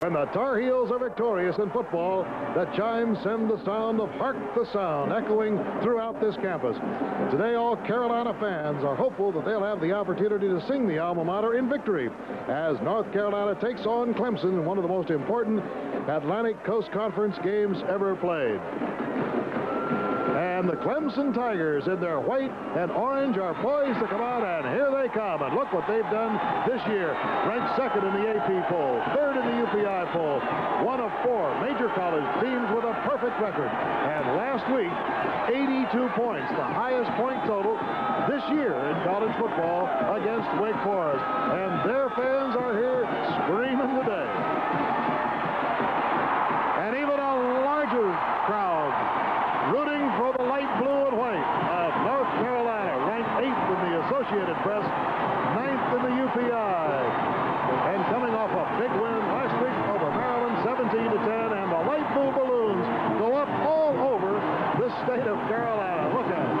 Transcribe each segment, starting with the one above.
When the Tar Heels are victorious in football, the chimes send the sound of Hark the Sound echoing throughout this campus. Today, all Carolina fans are hopeful that they'll have the opportunity to sing the alma mater in victory as North Carolina takes on Clemson in one of the most important Atlantic Coast Conference games ever played. And the Clemson Tigers in their white and orange are poised to come out, and here they come. And look what they've done this year. Ranked second in the AP poll, third in the UPI poll, one of four major college teams with a perfect record. And last week, 82 points, the highest point total this year in college football against Wake Forest. And their fans are here screaming today. And even a larger crowd rooting for the light blue and white of North Carolina, ranked 8th in the Associated Press, 9th in the UPI. And coming off a big win last week over Maryland, 17-10, and the light blue balloons go up all over the state of Carolina. Look at it.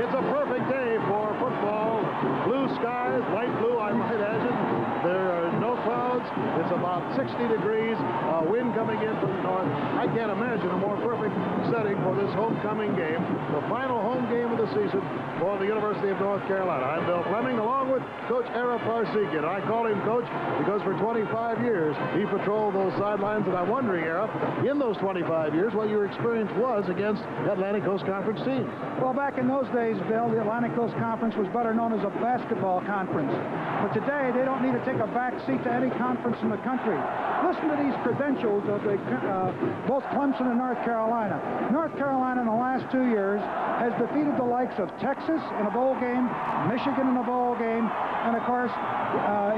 It's a perfect day for football. Blue skies, light blue, I might add. There are no clouds. It's about 60 degrees. Wind coming in from the north. I can't imagine a more perfect setting for this homecoming game, the final home game of the season for the University of North Carolina. I'm Bill Fleming, along with Coach Ara Parsekian. I call him Coach because for 25 years he patrolled those sidelines, and I'm wondering, Ara, in those 25 years, what your experience was against Atlantic Coast Conference teams. Well, back in those days, Bill, the Atlantic Coast Conference was better known as a basketball conference. But today, they don't need to take a back seat to any conference in the country. Listen to these credentials of both Clemson and North Carolina. North Carolina in the last 2 years has defeated the likes of Texas in a bowl game, Michigan in a bowl game, and of course,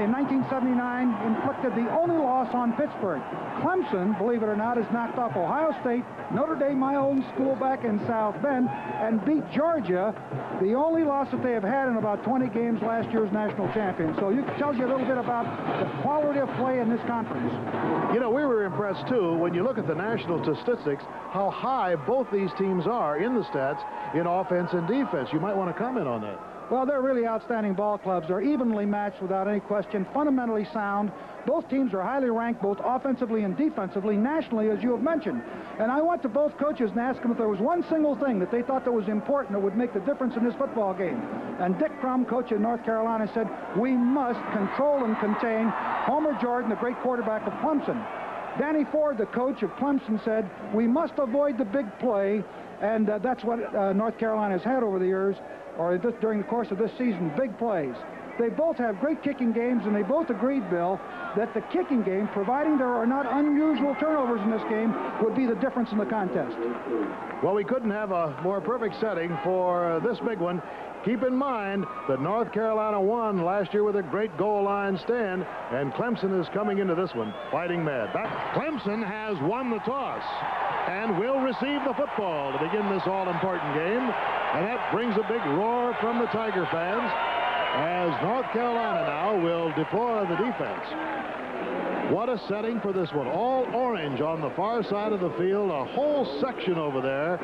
in 1979, inflicted the only loss on Pittsburgh. Clemson, believe it or not, has knocked off Ohio State, Notre Dame, my own school back in South Bend, and beat Georgia, the only loss that they have had in about 20 games, last year's national champion. So it tells you a little bit about the quality of play in this conference. You know, we were impressed, too, when you look at the national statistics, how high both these teams are in the stats in offense and defense. You might want to comment on that. Well, they're really outstanding ball clubs. They're evenly matched without any question, fundamentally sound. Both teams are highly ranked, both offensively and defensively, nationally, as you have mentioned. And I went to both coaches and asked them if there was one single thing that they thought that was important that would make the difference in this football game. And Dick Crum, coach of North Carolina, said, we must control and contain Homer Jordan, the great quarterback of Clemson. Danny Ford, the coach of Clemson, said, we must avoid the big play, and that's what North Carolina has had over the years, or during the course of this season, big plays. They both have great kicking games, and they both agreed, Bill, that the kicking game, providing there are not unusual turnovers in this game, would be the difference in the contest. Well, we couldn't have a more perfect setting for this big one. Keep in mind that North Carolina won last year with a great goal line stand, and Clemson is coming into this one fighting mad. Clemson has won the toss and will receive the football to begin this all-important game, and that brings a big roar from the Tiger fans as North Carolina now will deploy the defense. What a setting for this one. All orange on the far side of the field, a whole section over there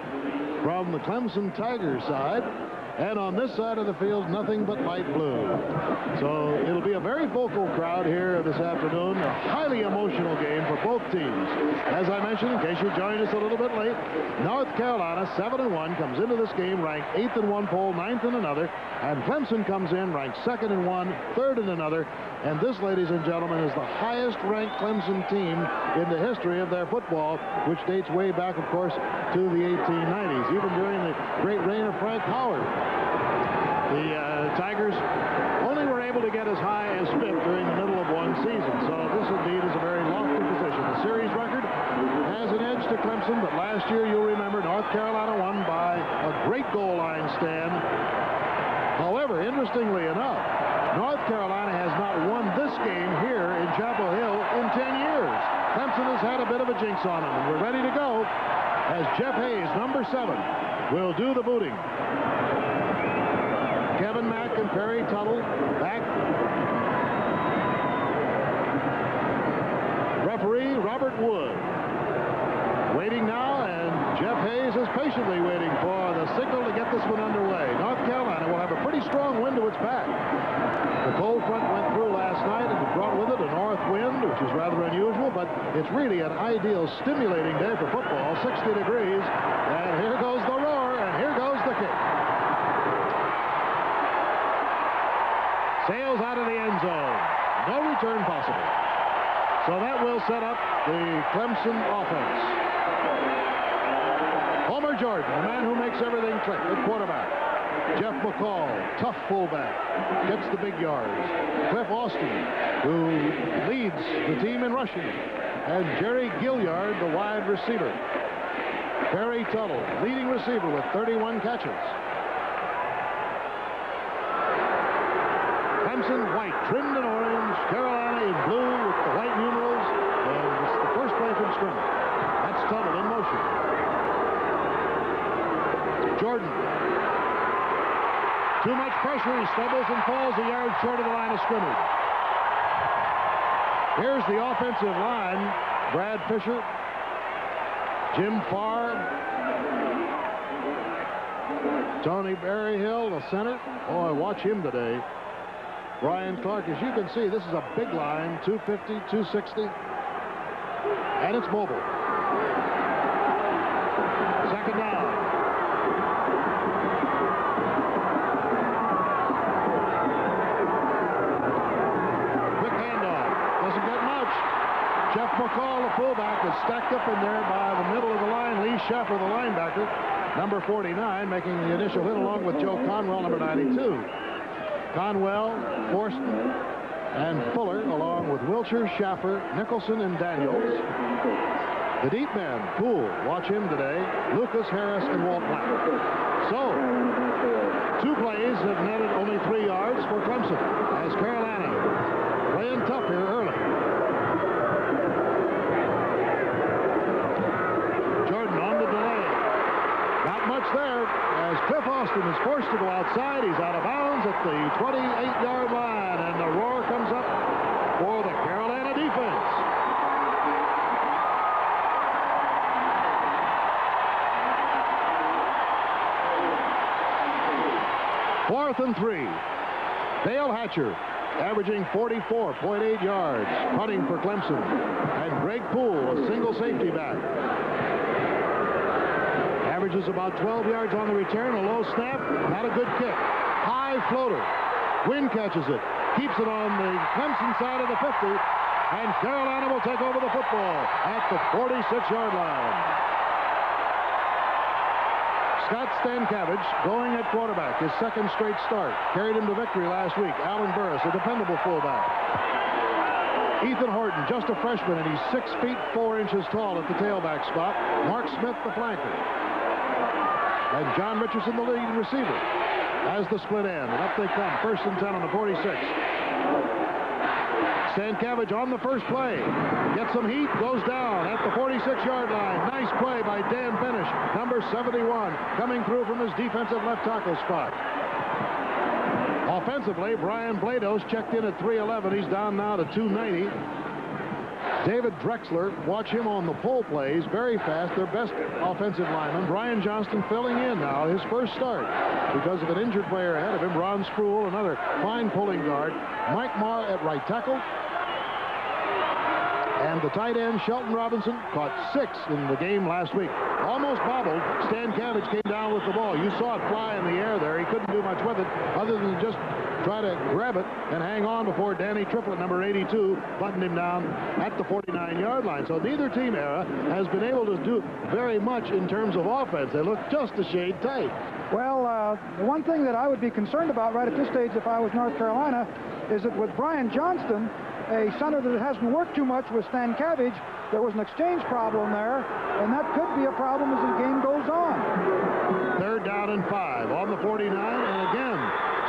from the Clemson Tigers side. And on this side of the field, nothing but light blue. So it'll be a very vocal crowd here this afternoon. A highly emotional game for both teams. As I mentioned, in case you joined us a little bit late, North Carolina, 7-1, comes into this game ranked 8th in one poll, 9th in another. And Clemson comes in ranked 2nd in one, 3rd in another. And this, ladies and gentlemen, is the highest-ranked Clemson team in the history of their football, which dates way back, of course, to the 1890s, even during the great reign of Frank Howard. The Tigers only were able to get as high as 5th during the middle of one season, so this indeed is a very lofty position. The series record has an edge to Clemson, but last year, you'll remember, North Carolina won by a great goal line stand. However, interestingly enough, North Carolina has not won this game here in Chapel Hill in 10 years. Clemson has had a bit of a jinx on them, and we're ready to go as Jeff Hayes, number 7, will do the booting. Kevin Mack and Perry Tuttle back. Referee Robert Wood waiting now, and Jeff Hayes is patiently waiting for the signal to get this one underway. North Carolina will have a pretty strong wind to its back. The cold front went through last night and it brought with it a north wind, which is rather unusual, but it's really an ideal, stimulating day for football. 60 degrees, and here goes the roar, and here goes the kick. Sails out of the end zone. No return possible. So that will set up the Clemson offense. Homer Jordan, the man who makes everything click at quarterback. Jeff McCall, tough fullback, gets the big yards. Cliff Austin, who leads the team in rushing. And Jerry Gilliard, the wide receiver. Barry Tuttle, leading receiver with 31 catches. Clemson white, trimmed in orange. Carolina in blue with the white numerals. And it's the first play from scrimmage. That's Tuttle in motion. Jordan. Too much pressure. He stumbles and falls a yard short of the line of scrimmage. Here's the offensive line. Brad Fisher. Jim Farr. Tony Berryhill, the center. Boy, watch him today. Brian Clark, as you can see, this is a big line, 250, 260, and it's mobile. Second down. Quick handoff. Doesn't get much. Jeff McCall, the fullback, is stacked up in there by the middle of the line. Lee Schaffer, the linebacker, number 49, making the initial hit along with Joe Conwell, number 92. Conwell, Forsten, and Fuller, along with Wilshire, Schaffer, Nicholson, and Daniels. The deep man, Poole, watch him today, Lucas, Harris, and Walt Black. So, 2 plays have netted only 3 yards for Clemson, as Carolina playing tough here early. Jordan on the delay. Not much there, as Cliff Austin is forced to go outside. He's out of bounds at the 28-yard line, and the roar comes up for the Carolina defense. Fourth and 3. Dale Hatcher, averaging 44.8 yards, punting for Clemson. And Greg Poole, a single safety back. Averages about 12 yards on the return. A low snap, not a good kick. High floater. Wynn catches it. Keeps it on the Clemson side of the 50. And Carolina will take over the football at the 46-yard line. Scott Stankiewicz going at quarterback. His second straight start. Carried him to victory last week. Alan Burris, a dependable fullback. Ethan Horton, just a freshman, and he's 6 feet 4 inches tall at the tailback spot. Mark Smith, the flanker. And John Richardson, the leading receiver, as the split end. And up they come. 1st and 10 on the 46. Stankiewicz on the first play. Gets some heat, goes down at the 46-yard line. Nice play by Dan Benish, number 71, coming through from his defensive left tackle spot. Offensively, Brian Blados checked in at 311. He's down now to 290. David Drexler, watch him on the pull plays, very fast, their best offensive lineman. Brian Johnston filling in now, his first start, because of an injured player ahead of him. Ron Sproul, another fine pulling guard. Mike Marr at right tackle. And the tight end, Shelton Robinson, caught 6 in the game last week. Almost bobbled. Stankiewicz came down with the ball. You saw it fly in the air there. He couldn't do much with it other than just try to grab it and hang on before Danny Triplett, number 82, buttoned him down at the 49-yard line. So neither team era has been able to do very much in terms of offense. They look just a shade tight. Well, the one thing that I would be concerned about right at this stage if I was North Carolina is that with Brian Johnston, a center that hasn't worked too much with Stankiewicz, there was an exchange problem there, and that could be a problem as the game goes on. 3rd down and 5 on the 49, and again,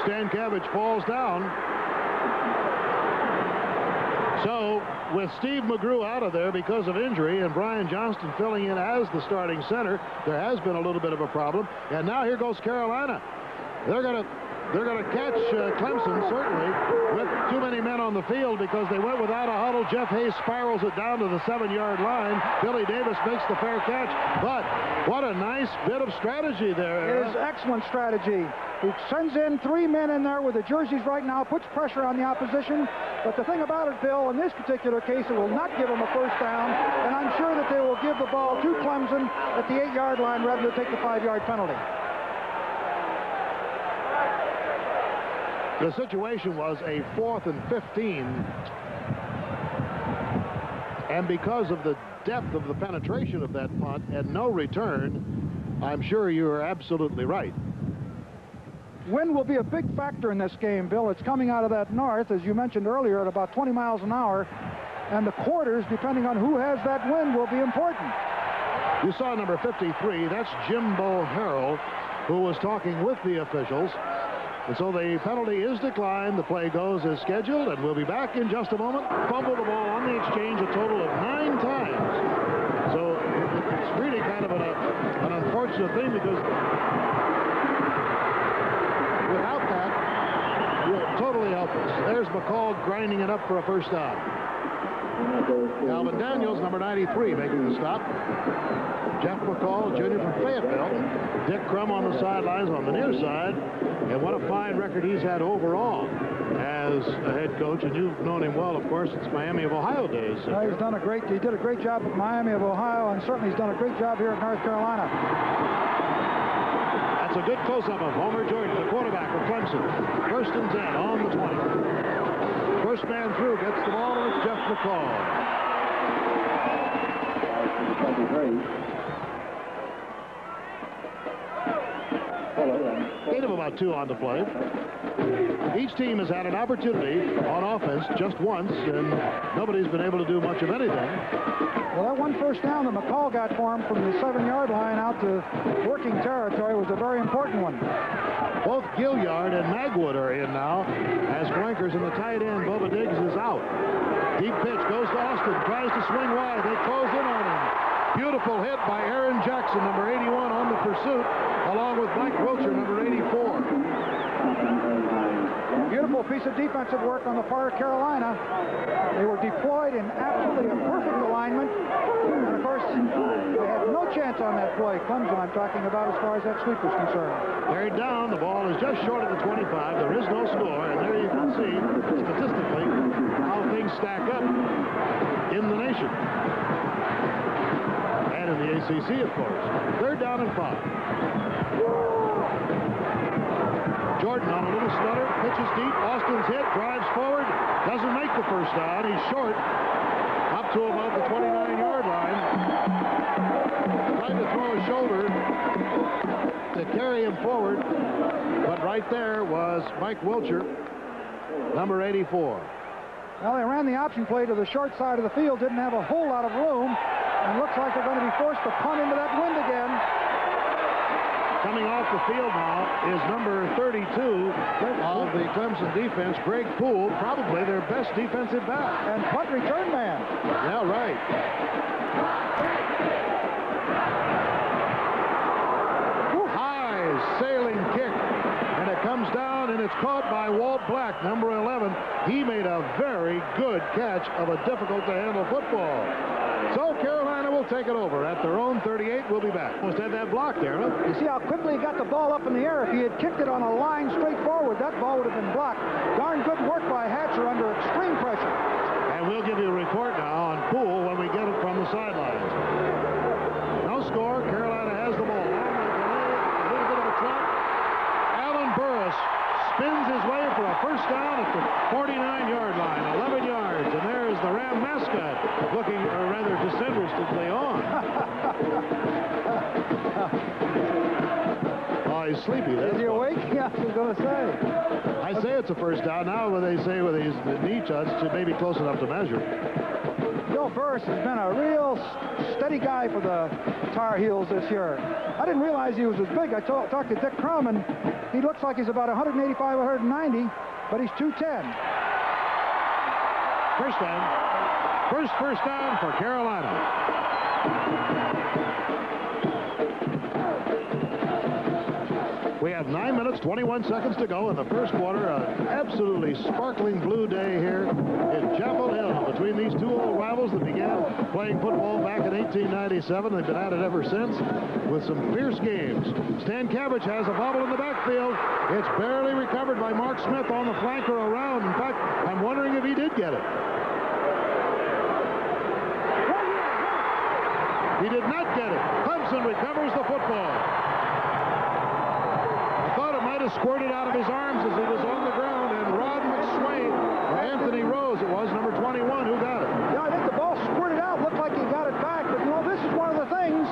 Stankiewicz falls down. So, with Steve McGrew out of there because of injury and Brian Johnston filling in as the starting center, there has been a little bit of a problem. And now here goes Carolina. They're going to they're going to catch Clemson, certainly, with too many men on the field because they went without a huddle. Jeff Hayes spirals it down to the 7-yard line. Billy Davis makes the fair catch. But what a nice bit of strategy there. It is excellent strategy. He sends in 3 men in there with the jerseys right now, puts pressure on the opposition. But the thing about it, Bill, in this particular case, it will not give them a first down, and I'm sure that they will give the ball to Clemson at the 8-yard line rather than take the 5-yard penalty. The situation was a 4th and 15, and because of the depth of the penetration of that punt and no return, I'm sure you are absolutely right. Wind will be a big factor in this game, Bill. It's coming out of that north, as you mentioned earlier, at about 20 miles an hour, and the quarters, depending on who has that wind, will be important. You saw number 53. That's Jimbo Harrell, who was talking with the officials. And so the penalty is declined. The play goes as scheduled, and we'll be back in just a moment. Fumbled the ball on the exchange a total of 9 times. So it's really kind of an unfortunate thing because without that, you're totally helpless. There's McCall grinding it up for a first down. Alvin Daniels, number 93, making the stop. Jeff McCall, Jr. from Fayetteville. Dick Crum on the sidelines on the near side. And what a fine record he's had overall as a head coach. And you've known him well, of course, since Miami of Ohio days. He did a great job at Miami of Ohio, and certainly he's done a great job here at North Carolina. That's a good close-up of Homer Jordan, the quarterback of Clemson. 1st and 10 on the 20. First man through gets the ball, and it's Jeff McCall. Gain of about 2 on the play. Each team has had an opportunity on offense just once, and nobody's been able to do much of anything. Well, that one first down that McCall got for him from the 7-yard line out to working territory was a very important one. Both Gilliard and Magwood are in now as flankers, and the tight end, Bubba Diggs, is out. Deep pitch goes to Austin, tries to swing wide. They close in on him. Beautiful hit by Aaron Jackson, number 81, on the pursuit, along with Mike Wilcher, number 84. Beautiful piece of defensive work on the part of Carolina. They were deployed in absolutely a perfect alignment. And, of course, they had no chance on that play. Clemson, I'm talking about, as far as that sweep is concerned. Carried down. The ball is just short of the 25. There is no score. And there you can see, statistically, how things stack up in the nation. And in the ACC, of course. 3rd down and 5. Jordan on a little stutter, pitches deep. Austin's hit, drives forward, doesn't make the first down. He's short, up to about the 29-yard line. Tried to throw a shoulder to carry him forward, but right there was Mike Wilcher, number 84. Well, they ran the option play to the short side of the field, didn't have a whole lot of room, and looks like they're going to be forced to punt into that wind again. Coming off the field now is number 32 of the Clemson defense, Greg Poole, probably their best defensive back. And punt return man. Yeah, right. High sailing kick, and it comes down, and it's caught by Walt Black, number 11. He made a very good catch of a difficult-to-handle football. So Carolina will take it over at their own 38. We'll be back. Almost had that block there, huh? You see how quickly he got the ball up in the air. If he had kicked it on a line straight forward, that ball would have been blocked. Darn good work by Hatcher under extreme pressure. And we'll give you a report now on Poole when we get it from the sidelines. No score. Carolina has the ball. A little bit of a trot. Alan Burris spins his way for a first down at the 49-yard line, 11 yards, and there's the Ram mascot looking rather disinterestedly on. Oh, he's sleepy. Is he awake? Yeah, I was going to say. I say it's a first down. Now when they say with these knee touch, it may be close enough to measure. Bill Burris has been a real steady guy for the Tar Heels this year. I didn't realize he was as big. I talked to Dick Crum, and he looks like he's about 185, 190, but he's 210. First down. First down for Carolina. We have have 9 minutes, 21 seconds to go in the first quarter. An absolutely sparkling blue day here in Chapel Hill between these two old rivals that began playing football back in 1897. They've been at it ever since with some fierce games. Stan Cabbage has a bobble in the backfield. It's barely recovered by Mark Smith on the flanker around. In fact, I'm wondering if he did get it. He did not get it. Clemson recovers the football. I thought it might have squirted out of his arms as he was on the ground, and Rod McSwain, or Anthony Rose it was, number 21, who got it. Yeah, I think the ball squirted out. Looked like he got it back. But, you know, this is one of the things,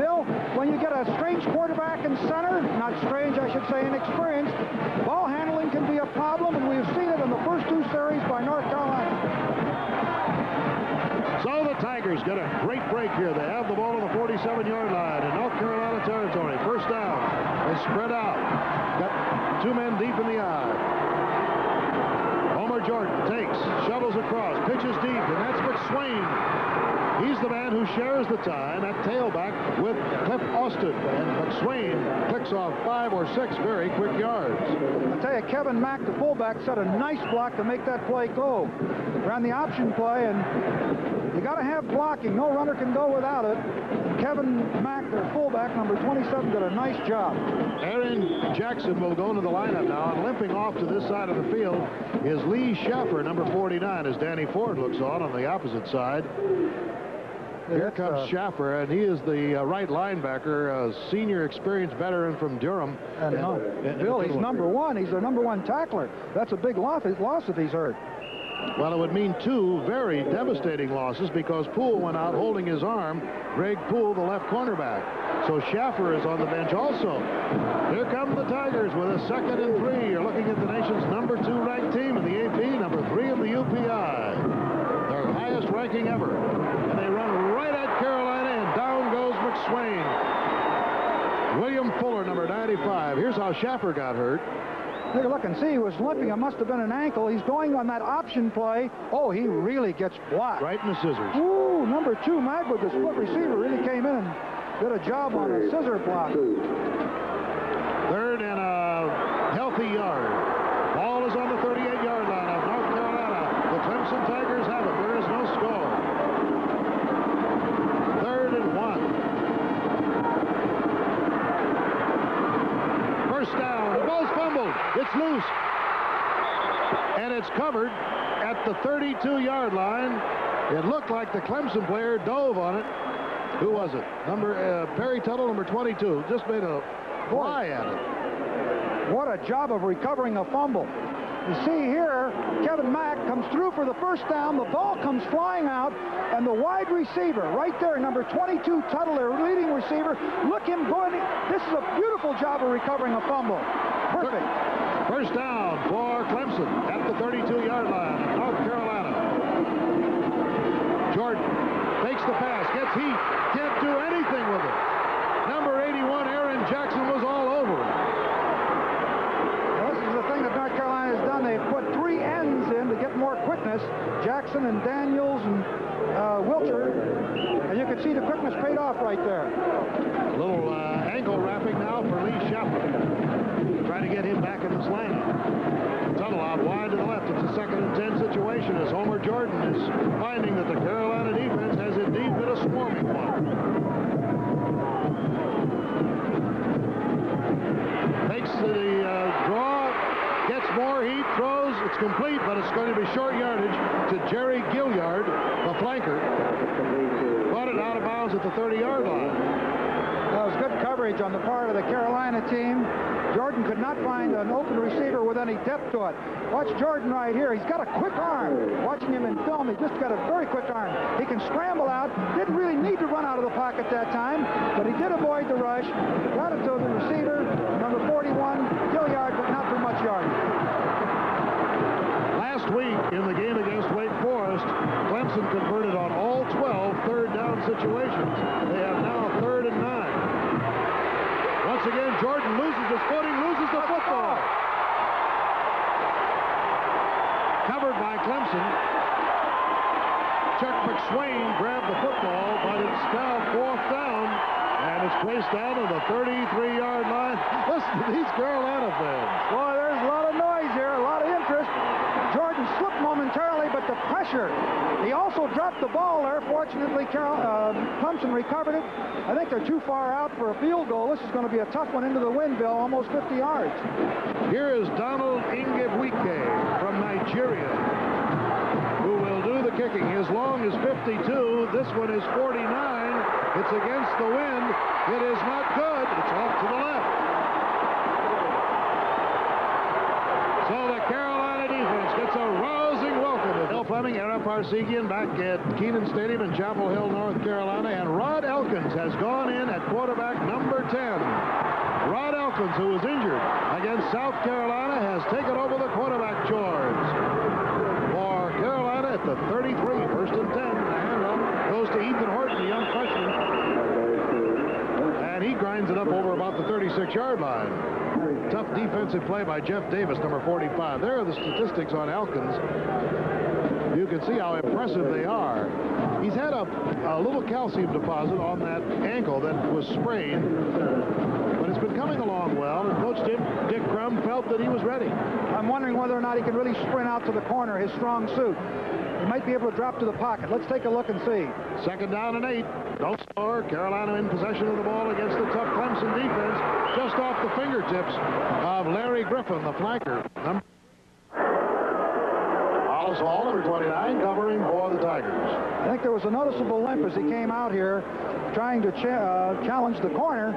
Bill, when you get a strange quarterback in center, not strange, I should say, inexperienced, ball handling can be a problem, and we've seen it in the first two series by North Carolina. So the Tigers get a great break here. They have the ball on the 47-yard line in North Carolina territory. First down. They spread out. Got two men deep in the eye. Homer Jordan takes, shovels across, pitches deep, and that's McSwain. He's the man who shares the time at tailback with Cliff Austin. And McSwain clicks off 5 or 6 very quick yards. I'll tell you, Kevin Mack, the fullback, set a nice block to make that play go. Ran the option play, and you got to have blocking. No runner can go without it. Kevin Mack, their fullback, number 27, did a nice job. Aaron Jackson will go into the lineup now, and limping off to this side of the field is Lee Schaffer, number 49, as Danny Ford looks on the opposite side. Here comes Schaffer, and he is the right linebacker, a senior experienced veteran from Durham. Bill, he's number 1. He's their number 1 tackler. That's a big loss if he's hurt. Well, it would mean 2 very devastating losses because Poole went out holding his arm. Greg Poole, the left cornerback. So Schaffer is on the bench also. Here come the Tigers with a 2nd and 3. You're looking at the nation's number 2 ranked team in the AP, number 3 in the UPI. Their highest ranking ever. And they run right at Carolina, and down goes McSwain. William Fuller, number 95. Here's how Schaffer got hurt. Take a look and see. He was limping. It must have been an ankle. He's going on that option play. Oh, he really gets blocked. Right in the scissors. Ooh, number 2, Magwood, the split receiver, really came in and did a job on a scissor block. 3rd and a healthy yard. Ball is on the 38-yard line of North Carolina. The Clemson Tigers have it. There is no score. 3rd and 1. First down. The ball's fumbled. It's loose. And it's covered at the 32-yard line. It looked like the Clemson player dove on it. Who was it? Perry Tuttle, number 22. Just made a fly at it. What a job of recovering a fumble. You see here, Kevin Mack comes through for the first down. The ball comes flying out, and the wide receiver right there, number 22, Tuttle, their leading receiver. Look him going. This is a beautiful job of recovering a fumble. Perfect. First down for Clemson at the 32-yard line of North Carolina. Jordan takes the pass, gets heat, can't do anything with it. Number 81, Aaron Jackson, was all over it. Well, this is the thing that North Carolina has done. They've put 3 ends in to get more quickness. Jackson and Daniels and Wilcher. And you can see the quickness paid off right there. A little ankle wrapping now for Lee Schaffer. Trying to get him back in the slant. Tuttle out wide to the left. It's a 2nd and 10 situation as Homer Jordan is finding that the Carolina defense has indeed been a swarming one. Takes the draw, gets more heat, throws. It's complete, but it's going to be short yardage to Jerry Gilliard, the flanker. Caught it out of bounds at the 30-yard line. That was good coverage on the part of the Carolina team. Jordan could not find an open receiver with any depth to it. Watch Jordan right here. He's got a quick arm. Watching him in film, he just got a very quick arm. He can scramble out. Didn't really need to run out of the pocket that time, but he did avoid the rush. Got it to the receiver, number 41, Gilliard, but not too much yardage. Last week in the game against Wake Forest, Clemson converted on all 12 third down situations. They have now 3rd and 9. Once again, Jordan loses his footing, loses the football. Covered by Clemson. Chuck McSwain grabbed the football, but it's now 4th down, and it's placed down to the 33-yard line. Listen to these Carolina fans. Boy, there's a lot of noise here, a lot of interest. Jordan slipped momentarily, but the pressure. He also dropped the ball there. Fortunately, Clemson recovered it. I think they're too far out for a field goal. This is going to be a tough one into the wind, Bill, almost 50 yards. Here is Donald Ingewike from Nigeria, who will do the kicking. His long is 52. This one is 49. It's against the wind. It is not good. It's off to the left. So the Carolina defense gets a rousing welcome. Bill Fleming, Ara Parsegian back at Keenan Stadium in Chapel Hill, North Carolina, and Rod Elkins has gone in at quarterback number 10. Rod Elkins, who was injured against South Carolina, has taken over the quarterback chores for Carolina at the 33, 1st and 10. The handoff goes to Ethan Horton, the young freshman, and he grinds it up over about the 36-yard line. Tough defensive play by Jeff Davis, number 45. There are the statistics on Elkins. You can see how impressive they are. He's had a little calcium deposit on that ankle that was sprained, but it's been coming along well, and Coach Dick Crum felt that he was ready. I'm wondering whether or not he can really sprint out to the corner, his strong suit. He might be able to drop to the pocket. Let's take a look and see. 2nd down and 8. Don't score. Carolina in possession of the ball against the tough Clemson defense, just off the fingertips of Larry Griffin, the flanker. Hollis Hall, number 29, covering for the Tigers. I think there was a noticeable limp as he came out here trying to challenge the corner,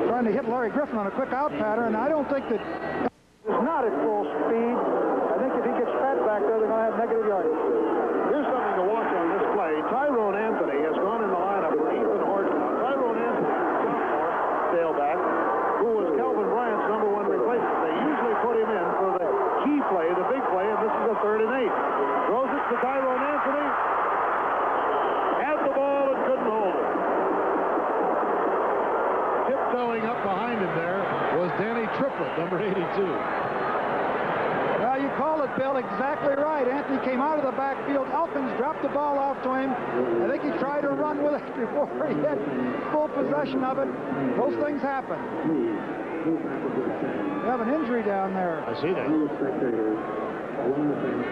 trying to hit Larry Griffin on a quick out pattern. I don't think that is not at full speed. I think if he gets fed back there, they're going to have negative yardage. Here's something to watch on this play. Tyrone Anthony has gone in the lineup for Ethan Horton. Tyrone Anthony, sophomore tailback, who was Calvin Bryant's number 1 replacement. They usually put him in for the key play, the big play, and this is a 3rd and 8. Throws it to Tyrone Anthony. Had the ball and couldn't hold it. Tiptoeing up behind him there was Danny Triplett, number 82. Well, you call it, Bill, exactly right. Anthony came out of the backfield. Elkins dropped the ball off to him. I think he tried to run with it before he had full possession of it. Those things happen. You have an injury down there. I see that.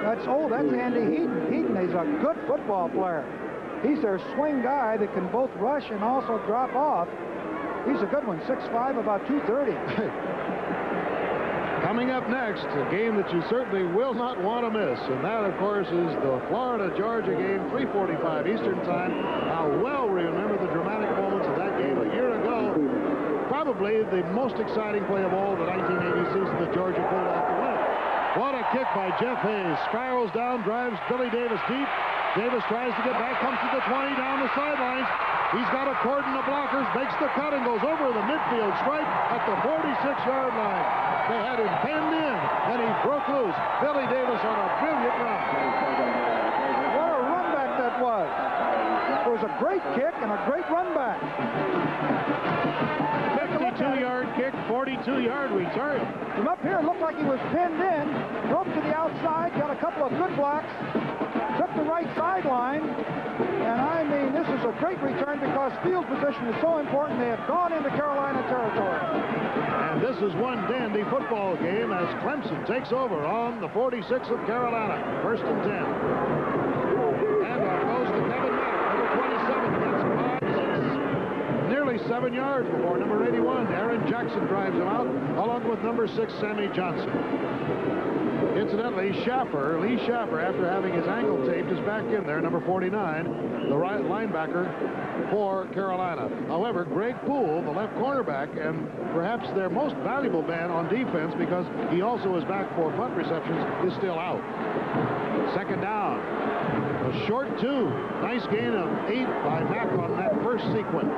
That's Andy Heaton. Heaton is a good football player. He's their swing guy that can both rush and also drop off. He's a good one, 6'5", about 230. Coming up next, a game that you certainly will not want to miss, and that, of course, is the Florida-Georgia game, 3:45 Eastern Time. How well we remember the dramatic moments of that game a year ago. Probably the most exciting play of all the 1980 season that Georgia pulled off the win. What a kick by Jeff Hayes. Spirals down, drives Billy Davis deep. Davis tries to get back, comes to the 20, down the sidelines. He's got a cordon of blockers, makes the cut, and goes over the midfield stripe at the 46-yard line. They had him pinned in, and he broke loose. Billy Davis on a brilliant run. What a run back that was. It was a great kick and a great run back. 52-yard kick, 42-yard return. From up here, it looked like he was pinned in, broke to the outside, got a couple of good blocks, took the right sideline, and I mean, this is a great return because field position is so important. They have gone into Carolina territory. And this is one dandy football game as Clemson takes over on the 46 of Carolina, 1st and 10. Handoff goes to Kevin Mack, number 27, gets 5, 6, nearly 7 yards before number 81. Aaron Jackson drives him out, along with number 6, Sammy Johnson. Incidentally, Lee Schaffer, after having his ankle taped, is back in there, number 49, the right linebacker for Carolina. However, Greg Poole, the left cornerback, and perhaps their most valuable man on defense because he also is back for punt receptions, is still out. 2nd down. A short 2. Nice gain of 8 by Mack on that first sequence.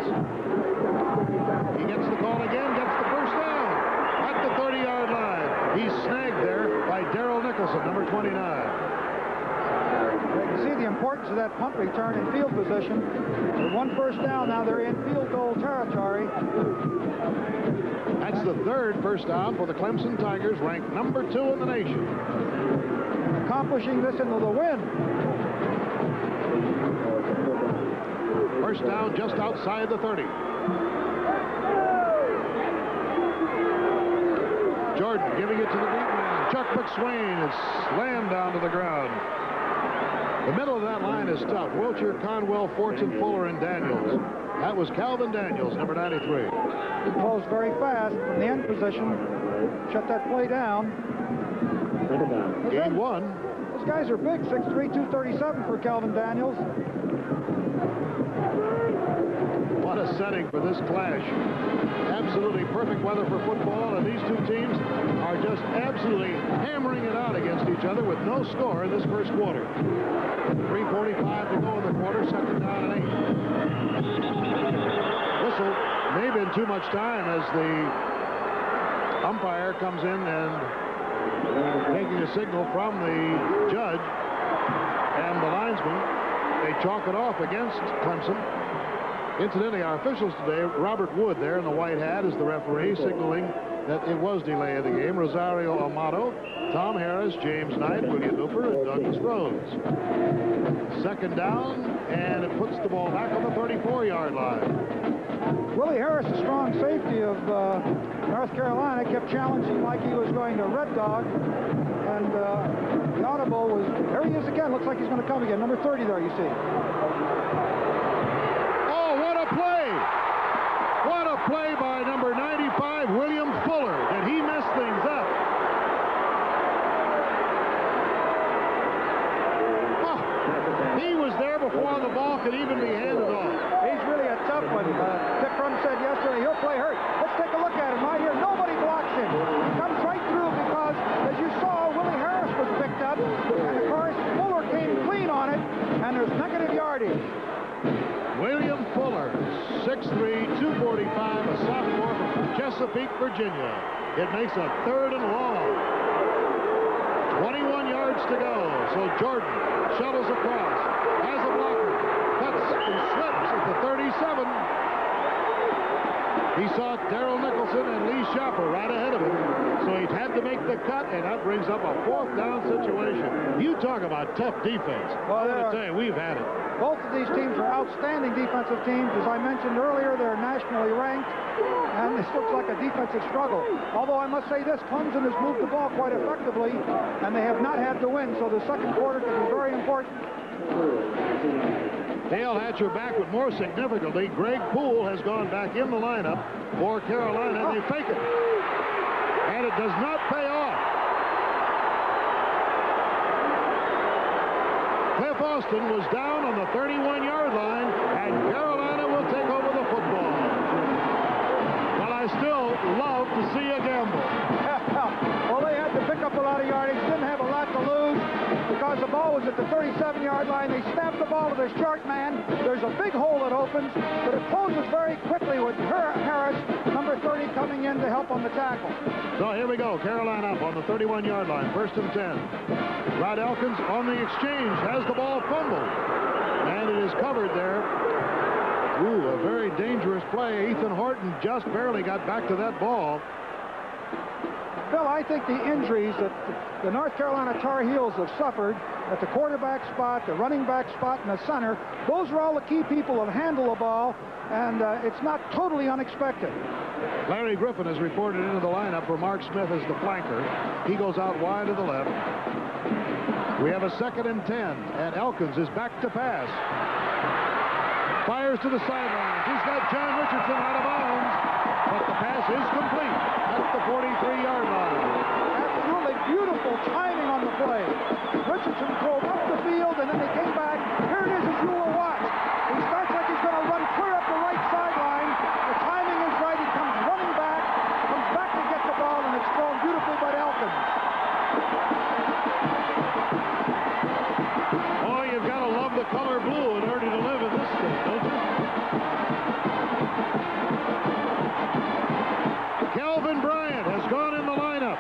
He gets the call again, gets the first down at the 30-yard line. He's snagged there by Darrell Nicholson, number 29. You can see the importance of that punt return in field position. With 1 first down, now they're in field goal territory. That's the 3rd first down for the Clemson Tigers, ranked number 2 in the nation. And accomplishing this into the wind. first down just outside the 30. Jordan giving it to the deep man. Chuck McSwain is slammed down to the ground. The middle of that line is tough. Wiltshire, Conwell, Fortson, Fuller, and Daniels. That was Calvin Daniels, number 93. He closed very fast from the end position. Shut that play down. Gain 1. Those guys are big, 6'3", 237 for Calvin Daniels. What a setting for this clash. Absolutely perfect weather for football, and these two teams are just absolutely hammering it out against each other with no score in this first quarter. 3:45 to go in the quarter, second down and 8. Whistle may have been too much time as the umpire comes in and taking a signal from the judge and the linesman. They chalk it off against Clemson. Incidentally, our officials today, Robert Wood there in the white hat is the referee, signaling that it was delay of the game. Rosario Amato, Tom Harris, James Knight, William Hooper, and Douglas Rhodes. Second down, and it puts the ball back on the 34-yard line. Willie Harris, a strong safety of North Carolina, kept challenging like he was going to Red Dog. And the audible was, there he is again. Looks like he's going to come again. Number 30 there, you see. What a play by number 95, William Fuller. Did he mess things up? Oh, he was there before the ball could even be handed off. He's really a tough one. Dick Crum said yesterday he'll play hurt. Let's take a look at him right here. Nobody blocks him. He comes right through because, as you saw, Willie Harris was picked up, and of course Fuller came clean on it, and there's negative yardage. William Fuller, 6'3", 245, a sophomore from Chesapeake, Virginia. It makes a third and long. 21 yards to go. So Jordan shuttles across, has a blocker, cuts and slips at the 37. He saw Darrell Nicholson and Lee Shopper right ahead of him, so he had to make the cut, and that brings up a fourth down situation. You talk about tough defense. Well, I'm going to tell you, we've had it. Both of these teams are outstanding defensive teams. As I mentioned earlier, they're nationally ranked, and this looks like a defensive struggle. Although I must say this, Clemson has moved the ball quite effectively, and they have not had to win, so the second quarter can be very important. Dale Hatcher back, but more significantly, Greg Poole has gone back in the lineup for Carolina, and they fake it. And it does not pay off. Cliff Austin was down on the 31-yard line, and Carolina will take over the football. But I still love to see a gamble. Well, they had to pick up a lot of yardage, didn't have a lot to lose because the ball was at the 37-yard line. They snapped the ball to their short man. There's a big hole that opens, but it closes very quickly with Harris, number 30, coming in to help on the tackle. So here we go. Carolina up on the 31-yard line, first and 10. Rod Elkins on the exchange has the ball fumbled, and it is covered there. Ooh, a very dangerous play. Ethan Horton just barely got back to that ball. Bill, I think the injuries that the North Carolina Tar Heels have suffered at the quarterback spot, the running back spot, and the center, those are all the key people that handle the ball, and it's not totally unexpected. Larry Griffin is reported into the lineup for Mark Smith as the flanker. He goes out wide to the left. We have a second and 10, and Elkins is back to pass. Fires to the sidelines. He's got John Richardson out of bounds, but the pass is complete at the 43-yard line. Absolutely beautiful timing on the play. Richardson drove up the field, and then they came back. Here it is, as you will watch. He starts like he's going to run clear up the right sideline. The timing is right. He comes running back, comes back to get the ball, and it's thrown beautifully by Elkins. Oh, you've got to love the color blue in order to live in this state, don't you? Calvin Bryant has gone in the lineup.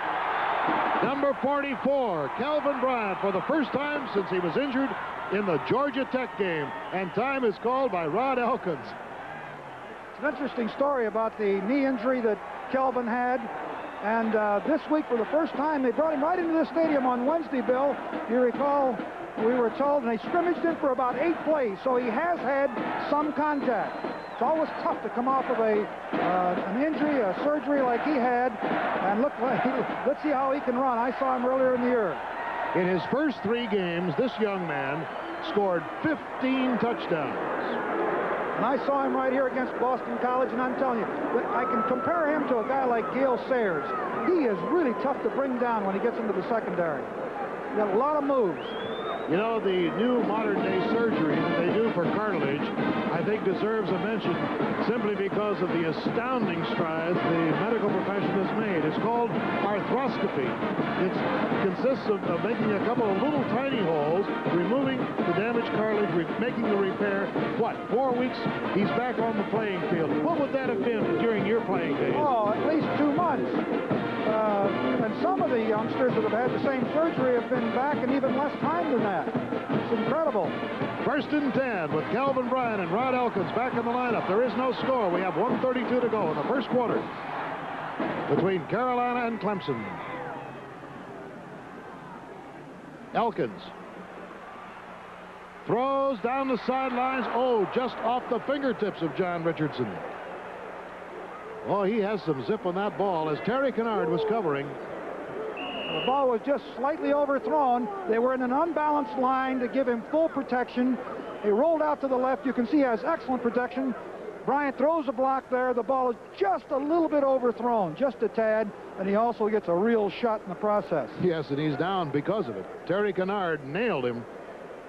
Number 44, Calvin Bryant, for the first time since he was injured in the Georgia Tech game. And time is called by Rod Elkins. It's an interesting story about the knee injury that Calvin had. And this week, for the first time, they brought him right into the stadium on Wednesday, Bill. You recall we were told, and they scrimmaged him for about 8 plays, so he has had some contact. It's always tough to come off of an injury, a surgery like he had, and let's see how he can run. I saw him earlier in the year. In his first 3 games, this young man scored 15 touchdowns. And I saw him right here against Boston College, and I'm telling you, I can compare him to a guy like Gale Sayers. He is really tough to bring down when he gets into the secondary. He's got a lot of moves. You know, the new modern-day surgery that they do for cartilage, I think deserves a mention simply because of the astounding strides the medical profession has made. It's called arthroscopy. It consists of making a couple of little tiny holes, removing the damaged cartilage, making the repair. What, 4 weeks, he's back on the playing field. What would that have been during your playing days? Oh, at least 2 months. And some of the youngsters that have had the same surgery have been back in even less time than that. It's incredible. 1st and 10 with Calvin Bryant and Rod Elkins back in the lineup. There is no score. We have 1:32 to go in the first quarter between Carolina and Clemson. Elkins throws down the sidelines. Oh, just off the fingertips of John Richardson. Oh, he has some zip on that ball as Terry Kennard was covering. The ball was just slightly overthrown. They were in an unbalanced line to give him full protection. He rolled out to the left. You can see he has excellent protection. Bryant throws a block there. The ball is just a little bit overthrown, just a tad, and he also gets a real shot in the process. Yes, and he's down because of it. Terry Kennard nailed him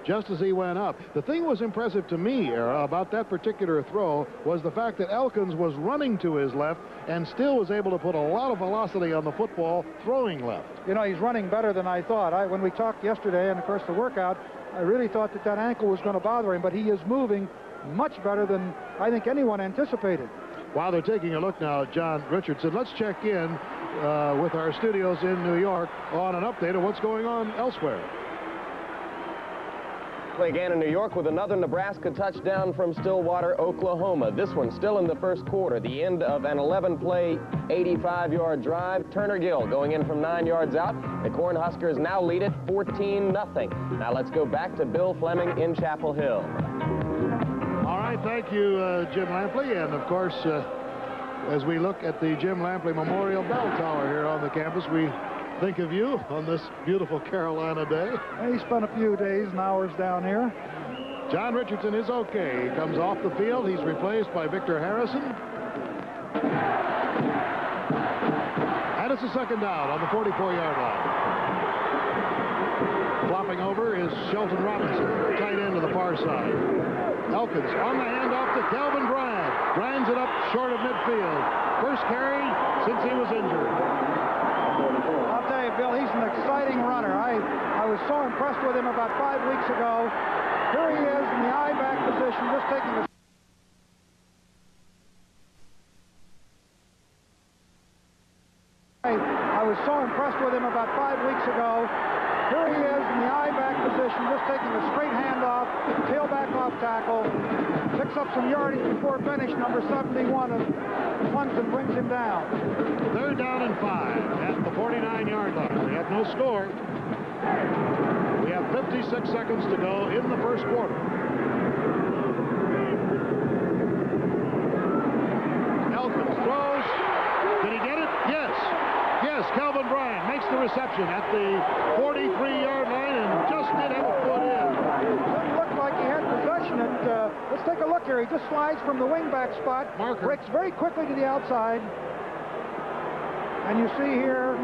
just as he went up. The thing was impressive to me, Era, about that particular throw was the fact that Elkins was running to his left and still was able to put a lot of velocity on the football throwing left. You know, he's running better than I thought. When we talked yesterday, and of course the workout, I really thought that ankle was going to bother him, but he is moving much better than I think anyone anticipated. While they're taking a look now at John Richardson, let's check in with our studios in New York on an update of what's going on elsewhere. Play again in New York with another Nebraska touchdown from Stillwater, Oklahoma. This one still in the first quarter. The end of an 11-play, 85-yard drive. Turner Gill going in from 9 yards out. The Cornhuskers now lead it 14-0. Now let's go back to Bill Fleming in Chapel Hill. All right, thank you, Jim Lampley. And, of course, as we look at the Jim Lampley Memorial Bell Tower here on the campus, we think of you on this beautiful Carolina day. He spent a few days and hours down here. John Richardson is okay. He comes off the field. He's replaced by Victor Harrison. And it's a 2nd down on the 44-yard line. Flopping over is Shelton Robinson, tight end to the far side. Elkins on the handoff to Calvin Bryant. Grinds it up short of midfield. First carry since he was injured. I'll tell you, Bill, he's an exciting runner. I was so impressed with him about 5 weeks ago. Here he is in the I-back position, just taking a... I was so impressed with him about 5 weeks ago. Here he is in the I-back position, just taking a straight handoff, tailback off tackle. Picks up some yardage before finish. Number 71 of Clemson brings him down. 3rd down and 5 at the 49-yard line. We have no score. We have 56 seconds to go in the first quarter. Elkins throws. Did he get it? Yes. Yes, Calvin Bryant makes the reception at the 43-yard line and just did have a foot in. Doesn't look like he had possession. And let's take a look here. He just slides from the wingback spot. Marker. Breaks very quickly to the outside. And you see here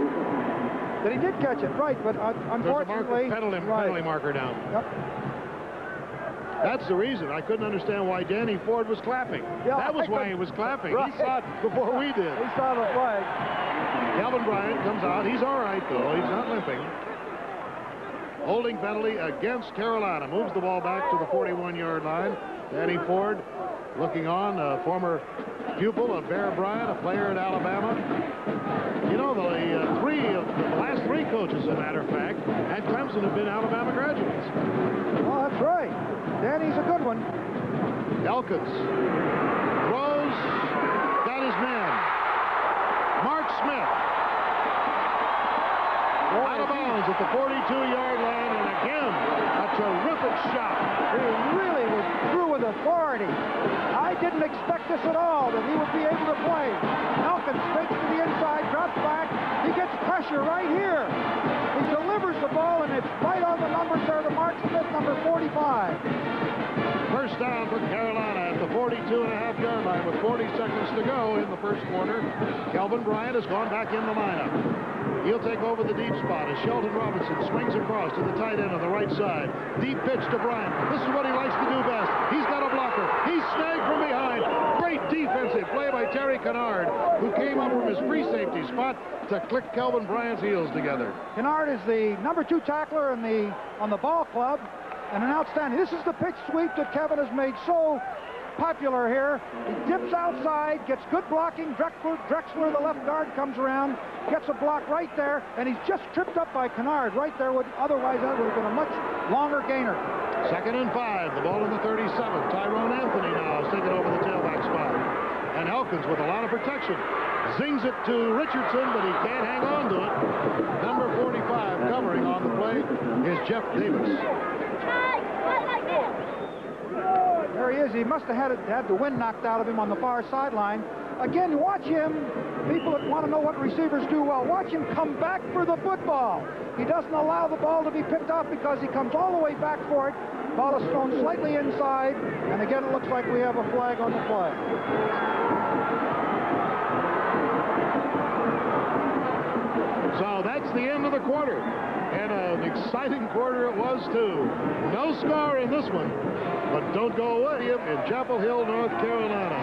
that he did catch it, right? But unfortunately, there's a penalty marker down. Yep. That's the reason. I couldn't understand why Danny Ford was clapping. Yeah, that was why he was clapping. Right. He saw it before we did. He saw the flag. Calvin Bryant comes out. He's all right, though. He's not limping. Holding penalty against Carolina. Moves the ball back to the 41-yard line. Danny Ford looking on, a former pupil of Bear Bryant, a player at Alabama. You know, the last 3 coaches, as a matter of fact, at Clemson have been Alabama graduates. Oh, that's right. Danny's a good one. Elkins throws, got his man. Mark Smith. Out of bounds at the 42-yard line, and again, a terrific shot. He really was through with authority. I didn't expect this at all, that he would be able to play. Elkins fakes to the inside, drops back. He gets pressure right here. He delivers the ball, and it's right on the numbers there to Mark Smith, number 45. First down for Carolina at the 42.5-yard line with 40 seconds to go in the first quarter. Kelvin Bryant has gone back in the lineup. He'll take over the deep spot as Shelton Robinson swings across to the tight end on the right side. Deep pitch to Bryant. This is what he likes to do best. He's got a blocker. He's snagged from behind. Great defensive play by Terry Kennard, who came up from his free safety spot to click Kelvin Bryant's heels together. Kennard is the number 2 tackler on the ball club, and an outstanding. This is the pitch sweep that Kevin has made so popular here. He dips outside, gets good blocking. Drexler, the left guard, comes around, gets a block right there, and he's just tripped up by Kennard right there. Otherwise, that would have been a much longer gainer. 2nd and 5. The ball in the 37. Tyrone Anthony now is taking over the tailback spot. And Elkins with a lot of protection. Zings it to Richardson, but he can't hang on to it. Number 45 covering on the play is Jeff Davis. There he is. He must have had the wind knocked out of him on the far sideline. Again, watch him. People that want to know what receivers do well, watch him come back for the football. He doesn't allow the ball to be picked up because he comes all the way back for it. Ball is thrown slightly inside, and again, it looks like we have a flag on the play. So that's the end of the quarter. And an exciting quarter it was, too. No score in this one, but don't go away in Chapel Hill, North Carolina.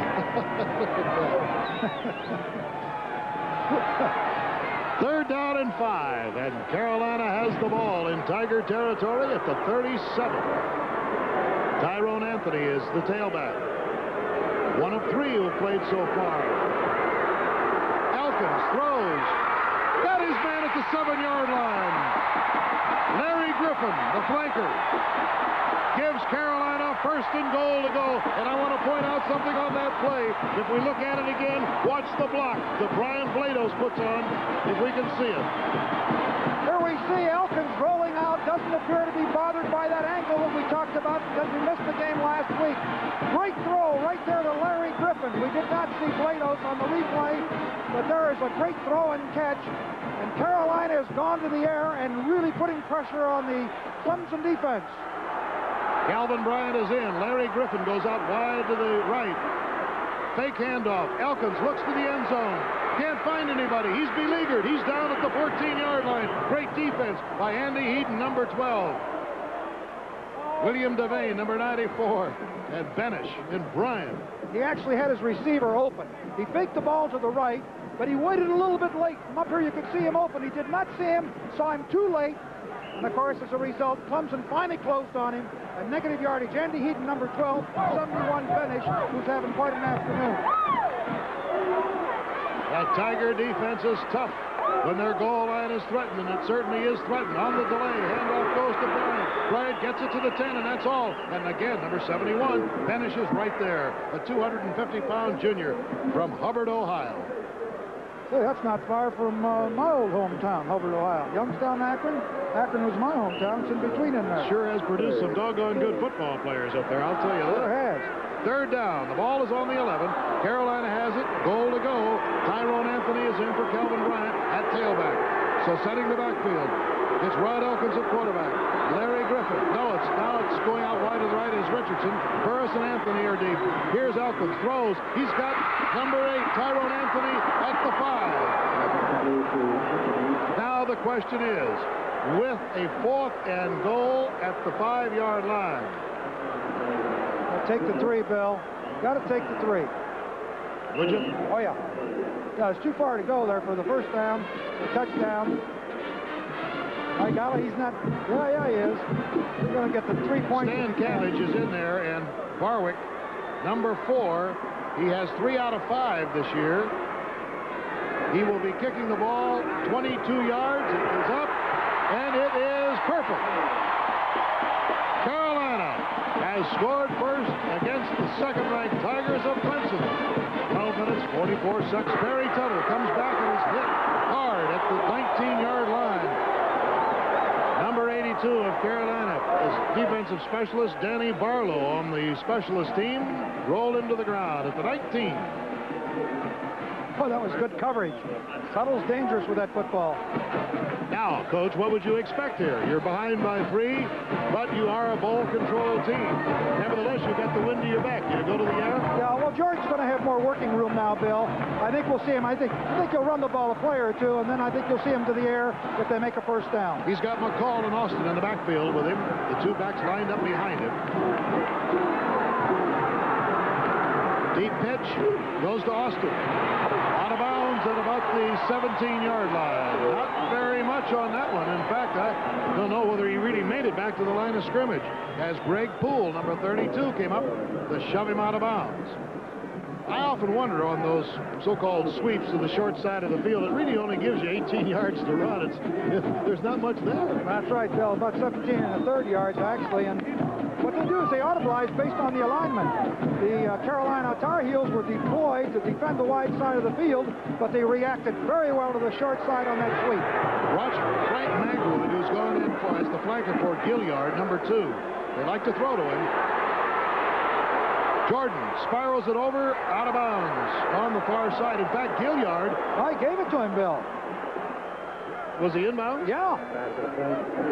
Third down and 5, and Carolina has the ball in Tiger territory at the 37. Tyrone Anthony is the tailback. 1 of 3 who played so far. Elkins throws. Got his man at the 7-yard line. Larry Griffin, the flanker, gives Carolina 1st and goal to go. And I want to point out something on that play. If we look at it again, watch the block that Brian Blados puts on, if we can see it. Here we see Elkins rolling out. Doesn't appear to be bothered by that ankle that we talked about because we missed the game last week. Great throw right there to Larry Griffin. We did not see Blados on the replay, but there is a great throw and catch. And Carolina has gone to the air and really putting pressure on the Clemson defense. Calvin Bryant is in. Larry Griffin goes out wide to the right. Fake handoff. Elkins looks to the end zone. Can't find anybody. He's beleaguered. He's down at the 14-yard line. Great defense by Andy Heaton, number 12. William Devane, number 94. And Benish and Bryant. He actually had his receiver open. He faked the ball to the right, but he waited a little bit late. From up here, you could see him open. He did not see him, saw him too late. And, of course, as a result, Clemson finally closed on him. A negative yardage. Andy Heaton, number 12, 71 finish, who's having quite an afternoon. That Tiger defense is tough when their goal line is threatened, and it certainly is threatened. On the delay, handoff goes to Bryant. Bryant gets it to the 10, and that's all. And again, number 71 finishes right there. A 250-pound junior from Hubbard, Ohio. Hey, that's not far from my old hometown, Hubbard, Ohio. Youngstown, Akron. Akron was my hometown. It's in between in there. Sure has produced some doggone good football players up there, I'll tell you that. Sure has. Third down. The ball is on the 11. Carolina has it. Goal to go. Tyrone Anthony is in for Kelvin Bryant at tailback. So setting the backfield. It's Rod Elkins at quarterback. Larry Griffin. No, now it's going out wide to the right is Richardson. Burris and Anthony are deep. Here's Elkins. Throws. He's got number 8, Tyrone Anthony, at the 5. Now the question is, with a 4th and goal at the 5-yard line. Take the 3, Bill. Got to take the 3. Would you? Oh, yeah. Yeah, it's too far to go there for the first down, the touchdown. My golly, he's not. Yeah, he is. We're going to get the 3-point. Stan Cabbage is in there, and Barwick, number 4. He has 3 out of 5 this year. He will be kicking the ball 22 yards. It is up, and it is perfect. Carolina has scored first against the second-ranked Tigers of Clemson. 12 minutes, 44 seconds. Barry Tuttle comes back and is hit hard at the 19-yard line. of Carolina. As defensive specialist Danny Barlow on the specialist team rolled into the ground at the 19. Oh, that was good coverage. Tuttle's dangerous with that football. Now, Coach, what would you expect here? You're behind by 3, but you are a ball-control team. Nevertheless, you've got the wind to your back. You go to the air? Yeah, well, George's going to have more working room now, Bill. I think we'll see him. I think he'll run the ball a play or two, and then I think you'll see him to the air if they make a first down. He's got McCall and Austin in the backfield with him. The 2 backs lined up behind him. Deep pitch goes to Austin. Out of bounds at about the 17-yard line. Not very much on that one. In fact, I don't know whether he really made it back to the line of scrimmage as Greg Poole, number 32, came up to shove him out of bounds. I often wonder on those so-called sweeps to the short side of the field, it really only gives you 18 yards to run. There's not much there. That's right, Bill. About 17 and a third yards, actually. And what they do is they audibilize based on the alignment. The Carolina Tar Heels were deployed to defend the wide side of the field, but they reacted very well to the short side on that sweep. Watch Frank Magwood, who's gone in for as the flanker for Gilliard, number 2. They like to throw to him. Jordan spirals it over, out of bounds on the far side. In fact, Gilliard... I gave it to him, Bill. Was he inbounds? Yeah.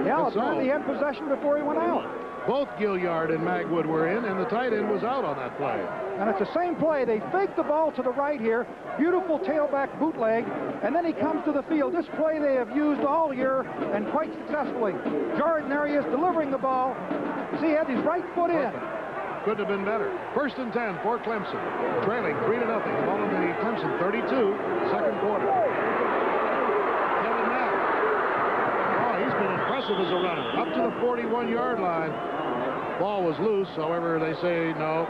Yeah, apparently he had possession before he went out. Both Gilliard and Magwood were in, and the tight end was out on that play. And it's the same play. They fake the ball to the right here. Beautiful tailback bootleg. And then he comes to the field. This play they have used all year and quite successfully. Jordan, there he is, delivering the ball. See, he had his right foot in. Couldn't have been better. 1st and 10 for Clemson. Trailing 3-0. The ball in the Clemson 32, second quarter. Kevin Mack. Oh, he's been impressive as a runner. Up to the 41-yard line. Ball was loose. However, they say no.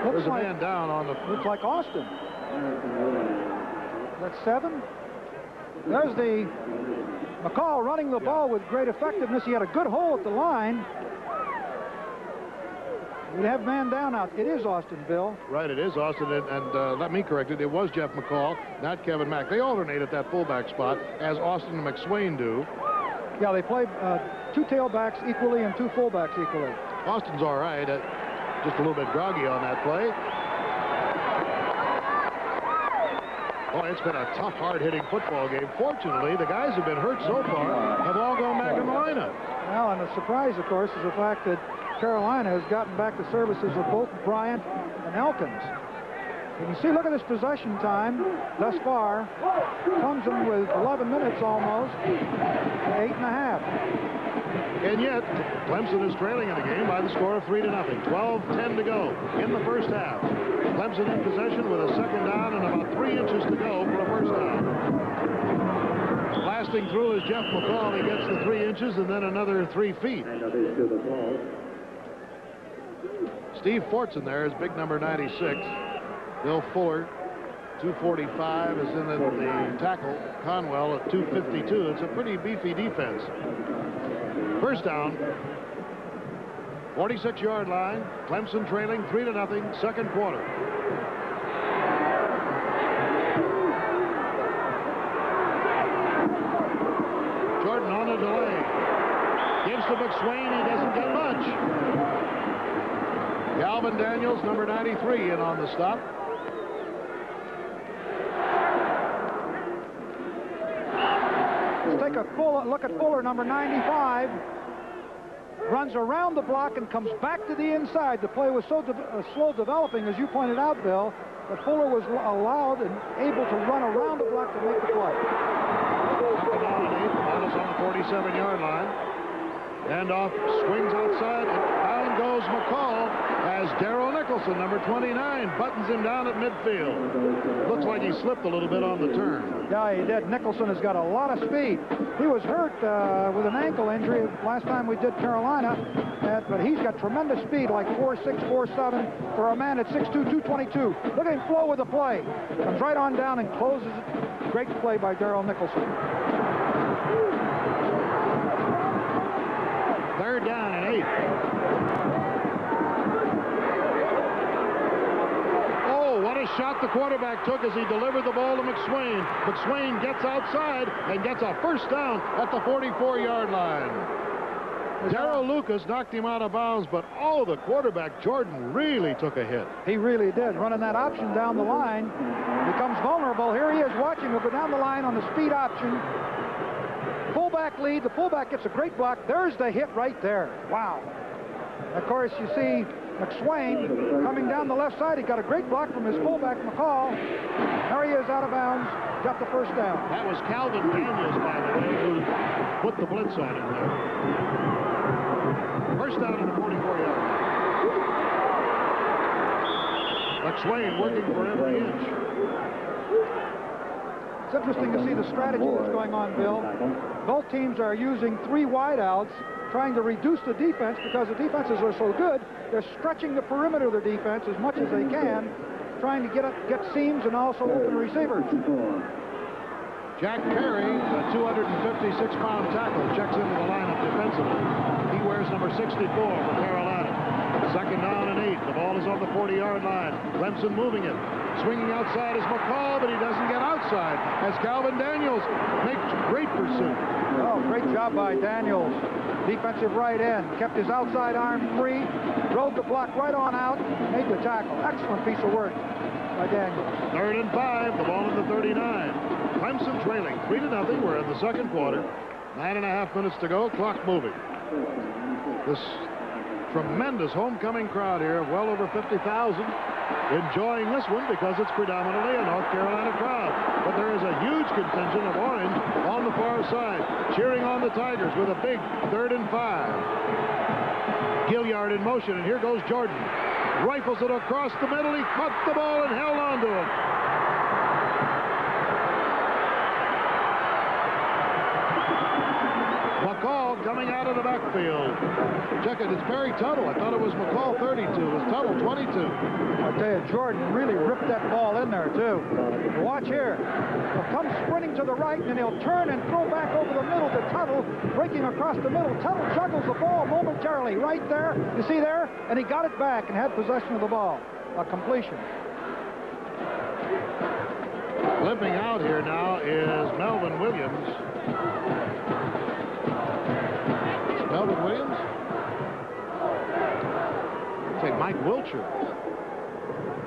There's a man down on the... Looks like Austin. That's 7. There's the McCall running the ball with great effectiveness. He had a good hole at the line. We have man down out. It is Austin, Bill. Right, it is Austin, and let me correct it. It was Jeff McCall, not Kevin Mack. They alternate at that fullback spot, as Austin and McSwain do. Yeah, they play 2 tailbacks equally and 2 fullbacks equally. Austin's all right. Just a little bit groggy on that play. Oh, it's been a tough, hard-hitting football game. Fortunately, the guys who've been hurt so far have all gone back in the lineup. Well, and the surprise, of course, is the fact that Carolina has gotten back the services of both Bryant and Elkins. You can see, look at this possession time thus far. Clemson with 11 minutes almost, 8.5. And yet, Clemson is trailing in the game by the score of 3-0. 12:10 to go in the first half. Clemson in possession with a second down and about 3 inches to go for a first down. Blasting through is Jeff McCall. He gets the 3 inches and then another 3 feet. Steve Fortson there is big number 96. Bill Fuller, 245, is in the tackle. Conwell at 252. It's a pretty beefy defense. First down, 46-yard line. Clemson trailing 3-0, second quarter. Jordan on a delay. Gives to McSwain. He doesn't get much. Galvin Daniels, number 93, in on the stop. Let's take a look at Fuller, number 95. Runs around the block and comes back to the inside. The play was so slow developing, as you pointed out, Bill, that Fuller was allowed and able to run around the block to make the play. Second down and 8. Ball is on the 47-yard line. Handoff swings outside, and down goes McCall as Darrell Nicholson, number 29, buttons him down at midfield. Looks like he slipped a little bit on the turn. Yeah, he did. Nicholson has got a lot of speed. He was hurt with an ankle injury last time we did Carolina, but he's got tremendous speed, like 4'6", 4'7", for a man at 6'2", 222. Look at him flow with the play. Comes right on down and closes it. Great play by Darrell Nicholson. Third down and 8. Oh, what a shot the quarterback took as he delivered the ball to McSwain. McSwain gets outside and gets a first down at the 44-yard line. Darrell Lucas knocked him out of bounds, but the quarterback, Jordan, really took a hit. He really did. Running that option down the line. Becomes vulnerable. Here he is watching him go down the line on the speed option. Fullback lead. The fullback gets a great block. There's the hit right there. Wow. Of course, you see McSwain coming down the left side. He got a great block from his fullback, McCall. There he is out of bounds. Got the first down. That was Calvin Daniels, by the way, who put the blitz on him there. First down in the 44-yard line. McSwain working for every inch. It's interesting to see the strategy that's going on, Bill. Both teams are using 3 wideouts, trying to reduce the defense because the defenses are so good. They're stretching the perimeter of their defense as much as they can, trying to get seams and also open receivers. Jack Perry, the 256-pound tackle, checks into the lineup defensively. He wears number 64 for Carolina. Second down and 8. The ball is on the 40-yard line. Clemson moving it. Swinging outside is McCall, but he doesn't get outside as Calvin Daniels makes great pursuit. Oh, great job by Daniels. Defensive right end. Kept his outside arm free. Drove the block right on out. Made the tackle. Excellent piece of work by Daniels. 3rd and 5. The ball in the 39. Clemson trailing 3-0. We're in the second quarter. 9.5 minutes to go. Clock moving. This tremendous homecoming crowd here of well over 50,000 enjoying this one because it's predominantly a North Carolina crowd. But there is a huge contingent of orange on the far side cheering on the Tigers with a big 3rd and 5. Gilliard in motion, and here goes Jordan. Rifles it across the middle. He caught the ball and held on to it. McCall coming out of the backfield. Check it, it's Barry Tuttle. I thought it was McCall 32. It was Tuttle 22. I'll tell you, Jordan really ripped that ball in there, too. Watch here. He'll come sprinting to the right, and then he'll turn and throw back over the middle to Tuttle, breaking across the middle. Tuttle juggles the ball momentarily right there. You see there? And he got it back and had possession of the ball. A completion. Limping out here now is Melvin Williams. Melvin Williams? Say Mike Wilcher.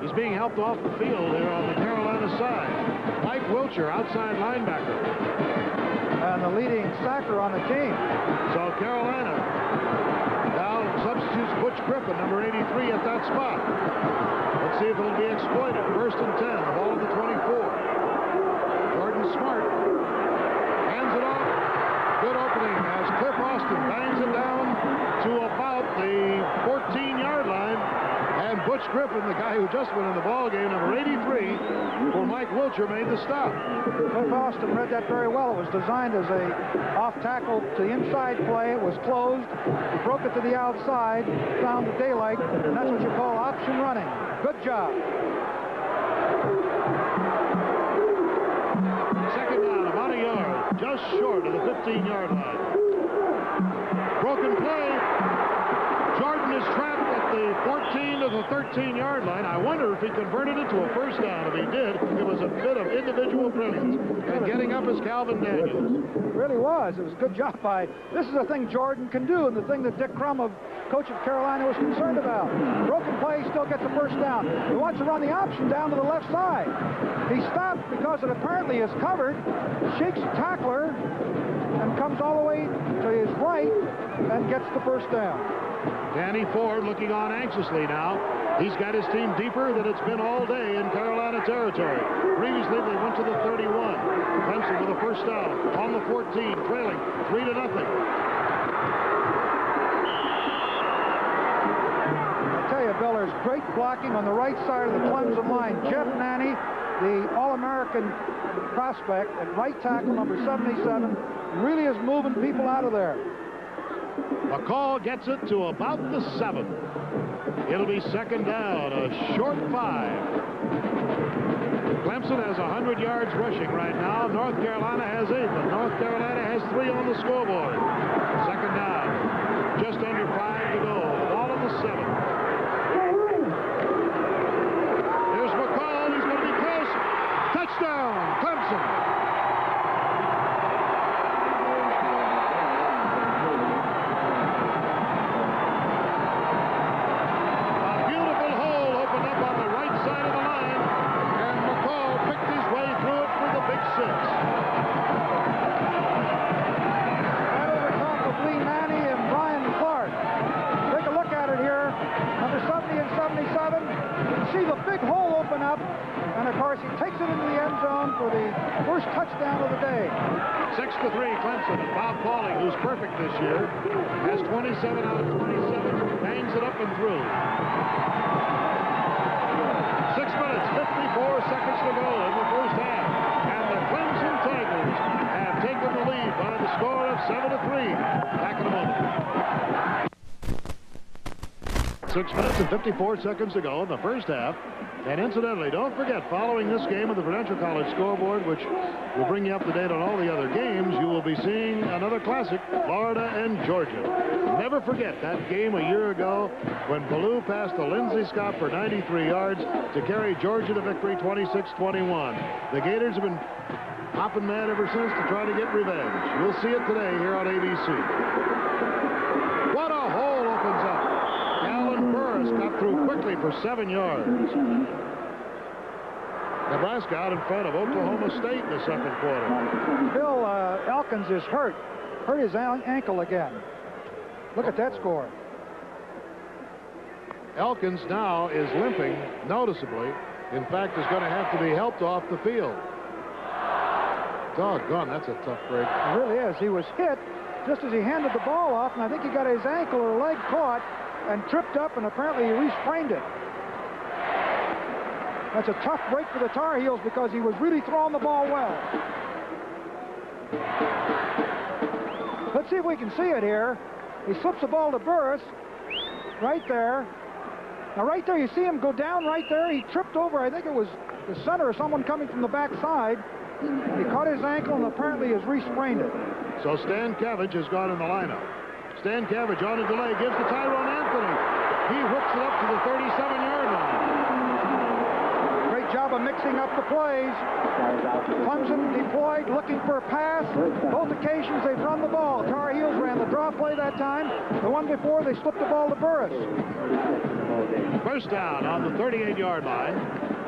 He's being helped off the field here on the Carolina side. Mike Wilcher, outside linebacker. And the leading sacker on the team. So Carolina now substitutes Butch Griffin, number 83, at that spot. Let's see if it'll be exploited. 1st and 10, the ball at the 24. Jordan Smart hands it off. Good opening as Cliff Austin bangs it down to about the 14-yard line. And Butch Griffin, the guy who just went in the ball game, number 83, for Mike Wilcher, made the stop. Cliff Austin read that very well. It was designed as a off-tackle to the inside play. It was closed. He broke it to the outside, found the daylight, and that's what you call option running. Good job. Second down, about a yard, just short of the 15-yard line. Broken play. Jordan is trapped at the 14 to the 13-yard line. I wonder if he converted it to a first down. If he did, it was a bit of individual brilliance. And getting up is Calvin Daniels. It really was. It was a good job by. This is the thing Jordan can do, and the thing that Dick Crum, coach of Carolina, was concerned about. Broken play, still gets the first down. He wants to run the option down to the left side. He stops because it apparently is covered, shakes the tackler, and comes all the way to his right and gets the first down. Danny Ford looking on anxiously now. He's got his team deeper than it's been all day in Carolina territory. Previously, they went to the 31. Clemson with a first down on the 14, trailing 3-0. I tell you, Bill, there's great blocking on the right side of the Clemson line. Jeff Nanny, the All-American prospect at right tackle, number 77, really is moving people out of there. McCall gets it to about the 7. It'll be second down, a short 5. Clemson has 100 yards rushing right now. North Carolina has 8, but North Carolina has 3 on the scoreboard. Second down, just under 5 to go. Ball on the 7. Here's McCall. He's the big hole open up, and of course he takes it into the end zone for the first touchdown of the day. 6-3 Clemson. And Bob Pauling, who's perfect this year, has 27 out of 27, bangs it up and through. 6 minutes, 54 seconds to go in the first half. And the Clemson Tigers have taken the lead by the score of 7-3. Back in a moment. 6 minutes and 54 seconds to go in the first half. And incidentally, don't forget, following this game of the Prudential College scoreboard, which will bring you up to date on all the other games, you will be seeing another classic, Florida and Georgia. Never forget that game a year ago when Ballou passed to Lindsey Scott for 93 yards to carry Georgia to victory 26-21. The Gators have been hopping mad ever since to try to get revenge. You'll see it today here on ABC. What a hole opens up. Alan Burris got through quickly for 7 yards. Nebraska out in front of Oklahoma State in the second quarter. Bill Elkins is hurt his ankle again. Look at that score. Elkins now is limping noticeably. In fact, is going to have to be helped off the field. Doggone, that's a tough break. It really is. He was hit just as he handed the ball off, and I think he got his ankle or leg caught and tripped up, and apparently he re-sprained it. That's a tough break for the Tar Heels because he was really throwing the ball well. Let's see if we can see it here. He slips the ball to Burris right there. Now right there, you see him go down right there. He tripped over, I think it was the center or someone coming from the backside. He caught his ankle and apparently has re-sprained it. So Stan Cavage has gone in the lineup. Stan Cavage on a delay gives to Tyrone Anthony. He hooks it up to the 37-yard line. Great job of mixing up the plays. Clemson deployed, looking for a pass. Both occasions they've run the ball. Tar Heels ran the draw play that time. The one before, they slipped the ball to Burris. First down on the 38-yard line.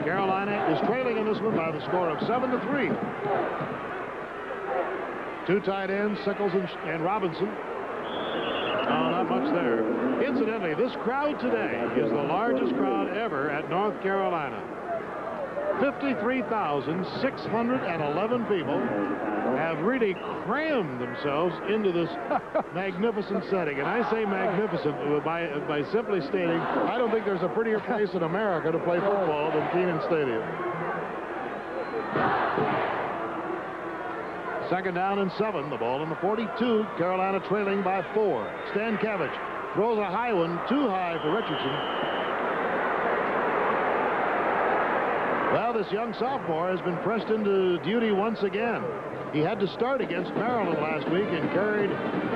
Carolina is trailing in this one by the score of 7-3. Two tight ends, Sickles and Robinson. Oh, not much there. Incidentally, this crowd today is the largest crowd ever at North Carolina. 53,611 people have really crammed themselves into this magnificent setting. And I say magnificent by simply stating I don't think there's a prettier place in America to play football than Kenan Stadium. Second down and 7. The ball in the 42. Carolina trailing by 4. Stan Cavage throws a high one, too high for Richardson. Well, this young sophomore has been pressed into duty once again. He had to start against Maryland last week and carried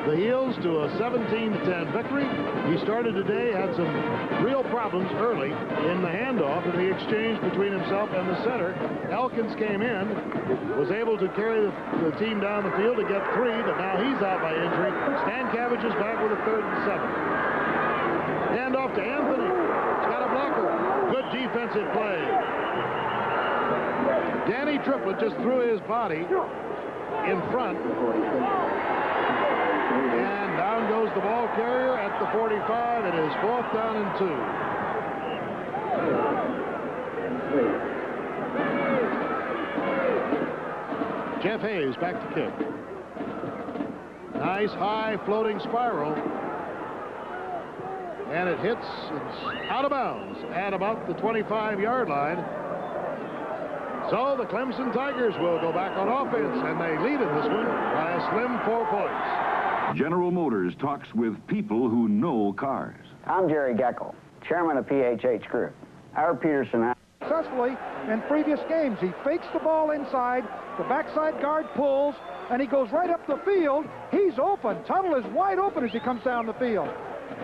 the Heels to a 17-10 victory. He started today, had some real problems early in the handoff in the exchange between himself and the center. Elkins came in, was able to carry the team down the field to get 3, but now he's out by injury. Stan Cavage is back with a 3rd and 7. Handoff to Anthony. He's got a blocker. Good defensive play. Danny Triplett just threw his body in front. And down goes the ball carrier at the 45. It is 4th down and 2. Jeff Hayes back to kick. Nice high floating spiral. And it hits, it's out of bounds at about the 25-yard line. So the Clemson Tigers will go back on offense, and they lead in this one by a slim 4 points. General Motors talks with people who know cars. I'm Jerry Geckel, chairman of PHH Group. Howard Peterson. Successfully in previous games. He fakes the ball inside, the backside guard pulls, and he goes right up the field. He's open. Tuttle is wide open as he comes down the field.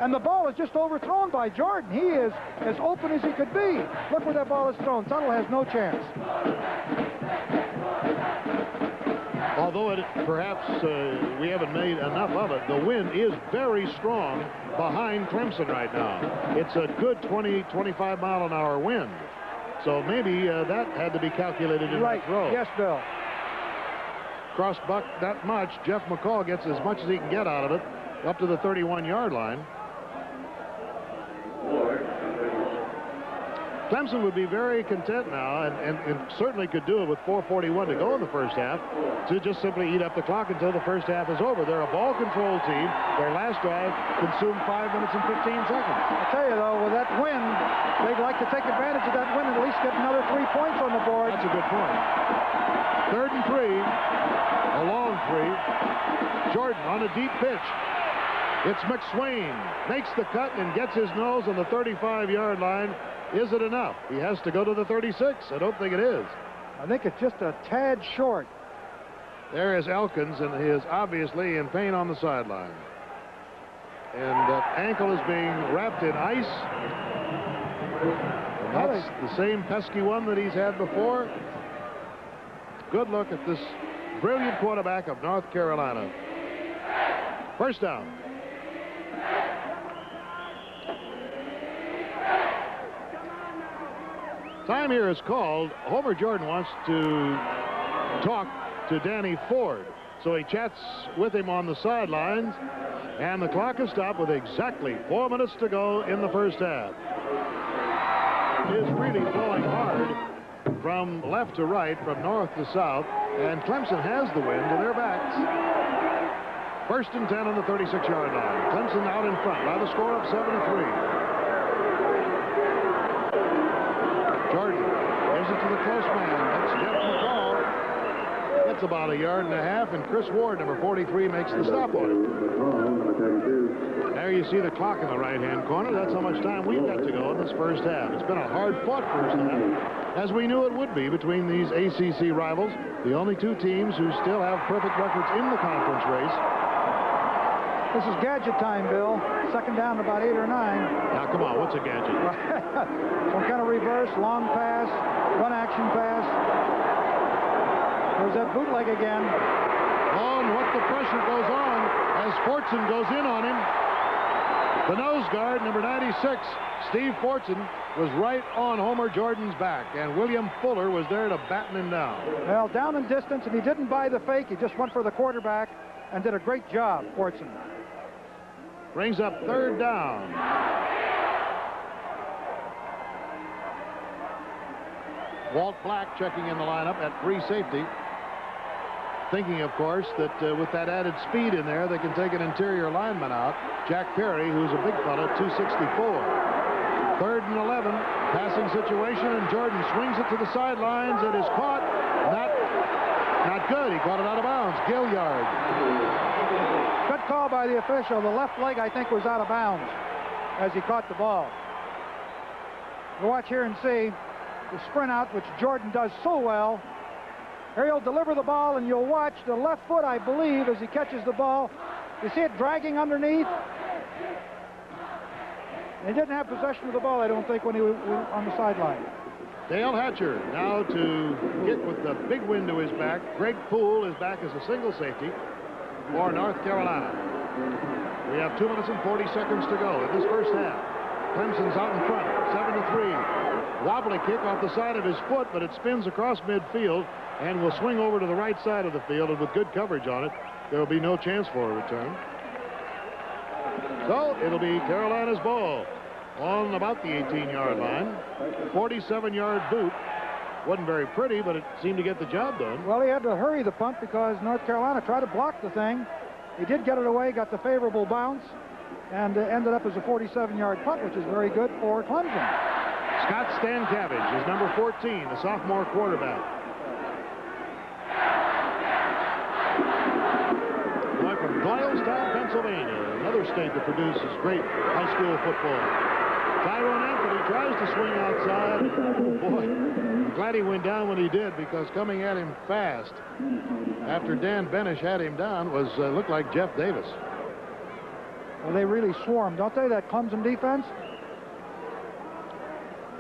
And the ball is just overthrown by Jordan. He is as open as he could be. Look where that ball is thrown. Tuttle has no chance. Although perhaps we haven't made enough of it, the wind is very strong behind Clemson right now. It's a good 20, 25 mile an hour wind. So maybe that had to be calculated in the throw. Yes, Bill. Cross buck that much. Jeff McCall gets as much as he can get out of it up to the 31-yard line. Clemson would be very content now, and certainly could do it with 4:41 to go in the first half, to just simply eat up the clock until the first half is over. They're a ball control team. Their last drive consumed 5 minutes and 15 seconds. I'll tell you, though, with that win, they'd like to take advantage of that win and at least get another 3 points on the board. That's a good point. 3rd and 3, a long 3. Jordan on a deep pitch. It's McSwain, makes the cut and gets his nose on the 35-yard line. Is it enough? He has to go to the 36. I don't think it is. I think it's just a tad short. There is Elkins, and he is obviously in pain on the sideline. And that ankle is being wrapped in ice. And that's the same pesky one that he's had before. Good look at this brilliant quarterback of North Carolina. First down. Time here is called. Homer Jordan wants to talk to Danny Ford, so he chats with him on the sidelines, and the clock is stopped with exactly 4 minutes to go in the first half. It is really blowing hard from left to right, from north to south, and Clemson has the wind to their backs. 1st and 10 on the 36-yard line. Clemson out in front by the score of 7-3. Jordan gives it to the close man. That's Jeff McCall. That's about 1.5 yards, and Chris Ward, number 43, makes the stop on it. There you see the clock in the right-hand corner. That's how much time we've got to go in this first half. It's been a hard-fought first half, as we knew it would be between these ACC rivals, the only two teams who still have perfect records in the conference race. This is gadget time, Bill. 2nd down, about 8 or 9. Now, come on, what's a gadget? Some kind of reverse, long pass, one-action pass. There's that bootleg again. Oh, and what the pressure goes on as Fortson goes in on him. The nose guard, number 96, Steve Fortson, was right on Homer Jordan's back, and William Fuller was there to batten him down. Well, down in distance, and he didn't buy the fake. He just went for the quarterback and did a great job, Fortson. Brings up 3rd down. Walt Black checking in the lineup at free safety. Thinking, of course, that with that added speed in there, they can take an interior lineman out. Jack Perry, who's a big fella, 264. 3rd and 11, passing situation, and Jordan swings it to the sidelines. It is caught. Not good. He caught it out of bounds. Gilliard. Good call by the official. The left leg, I think, was out of bounds as he caught the ball. We'll watch here and see the sprint out, which Jordan does so well. Here he'll deliver the ball, and you'll watch the left foot, I believe, as he catches the ball. You see it dragging underneath? He didn't have possession of the ball, I don't think, when he was on the sideline. Dale Hatcher now to get with the big wind to his back. Greg Poole is back as a single safety for North Carolina. We have 2 minutes and 40 seconds to go in this first half. Clemson's out in front, 7-3. Wobbly kick off the side of his foot, but it spins across midfield and will swing over to the right side of the field, and with good coverage on it, there will be no chance for a return. So it'll be Carolina's ball on about the 18-yard line. 47-yard boot. Wasn't very pretty, but it seemed to get the job done. Well, he had to hurry the punt because North Carolina tried to block the thing. He did get it away, got the favorable bounce, and ended up as a 47-yard punt, which is very good for Clemson. Scott Stankavage is number 14, the sophomore quarterback. Boy from Doylestown, Pennsylvania, another state that produces great high school football. Tyrone Anthony tries to swing outside. Oh, boy, I'm glad he went down when he did, because coming at him fast after Dan Benish had him down was looked like Jeff Davis. Well, they really swarmed, don't they, that Clemson defense?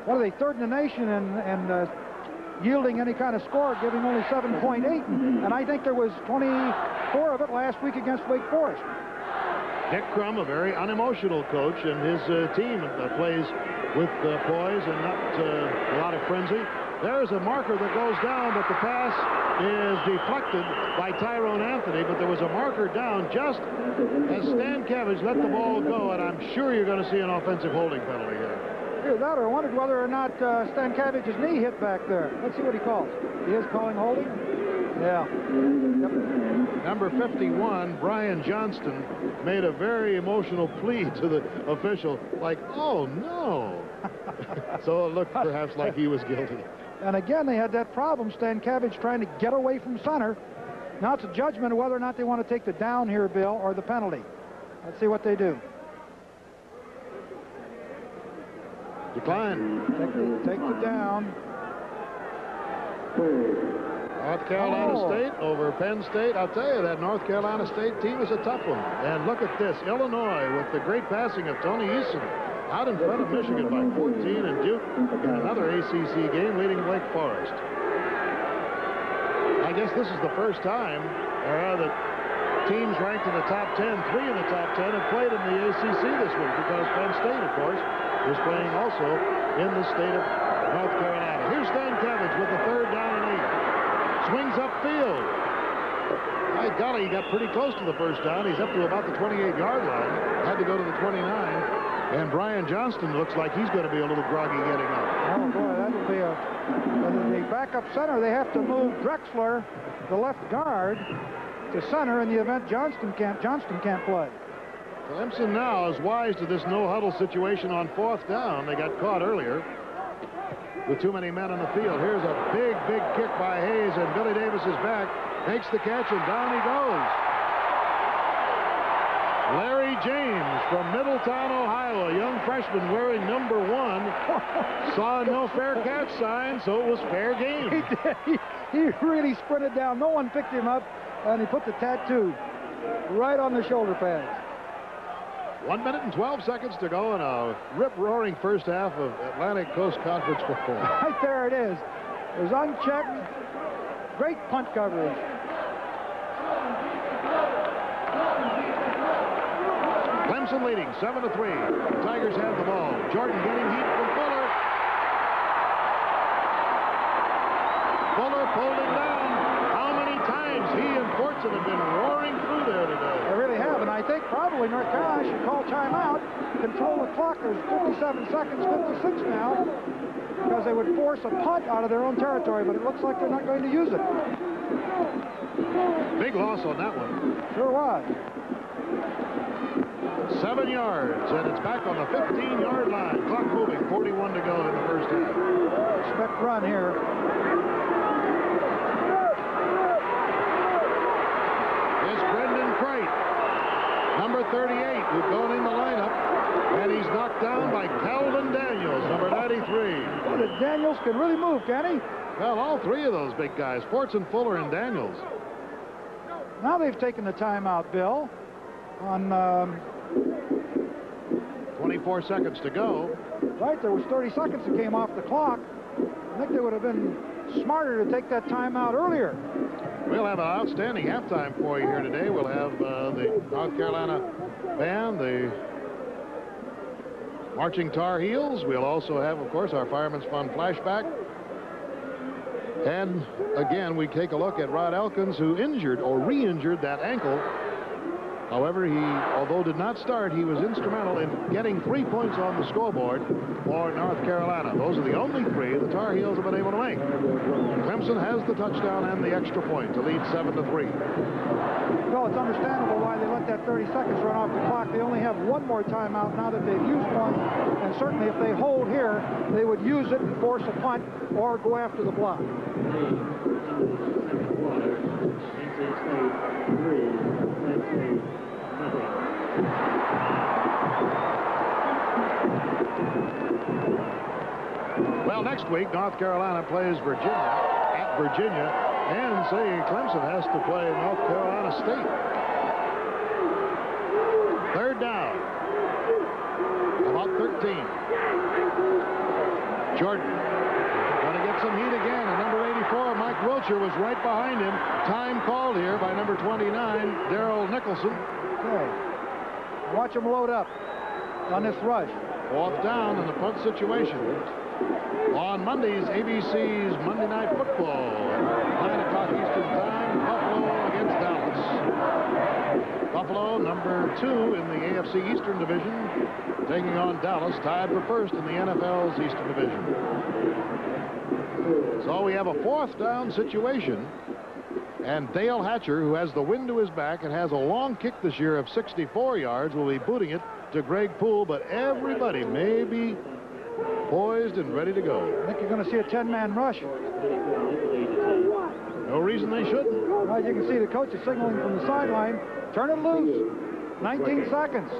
What are they, 3rd in the nation in yielding any kind of score, giving only 7.8, and I think there was 24 of it last week against Wake Forest. Dick Crum, a very unemotional coach, and his team plays with poise and not a lot of frenzy. There's a marker that goes down, but the pass is deflected by Tyrone Anthony, but there was a marker down just as Stankavage let the ball go, and I'm sure you're going to see an offensive holding penalty here. Either that or I wondered whether or not Stankovich's knee hit back there. Let's see what he calls. He is calling holding? Yeah. Yep. Number 51, Brian Johnston, made a very emotional plea to the official, like, oh, no. So it looked perhaps like he was guilty. And again, they had that problem, Stankovich trying to get away from center. Now it's a judgment of whether or not they want to take the down here, Bill, or the penalty. Let's see what they do. Decline. Take the down. North Carolina State over Penn State. I'll tell you, that North Carolina State team is a tough one. And look at this. Illinois with the great passing of Tony Eason out in front of Michigan by 14, and Duke in another ACC game leading Wake Forest. I guess this is the first time that teams ranked in the top 10, 3 in the top 10, have played in the ACC this week, because Penn State, of course, is playing also in the state of North Carolina. Here's Stankovich with the 3rd down and 8. Swings upfield. My golly, he got pretty close to the first down. He's up to about the 28-yard line. Had to go to the 29. And Brian Johnston looks like he's going to be a little groggy getting up. Oh, boy, that'll be the backup center. They have to move Drexler, the left guard, to center in the event Johnston can't play. Clemson now is wise to this no-huddle situation on 4th down. They got caught earlier with too many men on the field. Here's a big, big kick by Hayes, and Billy Davis is back, makes the catch, and down he goes. Larry James from Middletown, Ohio, a young freshman wearing number 1, saw no fair catch sign, so it was fair game. He did. He really sprinted down. No one picked him up, and he put the tattoo right on the shoulder pads. 1 minute and 12 seconds to go in a rip-roaring first half of Atlantic Coast Conference football. Right there it is. It was unchecked. Great punt coverage. Clemson leading 7-3. The Tigers have the ball. Jordan getting heat from Fuller. Fuller pulled him down. How many times he and Fortson have been roaring through there today? They really have, and I think probably North Carolina should call timeout, control the clock. There's 57 seconds, 56 now, because they would force a punt out of their own territory, but it looks like they're not going to use it. Big loss on that one. Sure was. 7 yards, and it's back on the 15-yard line. Clock moving, 41 to go in the first half. Expect run here. It's Brendan Crate, number 38, who's going in the lineup, and he's knocked down by Calvin Daniels, number 93. Well, the Daniels can really move, can he? Well, all 3 of those big guys, Fortson, Fuller, and Daniels. Now they've taken the timeout, Bill, on 24 seconds to go. Right, there was 30 seconds that came off the clock. I think they would have been smarter to take that timeout earlier. We'll have an outstanding halftime for you here today. We'll have the North Carolina band, the Marching Tar Heels. We'll also have, of course, our Fireman's Fund flashback. And again, we take a look at Rod Elkins, who injured or re-injured that ankle. However, he, although did not start, he was instrumental in getting 3 points on the scoreboard for North Carolina. Those are the only 3 the Tar Heels have been able to make. Clemson has the touchdown and the extra point to lead 7-3. Well, it's understandable why they let that 30 seconds run off the clock. They only have one more timeout now that they've used one, and certainly if they hold here, they would use it and force a punt or go after the block. Well, next week, North Carolina plays Virginia at Virginia, and say Clemson has to play North Carolina State. 3rd down. About 13. Jordan going to get some heat again, and number 84, Mike Wilcher, was right behind him. Time called here by number 29, Darrell Nicholson. Okay. Watch them load up on this rush. 4th down in the punt situation. On Mondays, ABC's Monday Night Football, 9 o'clock Eastern Time, Buffalo against Dallas. Buffalo, number 2 in the AFC Eastern Division, taking on Dallas, tied for first in the NFL's Eastern Division. So we have a 4th down situation, and Dale Hatcher, who has the wind to his back and has a long kick this year of 64 yards, will be booting it to Greg Poole, but everybody may be poised and ready to go. I think you're going to see a 10-man rush. No reason they shouldn't. Well, you can see the coach is signaling from the sideline. Turn it loose. 19 seconds.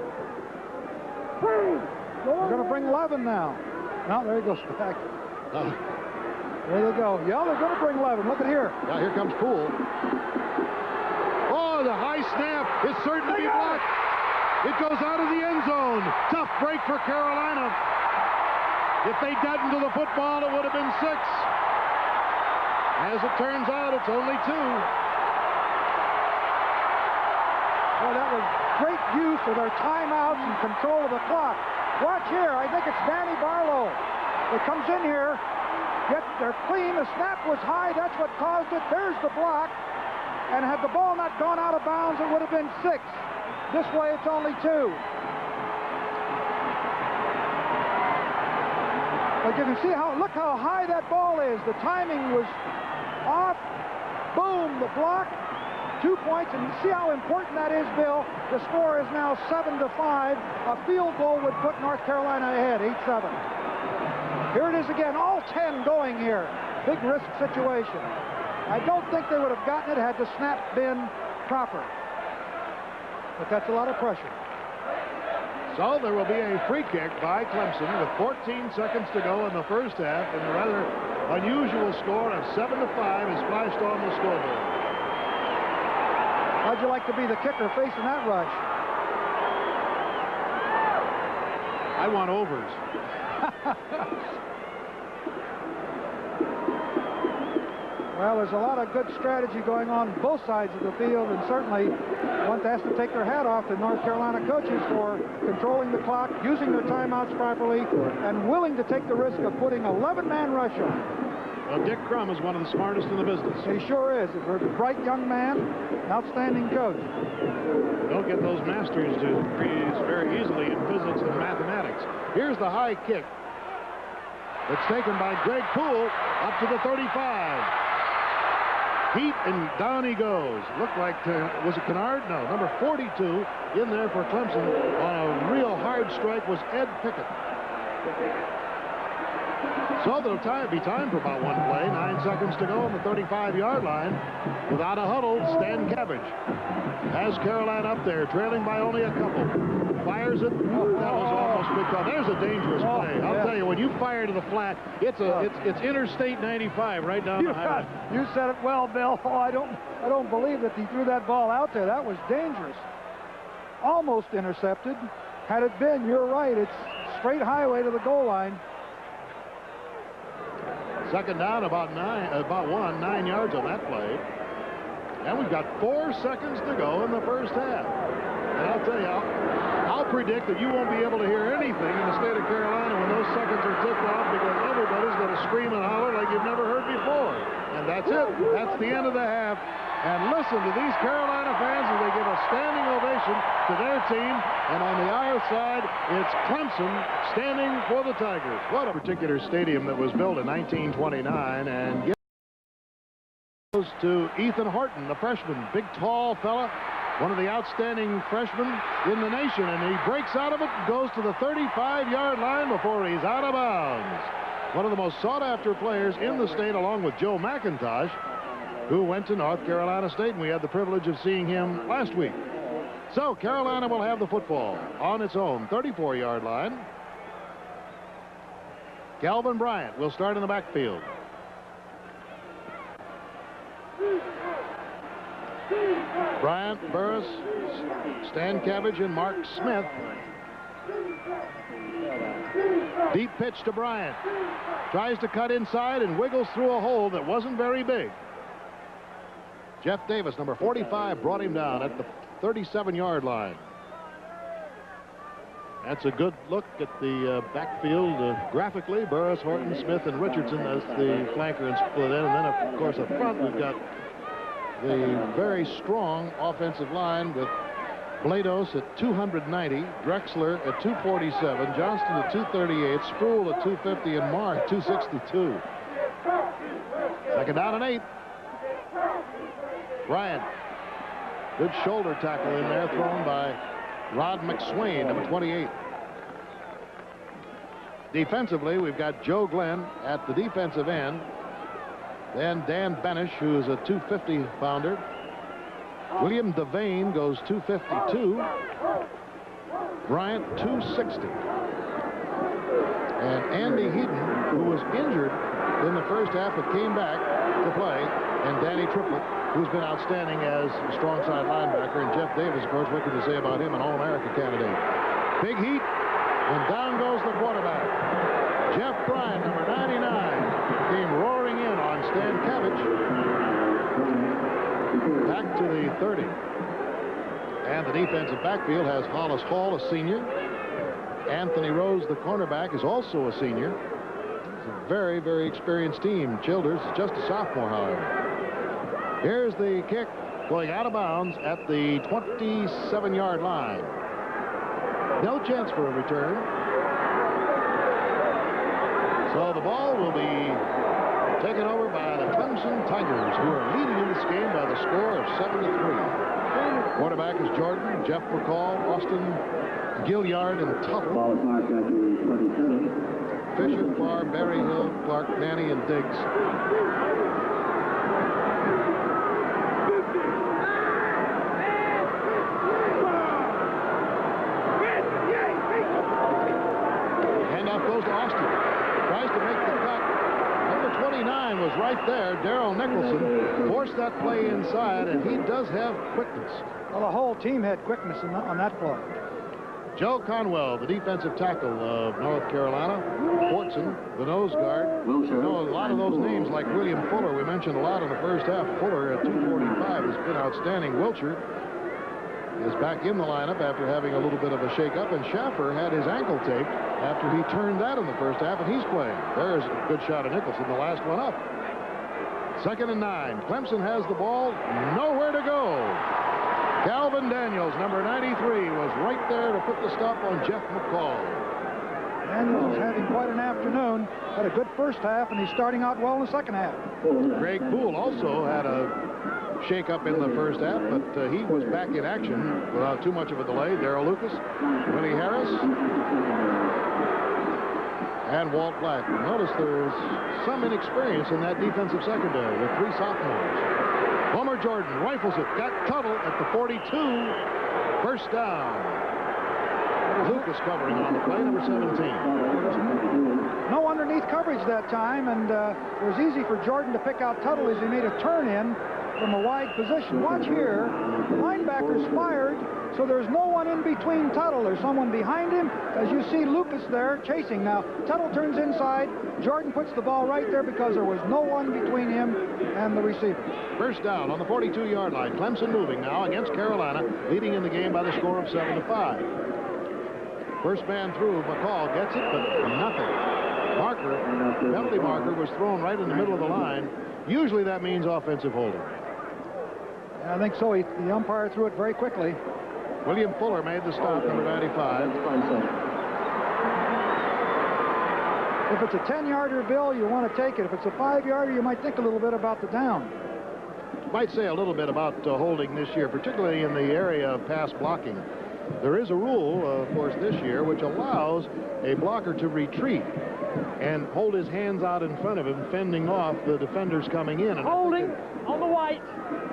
We're going to bring Levin now. No, there he goes back. There they go. Yeah, they're going to bring Levin. Look at here. Now here comes Poole. Oh, the high snap is certain to be blocked. It goes out of the end zone. Tough break for Carolina. If they'd gotten to the football, it would have been 6. As it turns out, it's only 2. Well, that was great use of their timeouts and control of the clock. Watch here. I think it's Danny Barlow. It comes in here. They're clean. The snap was high. That's what caused it. There's the block. And had the ball not gone out of bounds, it would have been 6. This way, it's only 2. But you can see look how high that ball is. The timing was off. Boom, the block. 2 points, and you see how important that is, Bill. The score is now 7-5. A field goal would put North Carolina ahead, 8-7. Here it is again, all 10 going here. Big risk situation. I don't think they would have gotten it had the snap been proper. But that's a lot of pressure. So there will be a free kick by Clemson with 14 seconds to go in the first half, and a rather unusual score of 7-5 is flashed on the scoreboard. How'd you like to be the kicker facing that rush? I want overs. Well, there's a lot of good strategy going on both sides of the field, and certainly one has to take their hat off to North Carolina coaches for controlling the clock, using their timeouts properly, and willing to take the risk of putting 11-man rush on. Well, Dick Crum is one of the smartest in the business. He sure is. He's a bright young man, outstanding coach. Don't get those master's degrees very easily in physics and mathematics. Here's the high kick. It's taken by Greg Poole up to the 35. Heat, and down he goes. Looked like, was it Kennard? No, number 42 in there for Clemson on a real hard strike was Ed Pickett. So there'll be time for about one play. 9 seconds to go on the 35-yard line. Without a huddle, Stan Cabbage has Carolina up there, trailing by only a couple. Fires it. That was almost picked off. There's a dangerous play. I'll tell you, when you fire to the flat, it's Interstate 95 right down the highway. You said it well, Bill. Oh, I don't believe that he threw that ball out there. That was dangerous. Almost intercepted. Had it been, you're right. It's straight highway to the goal line. Second down, about 9 yards on that play. And we've got 4 seconds to go in the first half. And I'll tell you, I'll predict that you won't be able to hear anything in the state of Carolina when those seconds are ticked off, because everybody's going to scream and holler like you've never heard before. And that's it. That's the end of the half. And listen to these Carolina fans as they give a standing ovation to their team. And on the other side, it's Clemson standing for the Tigers. What a particular stadium that was built in 1929. And goes to Ethan Horton, the freshman, big tall fella, one of the outstanding freshmen in the nation, and he breaks out of it and goes to the 35-yard line before he's out of bounds. One of the most sought-after players in the state, along with Joe McIntosh, who went to North Carolina State, and we had the privilege of seeing him last week. So Carolina will have the football on its own 34-yard line. Calvin Bryant will start in the backfield. Bryant, Burris, Stan Cabbage, and Mark Smith. Deep pitch to Bryant. Tries to cut inside and wiggles through a hole that wasn't very big. Jeff Davis, number 45, brought him down at the 37-yard line. That's a good look at the backfield graphically. Burris, Horton, Smith, and Richardson as the flanker and split end. And then, of course, up front, we've got the very strong offensive line with Blados at 290, Drexler at 247, Johnston at 238, Sproul at 250, and Marr at 262. Second down and 8. Bryant. Good shoulder tackle in there, thrown by Rod McSwain, number 28. Defensively, we've got Joe Glenn at the defensive end. Then Dan Benish, who is a 250-pounder. William Devane goes 252. Bryant 260. And Andy Heaton, who was injured in the first half but came back to play, and Danny Triplett, who's been outstanding as a strong side linebacker, and Jeff Davis, of course, what can you say about him, an All-America candidate. Big heat, and down goes the quarterback. Jeff Bryant, number 99, came roaring in on Stan Cabbage. Back to the 30. And the defensive backfield has Hollis Hall, a senior. Anthony Rose, the cornerback, is also a senior. It's a very, very experienced team. Childers is just a sophomore, however. Here's the kick going out of bounds at the 27-yard line. No chance for a return. So the ball will be taken over by the Clemson Tigers, who are leading in this game by the score of 7-3. Quarterback is Jordan, Jeff McCall, Austin Gilliard, and Tuttle. Ball is marked at the 27. Fisher, Farr, Berryhill, Clark, Nanny, and Diggs. Handoff goes to Austin. Tries to make the cut. Number 29 was right there. Darrell Nicholson forced that play inside, and he does have quickness. Well, the whole team had quickness on that play. Joe Conwell, the defensive tackle of North Carolina. Fortson, the nose guard. You know, a lot of those names, like William Fuller, we mentioned a lot in the first half. Fuller at 245 has been outstanding. Wilcher is back in the lineup after having a little bit of a shake-up, and Schaffer had his ankle taped after he turned that in the first half, and he's playing. There's a good shot of Nicholson, the last one up. 2nd and 9. Clemson has the ball. Nowhere to go. Calvin Daniels, number 93, was right there to put the stop on Jeff McCall. Daniels is having quite an afternoon. Had a good first half, and he's starting out well in the second half. Greg Poole also had a shake-up in the first half, but he was back in action without too much of a delay. Darrell Lucas, Willie Harris, and Walt Black. Notice there's some inexperience in that defensive secondary with 3 sophomores. Homer Jordan rifles it. Got Tuttle at the 42. First down. Lucas covering on the play, number 17. No underneath coverage that time, and it was easy for Jordan to pick out Tuttle as he made a turn in from a wide position. Watch here. The linebacker's fired, so there's no one in between Tuttle. There's someone behind him. As you see Lucas there chasing. Now, Tuttle turns inside. Jordan puts the ball right there because there was no one between him and the receiver. First down on the 42-yard line. Clemson moving now against Carolina, leading in the game by the score of 7-5. First man through, McCall gets it, but nothing. Penalty marker was thrown right in the middle of the line. Usually that means offensive holding. I think so. The umpire threw it very quickly. William Fuller made the stop, number 95. If it's a 10-yarder, Bill, you want to take it. If it's a 5-yarder, you might think a little bit about the down. Might say a little bit about holding this year, particularly in the area of pass blocking. There is a rule, of course, this year, which allows a blocker to retreat and hold his hands out in front of him, fending off the defenders coming in. And holding on the white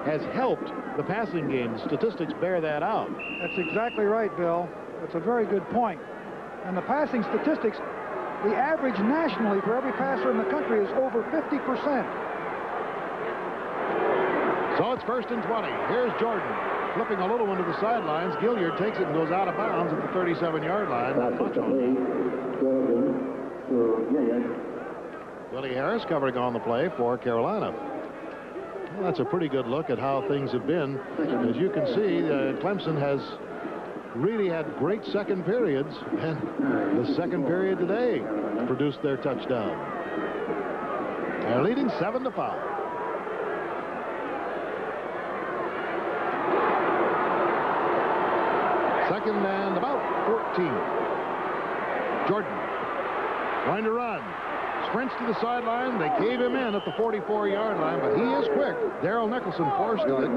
has helped the passing game. The statistics bear that out. That's exactly right, Bill. That's a very good point. And the passing statistics, the average nationally for every passer in the country is over 50%. So it's 1st and 20. Here's Jordan flipping a little one to the sidelines. Gilliard takes it and goes out of bounds at the 37-yard line. Willie Harris covering on the play for Carolina. Well, that's a pretty good look at how things have been. As you can see, Clemson has really had great second periods, and the second period today produced their touchdown. They're leading 7-5. Second and about 14. Jordan going to run. Sprints to the sideline. They cave him in at the 44-yard line, but he is quick. Darrell Nicholson forced it,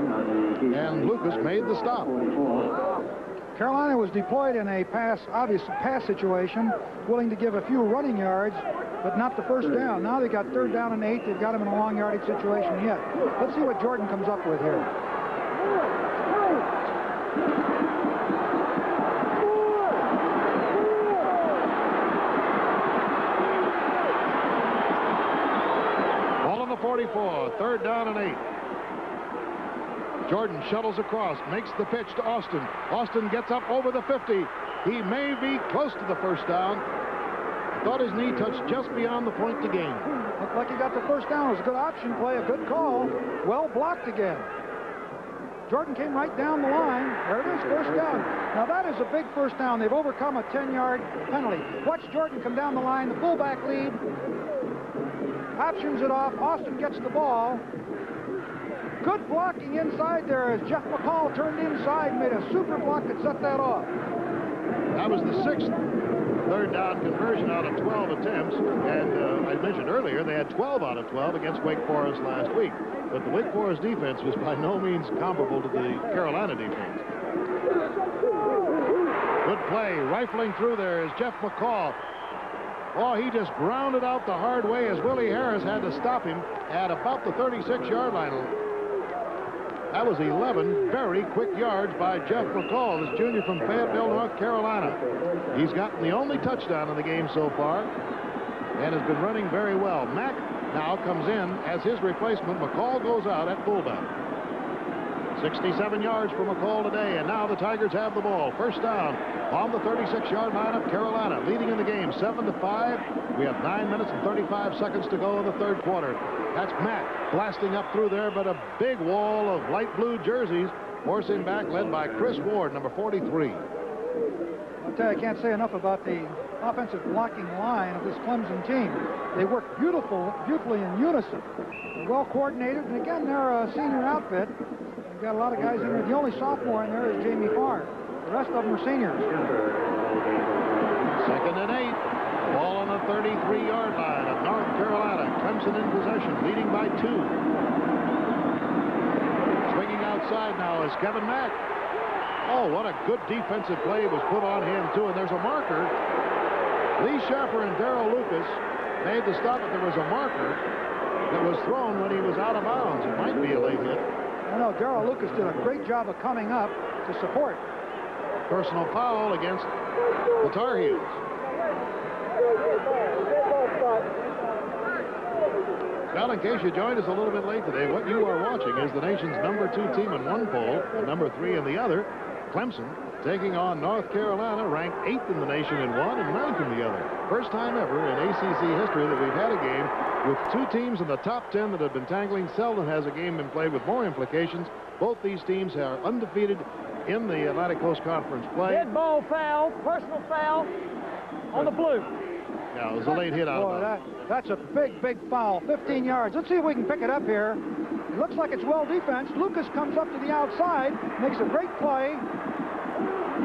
and Lucas made the stop. Carolina was deployed in a obvious pass situation, willing to give a few running yards, but not the first down. Now they got 3rd down and 8. They've got him in a long yardage situation yet. Let's see what Jordan comes up with here. Ball on the 44, 3rd down and 8. Jordan shuttles across, makes the pitch to Austin. Austin gets up over the 50. He may be close to the first down. Thought his knee touched just beyond the point to gain. Looked like he got the first down. It was a good option play, a good call. Well blocked again. Jordan came right down the line. There it is, first down. Now that is a big first down. They've overcome a 10-yard penalty. Watch Jordan come down the line, the fullback lead. Options it off. Austin gets the ball. Good blocking inside there as Jeff McCall turned inside, made a super block that set that off. That was the 6th 3rd down conversion out of 12 attempts, and I mentioned earlier they had 12 out of 12 against Wake Forest last week, but the Wake Forest defense was by no means comparable to the Carolina defense. Good play, rifling through there is Jeff McCall. Oh, he just grounded out the hard way as Willie Harris had to stop him at about the 36-yard line. That was 11 very quick yards by Jeff McCall, this junior from Fayetteville, North Carolina. He's gotten the only touchdown in the game so far and has been running very well. Mack now comes in as his replacement. McCall goes out at fullback. 67 yards for McCall today, and now the Tigers have the ball. First down on the 36-yard line of Carolina, leading in the game 7-5. We have 9 minutes and 35 seconds to go in the 3rd quarter. That's Mack blasting up through there, but a big wall of light blue jerseys forcing back, led by Chris Ward, number 43. I'll tell you, I can't say enough about the offensive blocking line of this Clemson team. They work beautifully in unison. They're well coordinated, and again, they're a senior outfit. They've got a lot of guys in there. The only sophomore in there is Jamie Farr. The rest of them are seniors. 2nd and 8. Ball on the 33-yard line of North Carolina. Clemson in possession, leading by 2. Swinging outside now is Kevin Mack. Oh, what a good defensive play was put on him, too. And there's a marker. Lee Schaffer and Darrell Lucas made the stop, but there was a marker that was thrown when he was out of bounds. It might be a late hit. I know Darrell Lucas did a great job of coming up to support. Personal foul against the Tar Heels. Well, in case you joined us a little bit late today, what you are watching is the nation's number 2 team in one poll and number 3 in the other. Clemson taking on North Carolina, ranked 8th in the nation in one and 9th in the other. First time ever in ACC history that we've had a game with 2 teams in the top 10 that have been tangling. Seldom has a game been played with more implications. Both these teams are undefeated in the Atlantic Coast Conference play. Dead ball foul, personal foul on the blue. Yeah, it was a late hit out of bounds. That's a big foul. 15 yards. Let's see if we can pick it up here. It looks like it's well defense. Lucas comes up to the outside, makes a great play.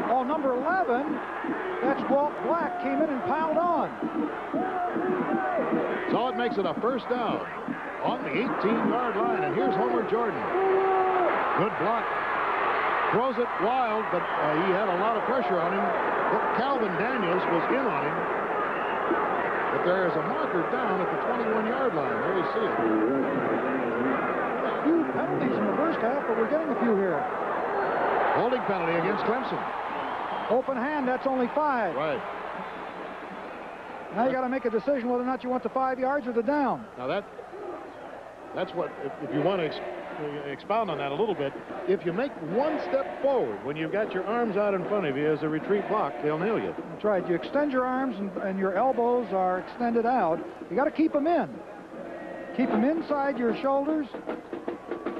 Oh, number 11, that's Walt Black, came in and piled on. So it makes it a first down on the 18-yard line, and here's Homer Jordan. Good block. Throws it wild, but he had a lot of pressure on him. But Calvin Daniels was in on him. But there is a marker down at the 21-yard line. There you see it. A few penalties in the first half, but we're getting a few here. Holding penalty against Clemson. Open hand, that's only 5. Right. Now you got to make a decision whether or not you want the 5 yards or the down. Now that's what, if you want to expound on that a little bit, if you make one step forward when you've got your arms out in front of you as a retreat block, they'll nail you. That's right. You extend your arms and your elbows are extended out. You got to keep them in. Keep them inside your shoulders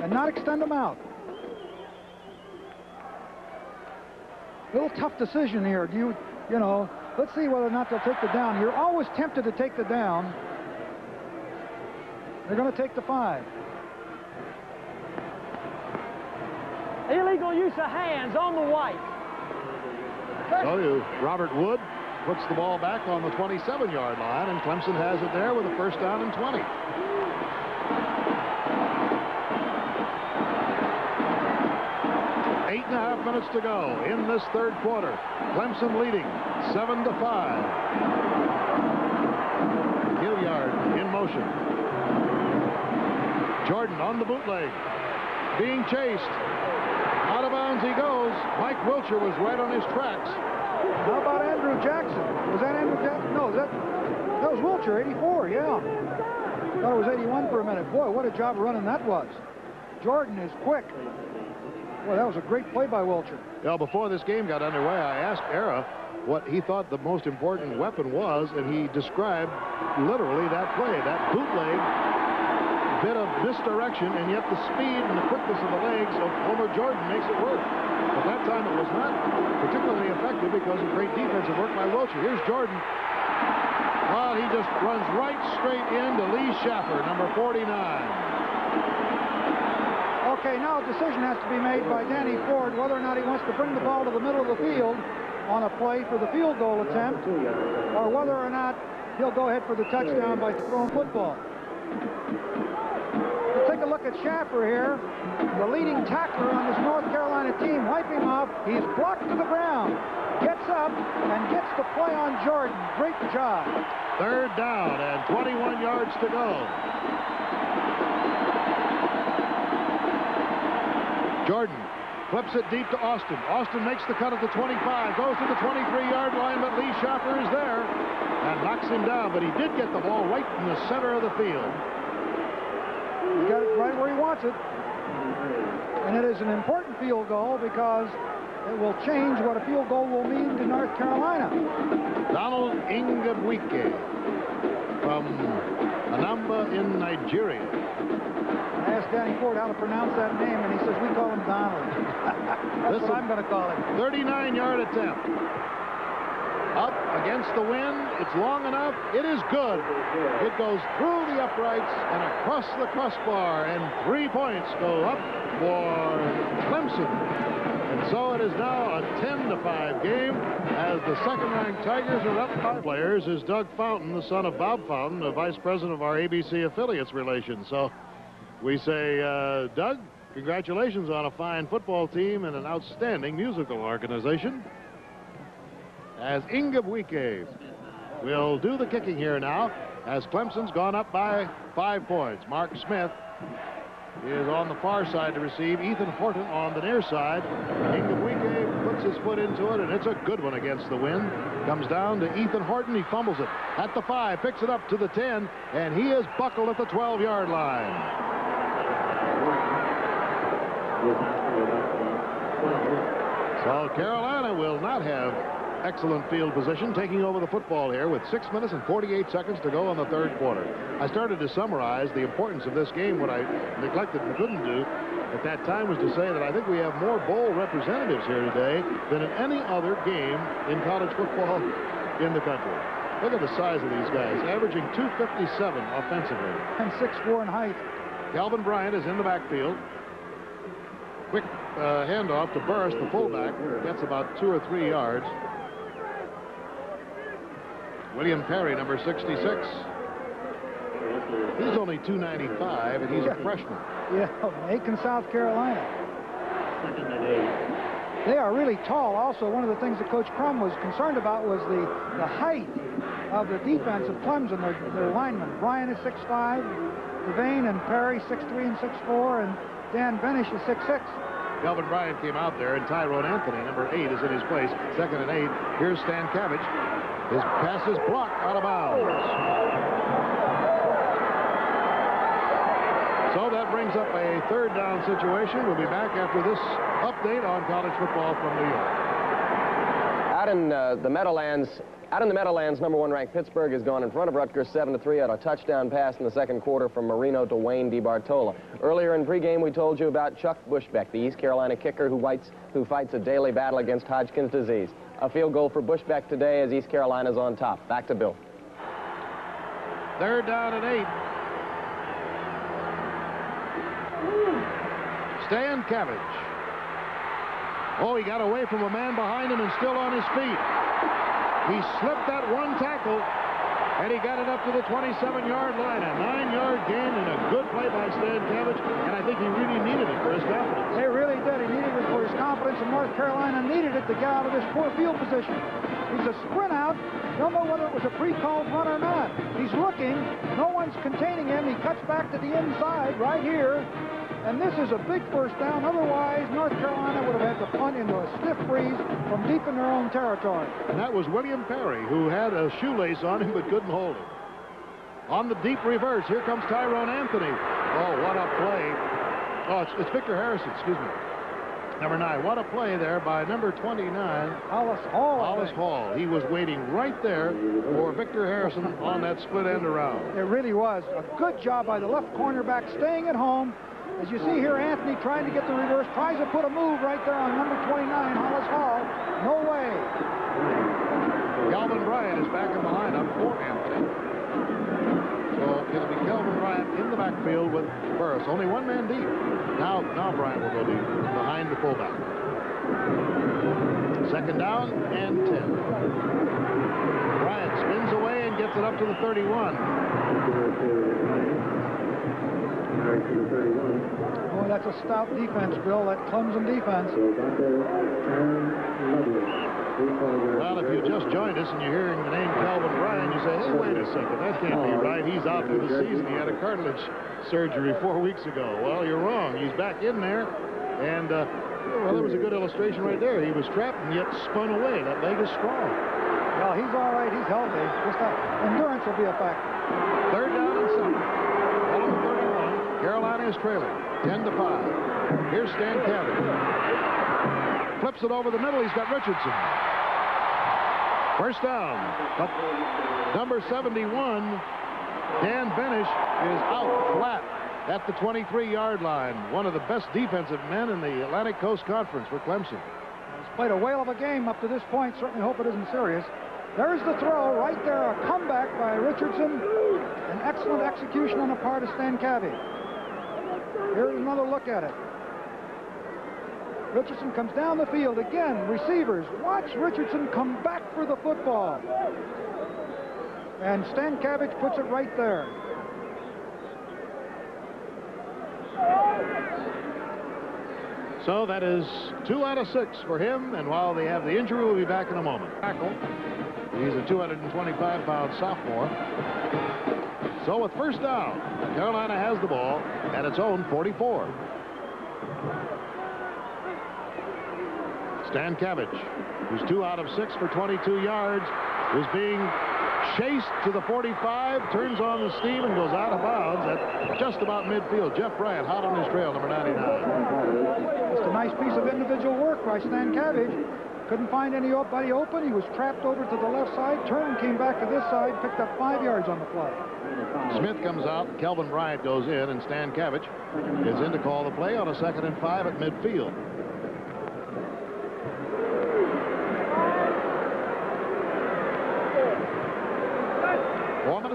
and not extend them out. A little tough decision here. You know, let's see whether or not they'll take the down. You're always tempted to take the down. They're going to take the 5. Illegal use of hands on the white. So Robert Wood puts the ball back on the 27-yard line, and Clemson has it there with a first down and 20. Eight and a half minutes to go in this third quarter. Clemson leading 7-5. Gilliard in motion. Jordan on the bootleg. Being chased. Out of bounds he goes. Mike Wilcher was right on his tracks. How about Andrew Jackson? Was that Andrew Jackson? No, that was Wilcher, 84, yeah. Thought it was 81 for a minute. Boy, what a job of running that was. Jordan is quick. Boy, that was a great play by Wilcher. Well, before this game got underway, I asked Era what he thought the most important weapon was, and he described literally that play, that bootleg bit of misdirection, and yet the speed and the quickness of the legs of Homer Jordan makes it work. But that time it was not particularly effective because of great defensive work by Wilcher. Here's Jordan. Well, he just runs right straight into Lee Schaffer, number 49. Okay, now a decision has to be made by Danny Ford whether or not he wants to bring the ball to the middle of the field on a play for the field goal attempt, or whether or not he'll go ahead for the touchdown by throwing football. We'll take a look at Schaffer here, the leading tackler on this North Carolina team, wiping off. He's blocked to the ground, gets up, and gets the play on Jordan. Great job. Third down and 21 yards to go. Jordan flips it deep to Austin. Austin makes the cut at the 25, goes to the 23-yard line, but Lee Schaffer is there and knocks him down, but he did get the ball right in the center of the field. He's got it right where he wants it. And it is an important field goal because it will change what a field goal will mean to North Carolina. Donald Ingabwike from Anambra in Nigeria. I asked Danny Ford how to pronounce that name, and he says, we call him Donald. That's what I'm going to call him. 39-yard attempt. Up against the wind. It's long enough. It is good. It goes through the uprights and across the crossbar, and 3 points go up for Clemson. And so it is now a 10-5 game as the second-ranked Tigers are up by players is Doug Fountain, the son of Bob Fountain, the vice president of our ABC affiliates relations. So we say, Doug, congratulations on a fine football team and an outstanding musical organization. As Ingabwike will do the kicking here now, as Clemson's gone up by 5 points. Mark Smith is on the far side to receive. Ethan Horton on the near side. Ingabwike puts his foot into it, and it's a good one against the wind. Comes down to Ethan Horton. He fumbles it at the 5, picks it up to the 10, and he is buckled at the 12-yard line. So Carolina will not have excellent field position, taking over the football here with 6 minutes and 48 seconds to go in the third quarter. I started to summarize the importance of this game. What I neglected and couldn't do at that time was to say that I think we have more bowl representatives here today than in any other game in college football in the country. Look at the size of these guys, averaging 257 offensively. And 6'4" in height. Calvin Bryant is in the backfield. Quick handoff to Burris, the fullback, gets about 2 or 3 yards. William Perry, number 66. He's only 295, and he's a freshman. Yeah, Macon, South Carolina. They are really tall. Also, one of the things that Coach Crum was concerned about was the height of the defense of Clemson, their linemen. Bryant is 6'5", Devane and Perry 6'3" and 6'4", and Dan Benish is 6'6". Calvin Bryant came out there, and Tyrone Anthony, number 8, is in his place. 2nd and 8. Here's Stan Cabbage. His pass is blocked out of bounds. So that brings up a third down situation. We'll be back after this update on college football from New York. Out in the Meadowlands, number 1 ranked Pittsburgh has gone in front of Rutgers 7-3 on a touchdown pass in the second quarter from Marino to Wayne DiBartola. Earlier in pregame, we told you about Chuck Bushbeck, the East Carolina kicker who fights a daily battle against Hodgkin's disease. A field goal for Bushbeck today as East Carolina's on top. Back to Bill. Third down and 8. Stan Cabbage Oh, he got away from a man behind him and still on his feet. He slipped that one tackle, and he got it up to the 27-yard line. A 9-yard gain and a good play by Stan Cabbage, and I think he really needed it for his confidence. They really did. He needed it for his confidence, and North Carolina needed it to get out of this poor field position. He's a sprint out. Don't know whether it was a pre-called run or not. He's looking. No one's containing him. He cuts back to the inside right here. And this is a big first down. Otherwise, North Carolina would have had to punt into a stiff breeze from deep in their own territory. And that was William Perry, who had a shoelace on him but couldn't hold it. On the deep reverse, here comes Tyrone Anthony. Oh, what a play. Oh, it's Victor Harrison, excuse me. Number 9. What a play there by number 29. Hollis Hall. Hollis Hall. He was waiting right there for Victor Harrison on that split end around. It really was. A good job by the left cornerback staying at home. As you see here, Anthony trying to get the reverse, tries to put a move right there on number 29, Hollis Hall. No way. Calvin Bryant is back in the lineup for Anthony. So it'll be Calvin Bryant in the backfield with Burris. Only one man deep. Now Bryant will go deep behind the fullback. Second down and 10. Bryant spins away and gets it up to the 31. Boy, that's a stout defense, Bill, that Clemson defense. Well, if you just joined us and you're hearing the name Calvin Bryant, you say, hey, wait a second, that can't be right. He's out through the season. He had a cartilage surgery 4 weeks ago. Well, you're wrong. He's back in there, and, well, there was a good illustration right there. He was trapped and yet spun away. That leg is strong. Well, he's all right. He's healthy. Just endurance will be a factor. Third down and 7. Ball 31. Carolina is trailing 10-5. Here's Stan Cabbage. Flips it over the middle. He's got Richardson. First down. But number 71, Dan Benish, is out flat at the 23-yard line. One of the best defensive men in the Atlantic Coast Conference for Clemson. He's played a whale of a game up to this point. Certainly hope it isn't serious. There's the throw right there. A comeback by Richardson. An excellent execution on the part of Stan Cabbage. Here's another look at it. Richardson comes down the field again. Receivers, watch Richardson come back for the football. And Stan Cabbage puts it right there. So that is 2 out of 6 for him. And while they have the injury, we'll be back in a moment. Tackle. He's a 225-pound sophomore. So with first down, Carolina has the ball at its own 44. Stan Cabbage, who's 2 out of 6 for 22 yards, is being chased to the 45, turns on the steam, and goes out of bounds at just about midfield. Jeff Bryant hot on his trail, number 99. Just a nice piece of individual work by Stan Cabbage. Couldn't find anybody open. He was trapped over to the left side, turned, came back to this side, picked up 5 yards on the play. Smith comes out, Kelvin Bryant goes in, and Stan Cabbage is in to call the play on a 2nd and 5 at midfield.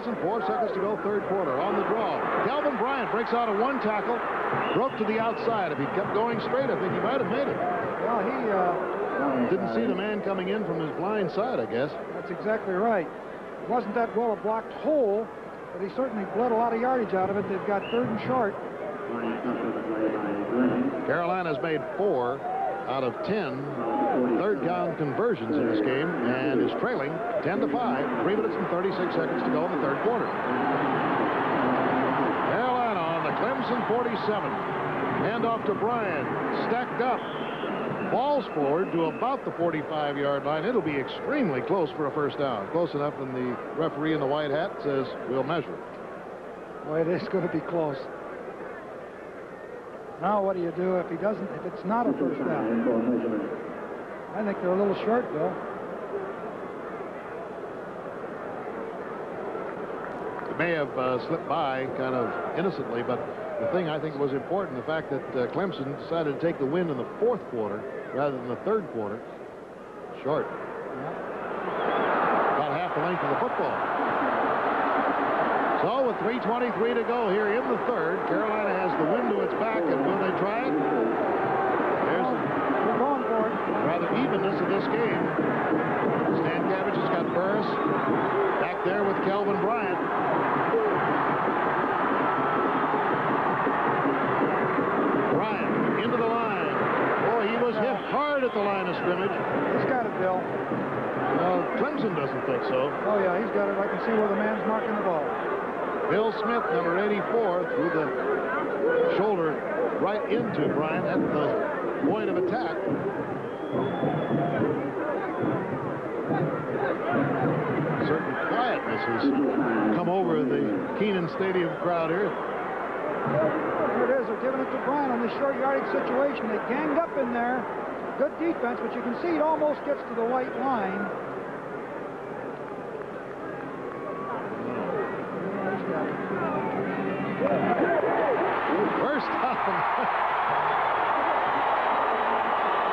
And 4 seconds to go, third quarter. On the draw, Calvin Bryant breaks out of one tackle, broke to the outside. If he kept going straight, I think he might have made it. Well, he didn't see the man coming in from his blind side, I guess. That's exactly right. It wasn't that well a blocked hole, but he certainly bled a lot of yardage out of it. They've got 3rd and short. Carolina's made 4 out of 10 third down conversions in this game and is trailing 10-5. 3 minutes and 36 seconds to go in the third quarter. Carolina on the Clemson 47. Hand off to Bryant. Stacked up. Balls forward to about the 45-yard line. It'll be extremely close for a first down. Close enough, and the referee in the white hat says we'll measure it. Boy, it is going to be close. Now what do you do if it's not a first down? I think they're a little short, Bill. It may have slipped by kind of innocently, but the thing I think was important, the fact that Clemson decided to take the win in the 4th quarter rather than the 3rd quarter. Short. Yeah. About half the length of the football. So with 3:23 to go here in the 3rd, Carolina has the wind to its back, and will they try it? They're going for it. rather evenness of this game. Stan Cabbage has got Burris back there with Kelvin Bryant. Bryant into the line. Boy, he was hit hard at the line of scrimmage. He's got it, Bill. Clemson doesn't think so. Oh, yeah, he's got it. I can see where the man's marking the ball. Bill Smith, number 84, threw the shoulder right into Bryant at the point of attack. Certain quietness has come over the Kenan Stadium crowd here. Here it is. They're giving it to Bryant on this short yardage situation. They ganged up in there. Good defense, but you can see it almost gets to the white line. First down.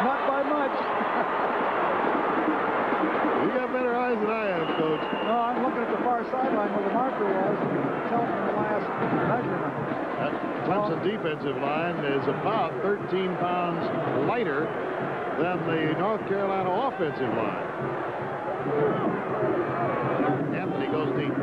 Not by much. You got better eyes than I have, Coach. No, I'm looking at the far sideline where the marker was. Tell from the last measurement. That Clemson defensive line is about 13 pounds lighter than the North Carolina offensive line. Anthony goes deep.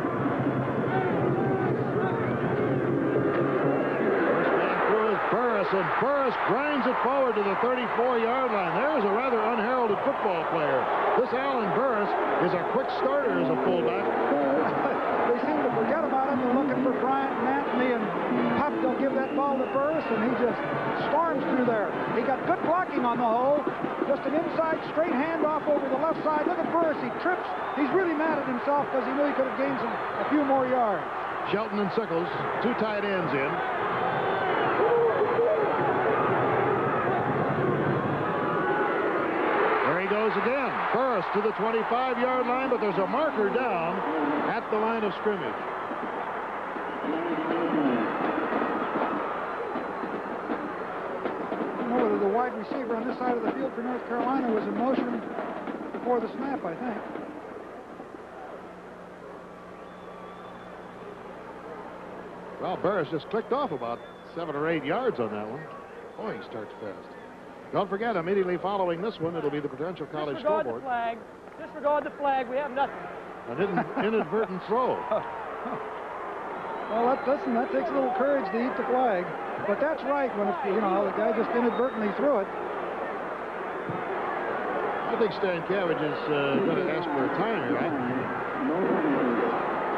Burris, and Burris grinds it forward to the 34-yard line. There's a rather unheralded football player. This Alan Burris is a quick starter as a fullback. They seem to forget about him. They're looking for Bryant and Anthony, and Pop, they'll give that ball to Burris, and he just storms through there. He got good blocking on the hole. Just an inside straight handoff over the left side. Look at Burris. He trips. He's really mad at himself because he knew he could have gained a few more yards. Shelton and Sickles, two tight ends in. Goes again. Burris to the 25-yard line, but there's a marker down at the line of scrimmage. I don't know whether the wide receiver on this side of the field for North Carolina was in motion before the snap, I think. Well, Burris just clicked off about 7 or 8 yards on that one. Boy, he starts fast. Don't forget, immediately following this one, it'll be the potential college scoreboard. Disregard the flag. We have nothing. An inadvertent throw. Well, listen, that takes a little courage to eat the flag. But that's right when it's, the guy just inadvertently threw it. I think Stan Cabbage is going to ask for a time here.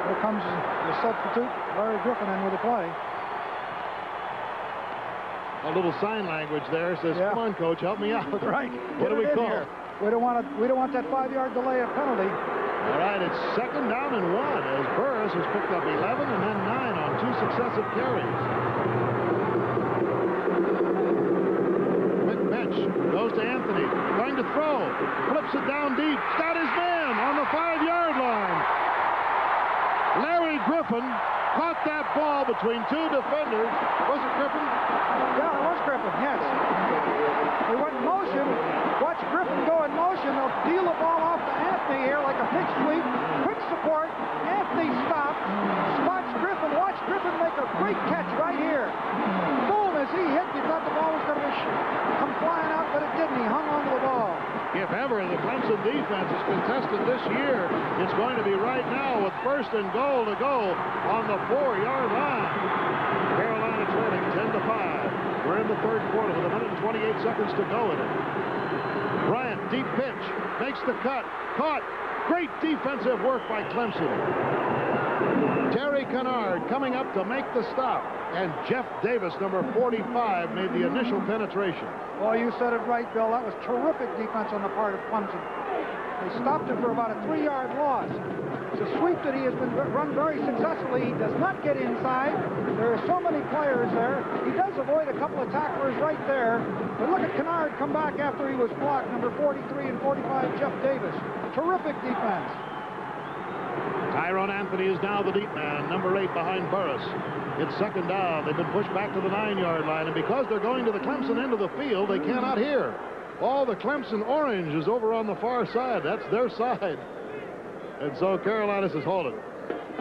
Here comes the substitute, Larry Griffin, in with the play. A little sign language there says, "Come on, coach, help me out." Right. What do we call? Here. We don't want that 5-yard delay of penalty. All right, it's 2nd down and 1 as Burris has picked up 11 and then 9 on 2 successive carries. McBetch goes to Anthony, going to throw, flips it down deep, got his man on the 5-yard line. Larry Griffin caught that ball between 2 defenders. Was it Griffin? Yeah, it was Griffin, yes. He went in motion. Watch Griffin go in motion. They'll deal the ball off to Anthony here like a pitch sweep. Quick support. Anthony stops. Spots Griffin. Watch Griffin make a great catch right here. Boom, as he hit, you thought the ball was going to come flying out, but it didn't. He hung onto the ball. If ever the Clemson defense is contested this year, it's going to be right now with 1st and goal to go on the 4-yard line. Carolina trailing 10-5. We're in the 3rd quarter with 1 minute and 28 seconds to go in it. Bryant, deep pitch, makes the cut, caught. Great defensive work by Clemson. Terry Kennard coming up to make the stop. And Jeff Davis, number 45, made the initial penetration. Well, you said it right, Bill. That was terrific defense on the part of Clemson. They stopped him for about a 3-yard loss. It's a sweep that he has been run very successfully. He does not get inside. There are so many players there. He does avoid a couple of tacklers right there. But look at Kennard come back after he was blocked. Number 43 and 45, Jeff Davis. Terrific defense. Tyrone Anthony is now the deep man, number 8 behind Burris. It's 2nd down. They've been pushed back to the 9-yard line, and because they're going to the Clemson end of the field, they cannot hear. All the Clemson orange is over on the far side. That's their side. And so Carolina says, hold it.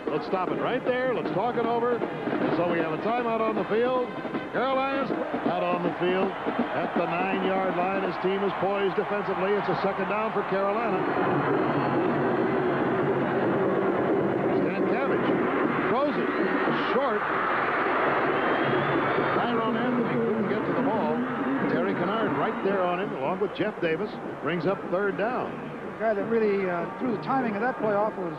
Let's stop it right there. Let's talk it over. And so we have a timeout on the field. Carolina's out on the field at the 9-yard line. His team is poised defensively. It's a second down for Carolina. Cabbage throws it short. Tyrone Anthony couldn't get to the ball. Terry Kennard right there on him, along with Jeff Davis, brings up third down. The guy that really threw the timing of that play off was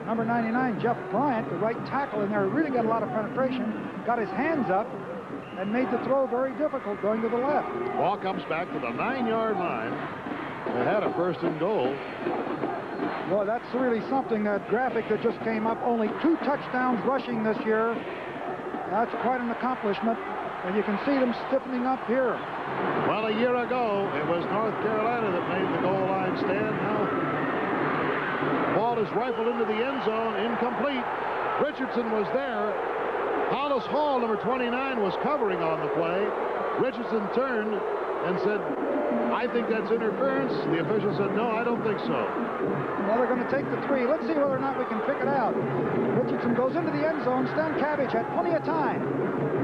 number 99, Jeff Bryant, the right tackle in there. Really got a lot of penetration, got his hands up, and made the throw very difficult going to the left. Ball comes back to the 9-yard line. They had a first and goal. Boy, that's really something, that graphic that just came up. Only 2 touchdowns rushing this year. That's quite an accomplishment. And you can see them stiffening up here. Well, a year ago, it was North Carolina that made the goal line stand. Now, the ball is rifled into the end zone, incomplete. Richardson was there. Hollis Hall, number 29, was covering on the play. Richardson turned and said, I think that's interference. The official said, no, I don't think so. Well, they're going to take the 3. Let's see whether or not we can pick it out. Richardson goes into the end zone. Stan Cabbage had plenty of time.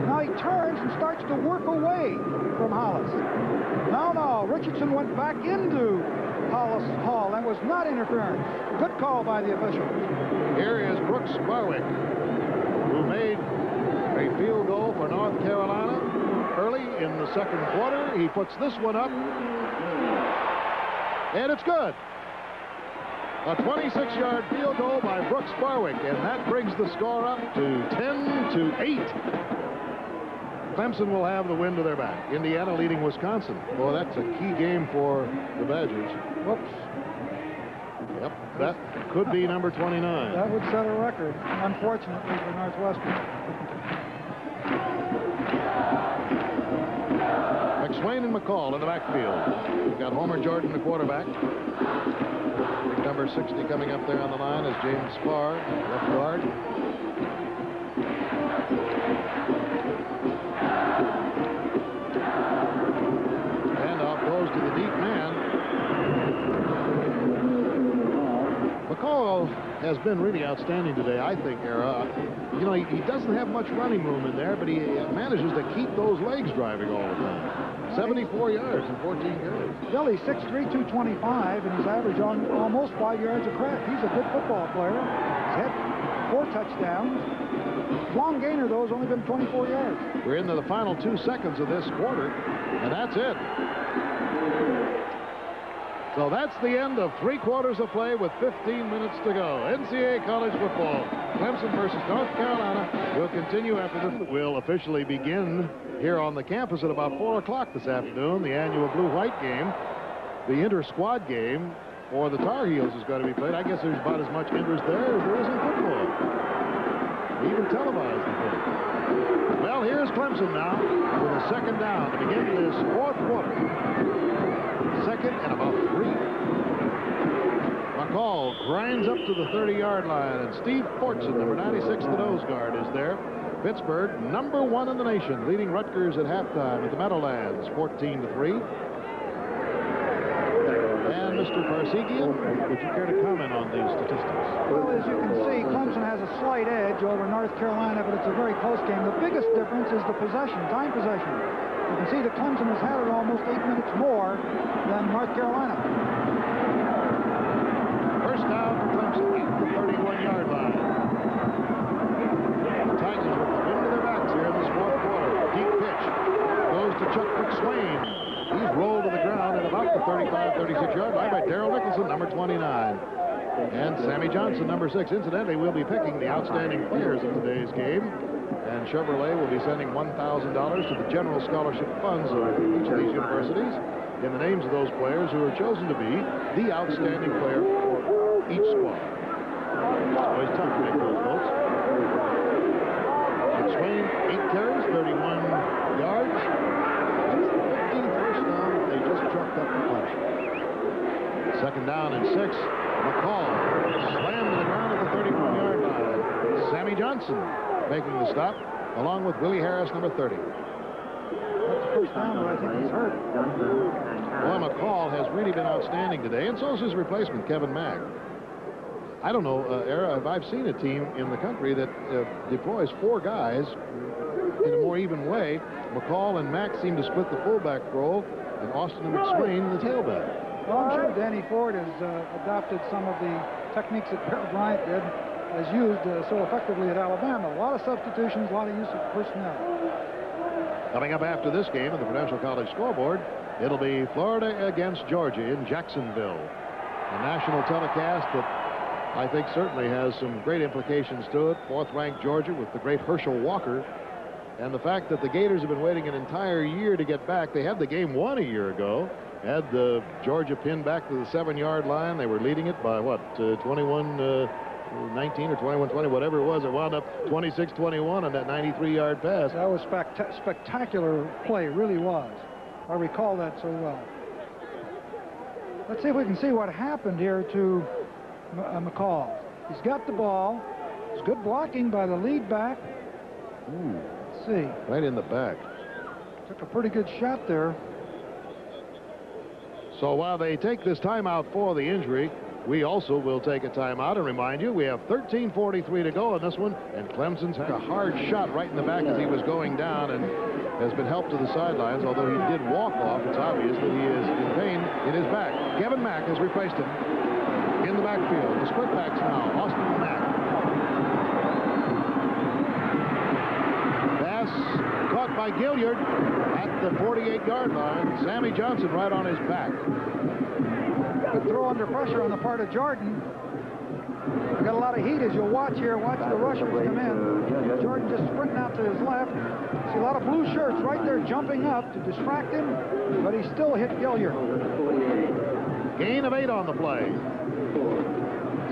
Now he turns and starts to work away from Hollis. No, Richardson went back into Hollis Hall. That was not interference. Good call by the officials. Here is Brooks Barwick, who made a field goal for North Carolina early in the second quarter. He puts this one up, and it's good. A 26-yard field goal by Brooks Barwick, and that brings the score up to 10-8. Clemson will have the wind to their back. Indiana leading Wisconsin. Boy, that's a key game for the Badgers. Whoops. Yep, that could be number 29. That would set a record, unfortunately, for Northwestern. Bill, he's 6'3", 225, and he's average on almost 5 yards a crack. He's a good football player. He's had 4 touchdowns. Long gainer, though, has only been 24 yards. We're into the final 2 seconds of this quarter, and that's it. So that's the end of 3 quarters of play with 15 minutes to go. NCAA college football. Clemson versus North Carolina will continue after this. Will officially begin here on the campus at about 4 o'clock this afternoon. The annual blue-white game. The inter-squad game for the Tar Heels is going to be played. I guess there's about as much interest there as there is in football. They even televised the thing. Well, here's Clemson now with a second down to begin this 4th quarter. Second and about 3. McCall grinds up to the 30-yard line, and Steve Fortson, number 96, the nose guard, is there. Pittsburgh, number 1 in the nation, leading Rutgers at halftime at the Meadowlands, 14-3. And Mr. Parsegian, would you care to comment on these statistics? Well, as you can see, Clemson has a slight edge over North Carolina, but it's a very close game. The biggest difference is the possession, time possession. You can see that Clemson has had it almost 8 minutes more than North Carolina. First down for Clemson at the 31-yard line. The Tigers with the wind to their backs here in this 4th quarter. Deep pitch goes to Chuck McSwain. He's rolled to the ground at about the 35, 36-yard line by Darrell Nicholson, number 29. And Sammy Johnson, number 6. Incidentally, we'll be picking the outstanding players of today's game. And Chevrolet will be sending $1,000 to the general scholarship funds of each of these universities in the names of those players who are chosen to be the outstanding player for each squad. It's always tough to make those votes. McSwain, 8 carries, 31 yards. That's the 15th first down they just trucked up the punch. Second down and 6. McCall slammed to the ground at the 31-yard line. Sammy Johnson making the stop, along with Willie Harris, number 30. That's the first down, but I think he's hurt. Boy, McCall has really been outstanding today, and so is his replacement, Kevin Mack. I don't know, Era, if I've seen a team in the country that deploys 4 guys in a more even way. McCall and Mack seem to split the fullback role, and Austin and McSwain the tailback. Well, I'm sure Danny Ford has adopted some of the techniques that Bear Bryant did, has used so effectively at Alabama. A lot of substitutions, a lot of use of personnel. Coming up after this game in the Prudential College scoreboard, it'll be Florida against Georgia in Jacksonville. A national telecast that I think certainly has some great implications to it. 4th-ranked Georgia with the great Herschel Walker. And the fact that the Gators have been waiting an entire year to get back. They had the game won a year ago. Had the Georgia pinned back to the 7-yard line. They were leading it by, what, 21-19 or 21-20, whatever it was. It wound up 26-21 on that 93-yard pass. That was spectacular play, really was. I recall that so well. Let's see if we can see what happened here to McCall. He's got the ball. It's good blocking by the lead back. Let's see. Right in the back. Took a pretty good shot there. So while they take this timeout for the injury, we also will take a timeout and remind you we have 13:43 to go on this one, and Clemson's had a hard shot right in the back as he was going down and has been helped to the sidelines. Although he did walk off, it's obvious that he is in pain in his back. Kevin Mack has replaced him in the backfield. The split backs now, Austin and Mack. Pass caught by Gilliard at the 48-yard line. Sammy Johnson right on his back. Good throw under pressure on the part of Jordan. We've got a lot of heat as you'll watch here. Watch the rushers come in. Jordan just sprinting out to his left. See a lot of blue shirts right there jumping up to distract him, but he still hit Gilliard. Gain of 8 on the play.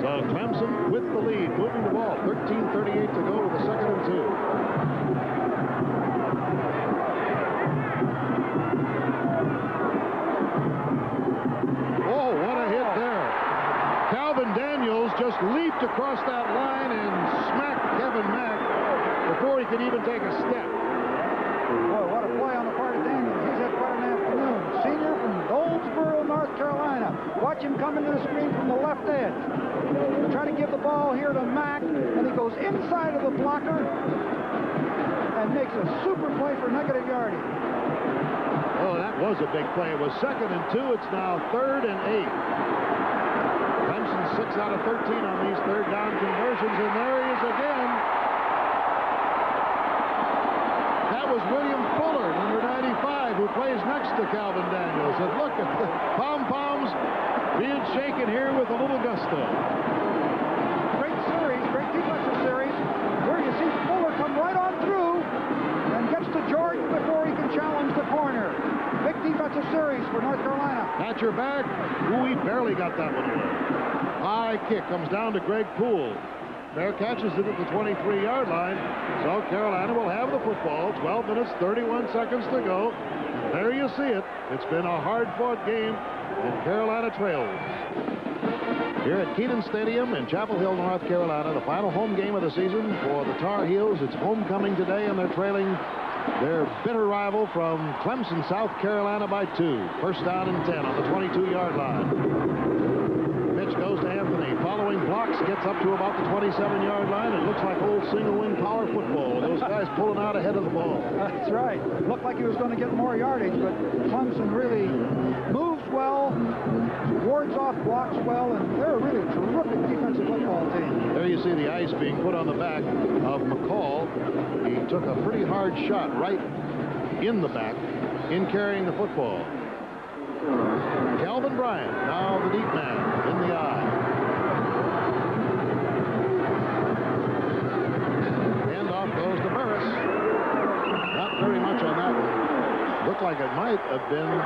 So Clemson with the lead, moving the ball. 13:38 to go with a 2nd and 2. Oh, what a hit there. Calvin Daniels just leaped across that line and smacked Kevin Mack before he could even take a step. Boy, what a play on the part of Daniels. He's had quite an afternoon. Senior from Goldsboro, North Carolina. Watch him come into the screen from the left edge. Try to give the ball here to Mack, and he goes inside of the blocker and makes a super play for negative yardage. Oh, that was a big play. It was 2nd and 2. It's now 3rd and 8. Clemson 6 out of 13 on these 3rd down conversions, and there he is again. That was William Fuller, number 95, who plays next to Calvin Daniels. And look at the pom-poms being shaken here with a little gusto. Great series, great defensive series, where you see Fuller come right on through and gets to Jordan before he can challenge the corner. Big defensive series for North Carolina. At your back. Ooh, he barely got that one away. High kick comes down to Greg Poole. Bear catches it at the 23-yard line. So Carolina will have the football. 12 minutes, 31 seconds to go. And there you see it. It's been a hard-fought game, and Carolina trails. Here at Kenan Stadium in Chapel Hill, North Carolina, the final home game of the season for the Tar Heels. It's homecoming today, and they're trailing their bitter rival from Clemson, South Carolina by 2. 1st down and 10 on the 22-yard line. Pitch goes to Anthony. Following blocks, gets up to about the 27-yard line. It looks like old single-wing power football. Those guys pulling out ahead of the ball. That's right. Looked like he was going to get more yardage, but Clemson really moves well, wards off blocks well, and they're a really terrific defensive football team. There you see the ice being put on the back of McCall. He took a pretty hard shot right in the back in carrying the football. Calvin Bryant, now the deep man, in the eye. Handoff goes to Burris. Not very much on that one. Looked like it might have been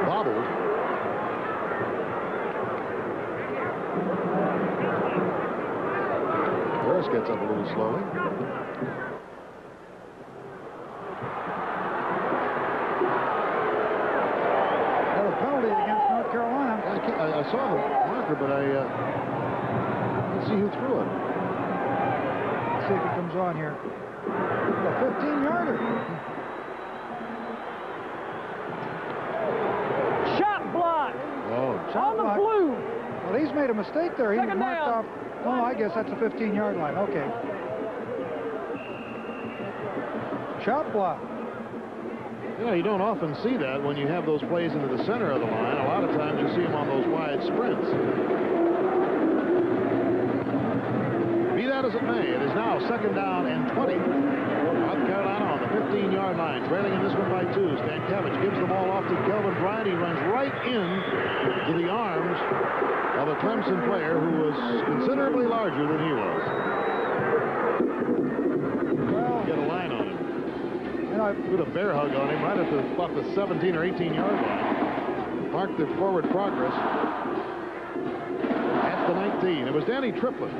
bobbled. Burris gets up a little slowly. I saw the marker, but I didn't see who threw it. Let's see if it comes on here. A 15-yarder. Shot block. Oh, On the blue. Well, he's made a mistake there. He Second marked down. off. Oh, I guess that's a 15-yard line. Okay. Shot block. You know, you don't often see that when you have those plays into the center of the line. A lot of times you see them on those wide sprints. Be that as it may, it is now second down and 20. North Carolina on the 15-yard line, trailing in this one by 2. Stankevich gives the ball off to Kelvin Bryant. He runs right in to the arms of a Clemson player who was considerably larger than he was. Well, Get a line on him. you know, Put a bear hug on him right at about the 17 or 18-yard line. Marked their forward progress at the 19. It was Danny Triplett,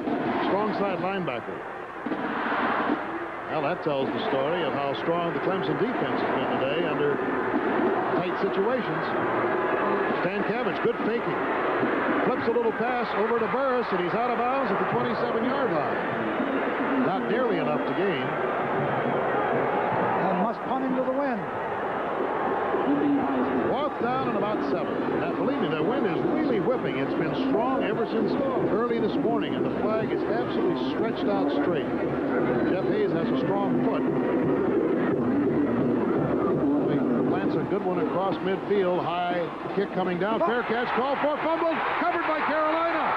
strong side linebacker. Well, that tells the story of how strong the Clemson defense has been today under tight situations. Stankevich, good faking. Flips a little pass over to Burris, and he's out of bounds at the 27-yard line. Not nearly enough to gain. and must punt into the wind. 4th down and about 7. Now, believe me, the wind is really whipping. It's been strong ever since early this morning, and the flag is absolutely stretched out straight. Jeff Hayes has a strong foot. He plants a good one across midfield. High kick coming down. Fair catch. Call for fumble. Covered by Carolina.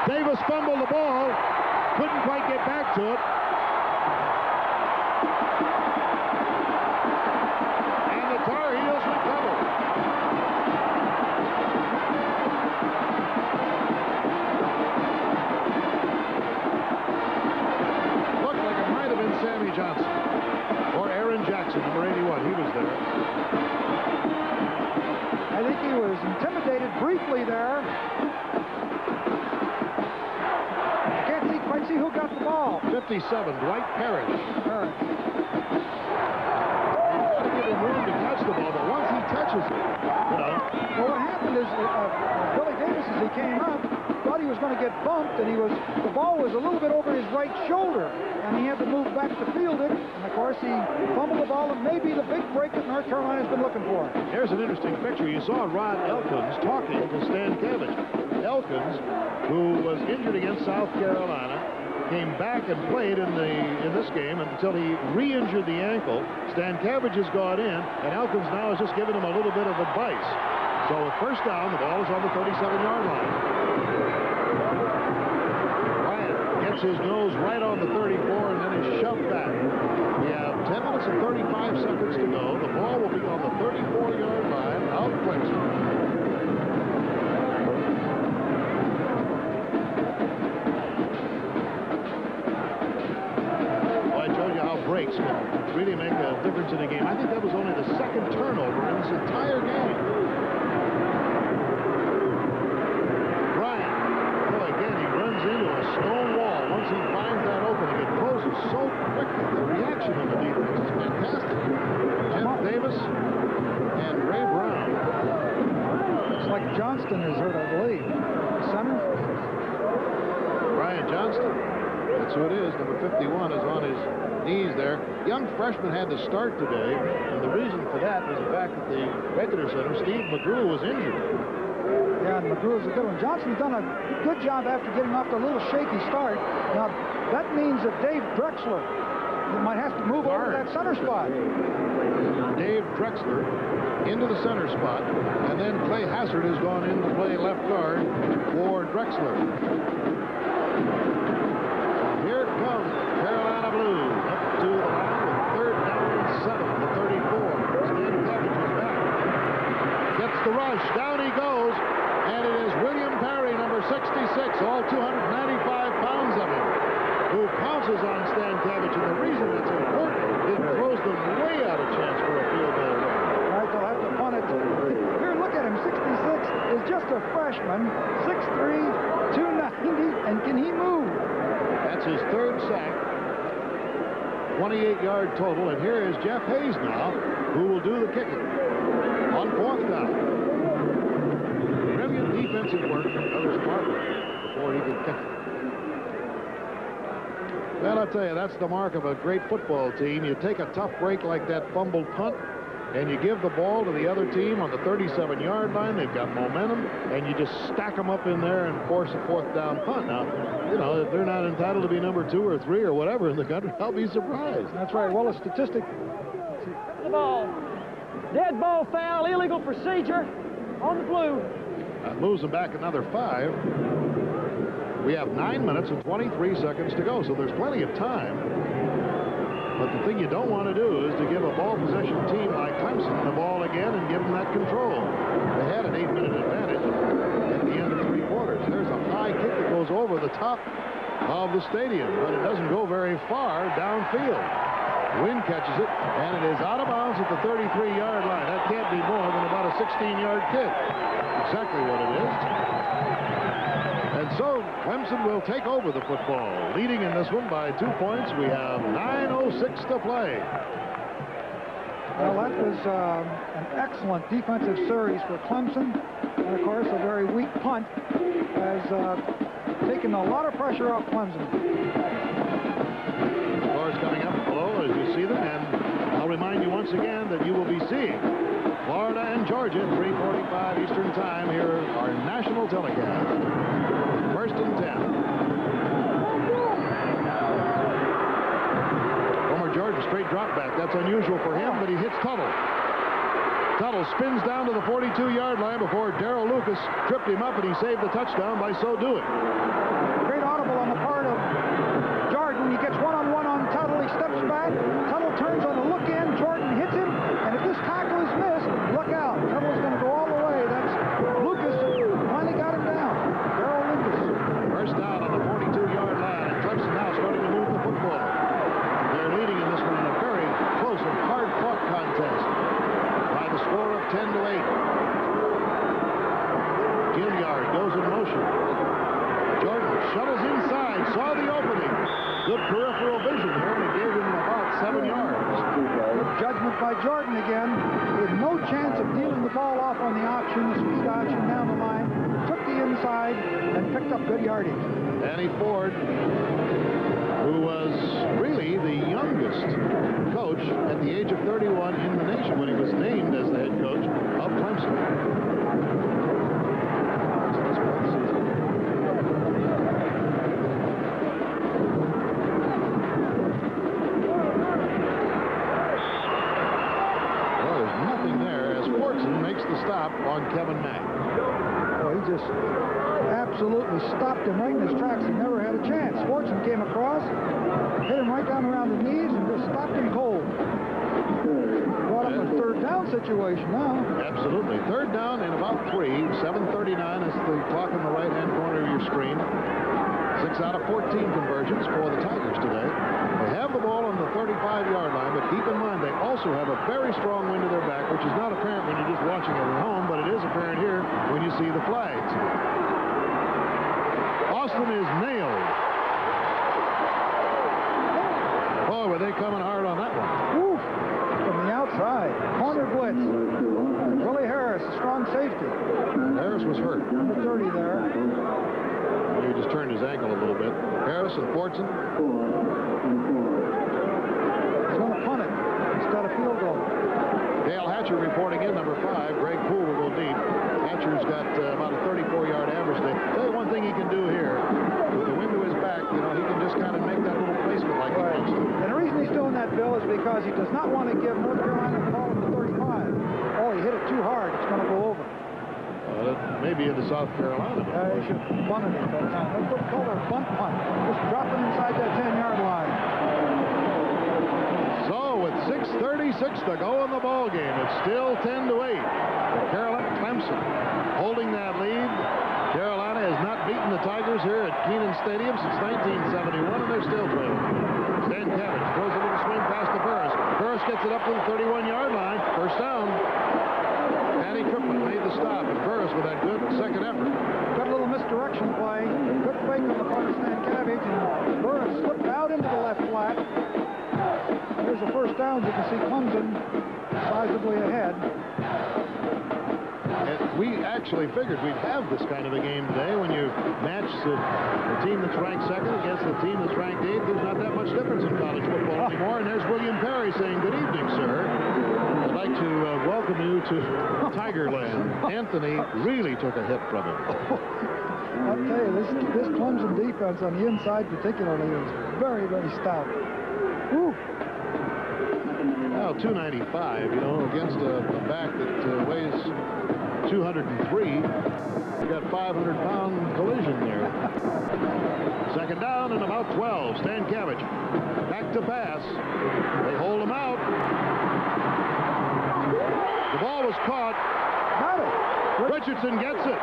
Davis fumbled the ball. Couldn't quite get back to it. And the Tar Heels recover. Looked like it might have been Sammy Johnson or Aaron Jackson, number 81. He was there. I think he was intimidated briefly there. Can't quite see who got the ball. 57, Dwight Parrish. Parrish. Got to give him room to catch the ball, but once he touches it, you know. Well, what happened is Billy Davis, as he came up, thought he was going to get bumped, and the ball was a little bit over his right shoulder, and he had to move back to field it. And of course, he fumbled the ball, and maybe the big break that North Carolina's been looking for. Here's an interesting picture. You saw Rod Elkins talking to Stankevich. Elkins, who was injured against South Carolina, came back and played in this game until he re-injured the ankle. Stankevich has gone in, and Elkins now has just given him a little bit of advice. So with first down, the ball is on the 37-yard line. Bryant gets his nose right on the 34 and then is shoved back. We have 10 minutes and 35 seconds to go. The ball will be on the 34-yard line of Clemson. Breaks can really make a difference in a game. I think that was only the second turnover in this entire game. Bryant, well, again, he runs into a stone wall. Once he finds that opening, it closes so quickly. The reaction of the defense is fantastic. Jeff Davis and Ray Brown. It's like Johnston is hurt, I believe. Center? Brian Johnston. That's who it is. Number 51 is on his knees there. Young freshman had to start today, and the reason for that was the fact that the regular center, Steve McGrew, was injured. Yeah, and McGrew is a good one. Johnson's done a good job after getting off the little shaky start. Now, that means that Dave Drexler might have to move over to that center spot. Dave Drexler into the center spot, and then Clay Hassard has gone in to play left guard for Drexler. Here comes Carolina Blues up to the line with third down and 7, the 34. Stankevich is back. Gets the rush. Down he goes. And it is William Perry, number 66, all 295 pounds of him, who pounces on Stankevich. And the reason it's important, it throws them way out of chance for a field goal. All right, they'll have to punt it. Here, look at him. 66 is just a freshman. 6'3", 290, and can he move? That's his third sack. 28-yard total. And here is Jeff Hayes now, who will do the kicking on 4th down. Brilliant defensive work from Ellis Parker before he could kick it. Well, I'll tell you, that's the mark of a great football team. You take a tough break like that fumbled punt, and you give the ball to the other team on the 37-yard line. They've got momentum, and you just stack them up in there and force a fourth down punt. Now, you know, if they're not entitled to be number 2 or 3 or whatever in the country, I'll be surprised. That's right. Well, a statistic. The ball. Dead ball foul, illegal procedure on the blue. That moves them back another 5. We have 9 minutes and 23 seconds to go, so there's plenty of time. But the thing you don't want to do is to give a ball possession team like Clemson the ball again and give them that control. They had an 8-minute advantage at the end of 3 quarters. There's a high kick that goes over the top of the stadium, but it doesn't go very far downfield. Wind catches it, and it is out of bounds at the 33-yard line. That can't be more than about a 16-yard kick. Exactly what it is. And so Clemson will take over the football, leading in this one by 2 points. We have 9:06 to play. Well, that was an excellent defensive series for Clemson. And, of course, a very weak punt has taken a lot of pressure off Clemson. Scores coming up below as you see them. And I'll remind you once again that you will be seeing Florida and Georgia at 3:45 Eastern Time. Here our national telecast. 1st and 10. Former Georgia straight drop back. That's unusual for him, but he hits Tuttle. Tuttle spins down to the 42-yard line before Darrell Lucas tripped him up, and he saved the touchdown by so doing. Great audible on the part of Jordan. He gets one-on-one on Tuttle. He steps back. Tuttle turns on the look-in. Jordan hits him, and if this tackle is missed, look out. Tuttle's going to go all the way. That's Lucas finally got him down. Darrell Lucas. First down on the 42-yard line, and Clemson now starting to move the football. They're leading in this one in a very close and hard-fought contest by the score of 10-8. Gilliard goes in motion. Jordan shuttles inside, saw the opening. Good peripheral vision here, and it gave him about 7 yards. Good judgment by Jordan again. He had no chance of dealing the ball off on the option, the speed option down the line. Took the inside and picked up good yardage. Danny Ford, who was really the youngest coach at the age of 31 in the nation when he was named as the head coach of Clemson. Well, there's nothing there as Fortson makes the stop on Kevin Mack. Oh, he just absolutely stopped him right in his tracks. He never had a chance. Fortson came across, hit him right down around the knees, and just stopped him cold. Brought up a 3rd down situation now. Absolutely. 3rd down in about 3. 7:39 is the clock in the right-hand corner of your screen. 6 out of 14 conversions for the Tigers today. They have the ball on the 35-yard line, but keep in mind they also have a very strong wind to their back, which is not apparent when you're just watching it at home, but it is apparent here when you see the flags. Austin is nailed. Boy, were they coming hard on that one. Woo! From the outside. Corner blitz. Willie Harris, a strong safety. Harris was hurt. Number 30 there. He just turned his ankle a little bit. Harris and Fortson. He's going to punt it. He's got a field goal. Dale Hatcher reporting in, number 5. Greg Poole will go deep. Hatcher's got about a 34-yard average today. Tell you one thing he can do here. With the wind to his back, you know, he can just kind of make that little placement like he wants to. And the reason he's doing that, Bill, is because he does not want to give North Carolina the ball in the 35. Oh, he hit it too hard. It's going to go over. Maybe into South Carolina. He should bunt it. That's what we call our bunt punt. Just drop it inside that 10-yard line. So with 6:36 to go in the ball game, it's still 10-8. Carolina Clemson holding that lead. Carolina has not beaten the Tigers here at Kenan Stadium since 1971, and they're still trailing. Stan Cabbage throws a little swing pass to Burris. Burris gets it up to the 31-yard line. First down. Danny Triplett made the stop, and Burris with that good second effort. Good little misdirection play. Good fake on the part of Stan Cabbage, and Burris slipped out into the left flat. Here's the first down. You can see Clemson sizably ahead. And we actually figured we'd have this kind of a game today when you match the team that's ranked second against the team that's ranked 8th. There's not that much difference in college football anymore. And there's William Perry saying, "Good evening, sir." I'd like to welcome you to Tigerland. Anthony really took a hit from him. I'll tell you, this Clemson defense on the inside particularly is very, very stout. Woo. Now 295, you know, against a back that weighs 203. You got 500-pound collision there. Second down and about 12. Stankiewicz back to pass. They hold him out. The ball was caught. Got it. Richardson gets it.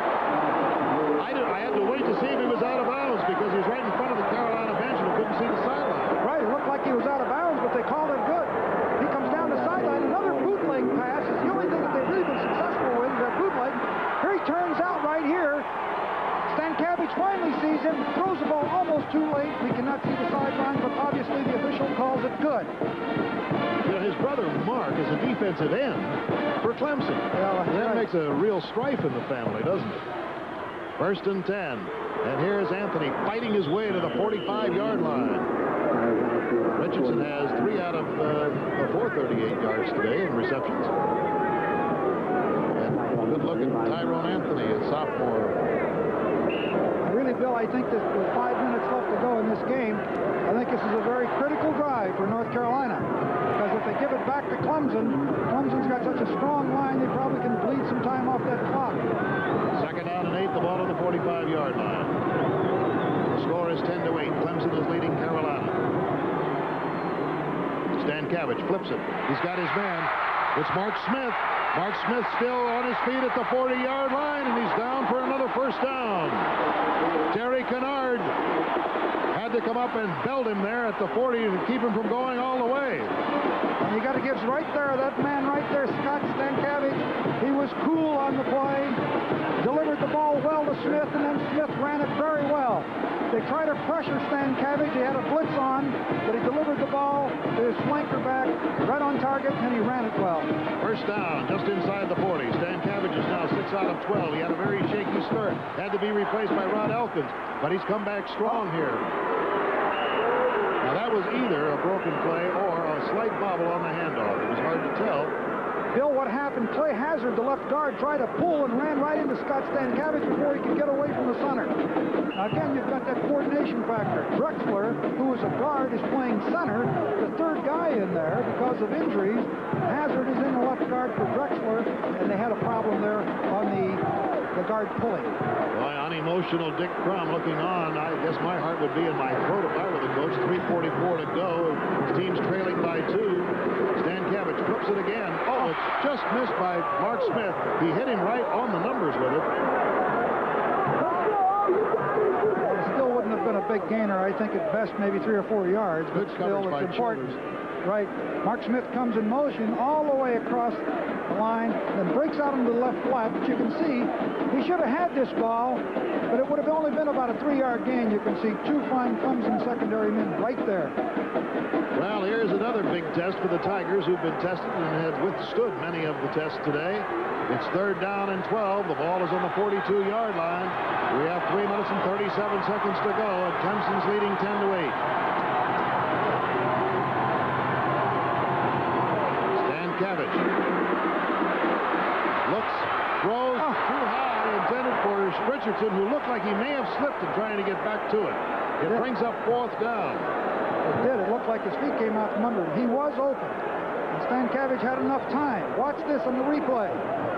I had to wait to see if he was out of bounds because he was right in front of the Carolina bench and couldn't see the sideline. Right, it looked like he was out of bounds, but they called it good. He comes down the sideline. Another bootleg pass is the only thing that they've really been successful with, is that bootleg. Here he turns out right here. Stankiewicz finally sees him, throws the ball almost too late. We cannot see the sideline, but obviously the official calls it good. You know, his brother Mark is a defensive end for Clemson. Yeah, that makes a real strife in the family, doesn't it? First and 10. And here's Anthony fighting his way to the 45-yard line. Richardson has 3 out of 438 yards today in receptions. And good look at Tyrone Anthony, a sophomore. Really, Bill, I think that with 5 minutes left to go in this game, I think this is a very critical drive for North Carolina. Because if they give it back to Clemson, Clemson's got such a strong line, they probably can bleed some time off that clock. Second down and 8, the ball to the 45-yard line. The score is 10-8. Clemson is leading Carolina. Stankiewicz flips it. He's got his man. It's Mark Smith. Mark Smith still on his feet at the 40-yard line, and he's down for another first down. Terry Kennard had to come up and belt him there at the 40 and keep him from going all the way. And you got to give right there, that man right there, Scott Stankiewicz. He was cool on the play, delivered the ball well to Smith, and then Smith ran it very well. They tried to pressure Stankiewicz. He had a blitz on, but he delivered the ball to his flanker back, right on target, and he ran it well. First down, just inside the 40. Stankiewicz is now 6 out of 12. He had a very shaky start. Had to be replaced by Rod Elkins, but he's come back strong here. Now, that was either a broken play or a slight bobble on the handoff. It was hard to tell. Bill, what happened? Clay Hazard, the left guard, tried to pull and ran right into Scott Stankiewicz before he could get away from the center. Now, again, you've got that coordination factor. Drexler, who is a guard, is playing center. The third guy in there because of injuries. Hazard is in the left guard for Drexler, and they had a problem there on the guard pulling. Boy, unemotional Dick Crum looking on. I guess my heart would be in my throat if I were the coach. 3:44 to go. His team's trailing by 2. Stankiewicz flips it again. Oh, it's just missed by Mark Smith. He hit him right on the numbers with it. Well, it still wouldn't have been a big gainer. I think at best maybe 3 or 4 yards, but still it's important. Right. Mark Smith comes in motion all the way across the line, then breaks out into the left flat. But you can see he should have had this ball, but it would have only been about a 3-yard gain. You can see 2 fine Clemson secondary men right there. Well, here's another big test for the Tigers, who've been tested and have withstood many of the tests today. It's third down and 12. The ball is on the 42-yard line. We have 3 minutes and 37 seconds to go, and Clemson's leading 10-8. Stankiewicz looks, throws too high, intended for Richardson, who looked like he may have slipped in trying to get back to it. It brings up 4th down. It did. It looked like his feet came out from under him. He was open. And Stankiewicz had enough time. Watch this on the replay.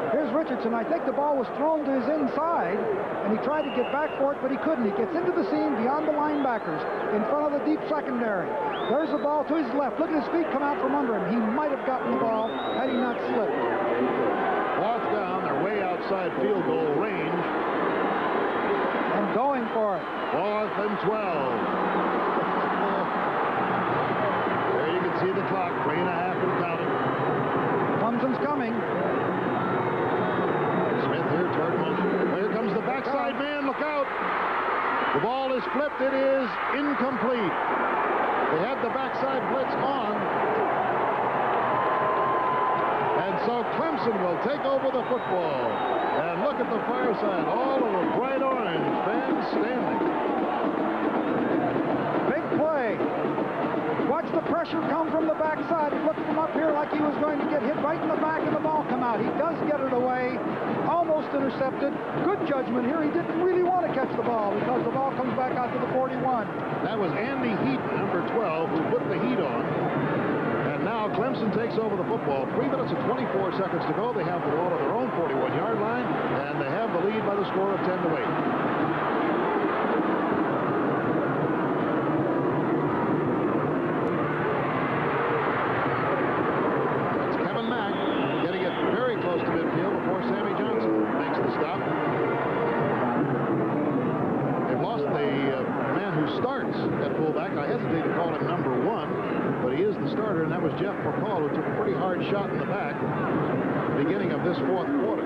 Here's Richardson. I think the ball was thrown to his inside, and he tried to get back for it, but he couldn't. He gets into the seam beyond the linebackers in front of the deep secondary. There's the ball to his left. Look at his feet come out from under him. He might have gotten the ball had he not slipped. 4th down. They're way outside field goal range. And going for it. 4th and 12. There you can see the clock. 3.5 and counting. Clemson's coming. Smith here, turn motion. Here comes the backside man. Look out. The ball is flipped. It is incomplete. They had the backside blitz on. And so Clemson will take over the football. And look at the far side. All of the bright orange fans standing. Big play. Watch the pressure come from the backside. He looked from up here like he was going to get hit right in the back and the ball come out. He does get it away, almost intercepted. Good judgment here. He didn't really want to catch the ball because the ball comes back out to the 41. That was Andy Heaton, number 12, who put the heat on. And now Clemson takes over the football. 3 minutes and 24 seconds to go. They have the ball at their own 41-yard line, and they have the lead by the score of 10-8. Jeff McCall, who took a pretty hard shot in the back beginning of this fourth quarter.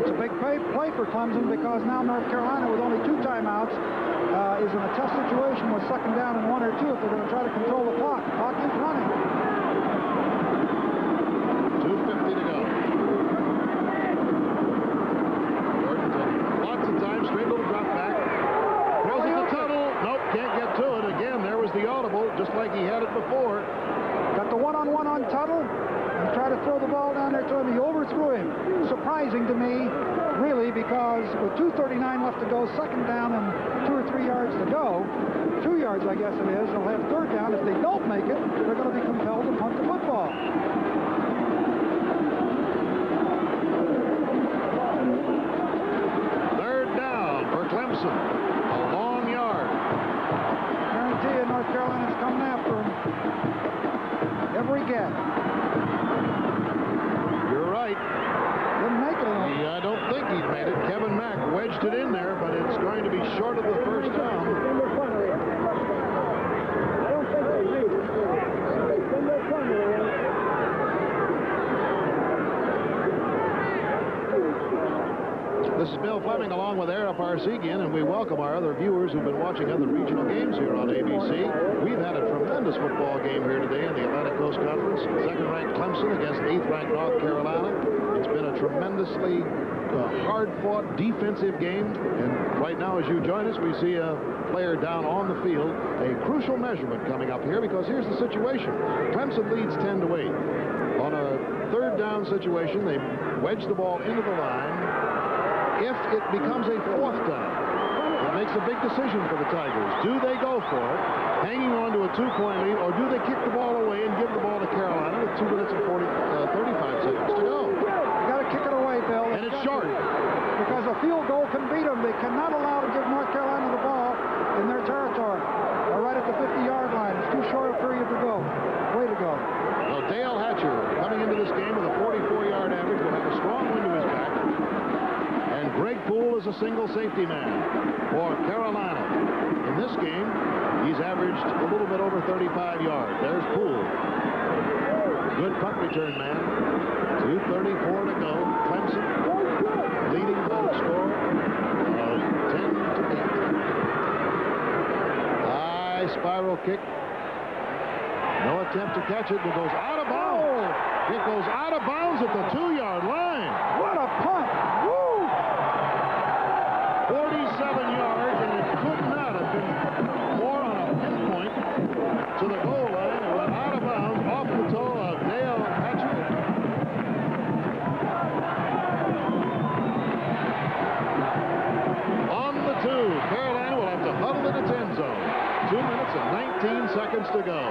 It's a big play for Clemson because now North Carolina, with only 2 timeouts, is in a tough situation with 2nd down and 1 or 2 if they're going to try to control the clock. The clock is running. 2:50 to go. Jordan took lots of time, straight little drop back. Throws it to Tuttle. Nope, can't get to it. Again, there was the audible, just like he had it before. Got the one-on-one on Tuttle and tried to throw the ball down there to him. He overthrew him. Surprising to me, really, because with 2:39 left to go, 2nd down and 2 or 3 yards to go, 2 yards, I guess it is, they'll have 3rd down. If they don't make it, they're going to be compelled to punt the football. Third down for Clemson. A long yard. Guarantee you North Carolina's coming after him. Every gap. You're right. Didn't make it. I don't think he made it. Kevin Mack wedged it in there, but it's going to be short of the first down. I don't think they do. They send their punter in. This is Bill Fleming along with Ara Parsegian, and we welcome our other viewers who've been watching other regional games here on ABC. We've had a tremendous football game here today in the Atlantic Coast Conference. 2nd-ranked Clemson against 8th-ranked North Carolina. It's been a tremendously hard-fought defensive game, and right now as you join us, we see a player down on the field. A crucial measurement coming up here because here's the situation. Clemson leads 10-8. On a 3rd down situation, they wedge the ball into the line. If it becomes a 4th down, it makes a big decision for the Tigers. Do they go for it, hanging on to a 2-point lead, or do they kick the ball away and give the ball to Carolina with 2 minutes and 35 seconds to go? You got to kick it away, Bill. And it's short. Because a field goal can beat them. They cannot allow to give North Carolina the ball in their territory. Or right at the 50-yard line. It's too short a period to go. Way to go. Well, Dale Hatcher, coming into this game with a 44-yard average, will have a strong wind to his back. And Greg Poole is a single safety man for Carolina. In this game, he's averaged a little bit over 35 yards. There's Poole. Good punt return man. 2:34 to go. Clemson leading by the score of 10-8. High spiral kick. No attempt to catch it. It goes out of bounds. It goes out of bounds at the 2-yard line. What a punt. Woo! 47 yards, and it could not have been more on a pinpoint to the goal line. It went out of bounds off the toe of Dale Hatcher. On the 2, Carolina will have to huddle in its end zone. 2 minutes and 19 seconds to go.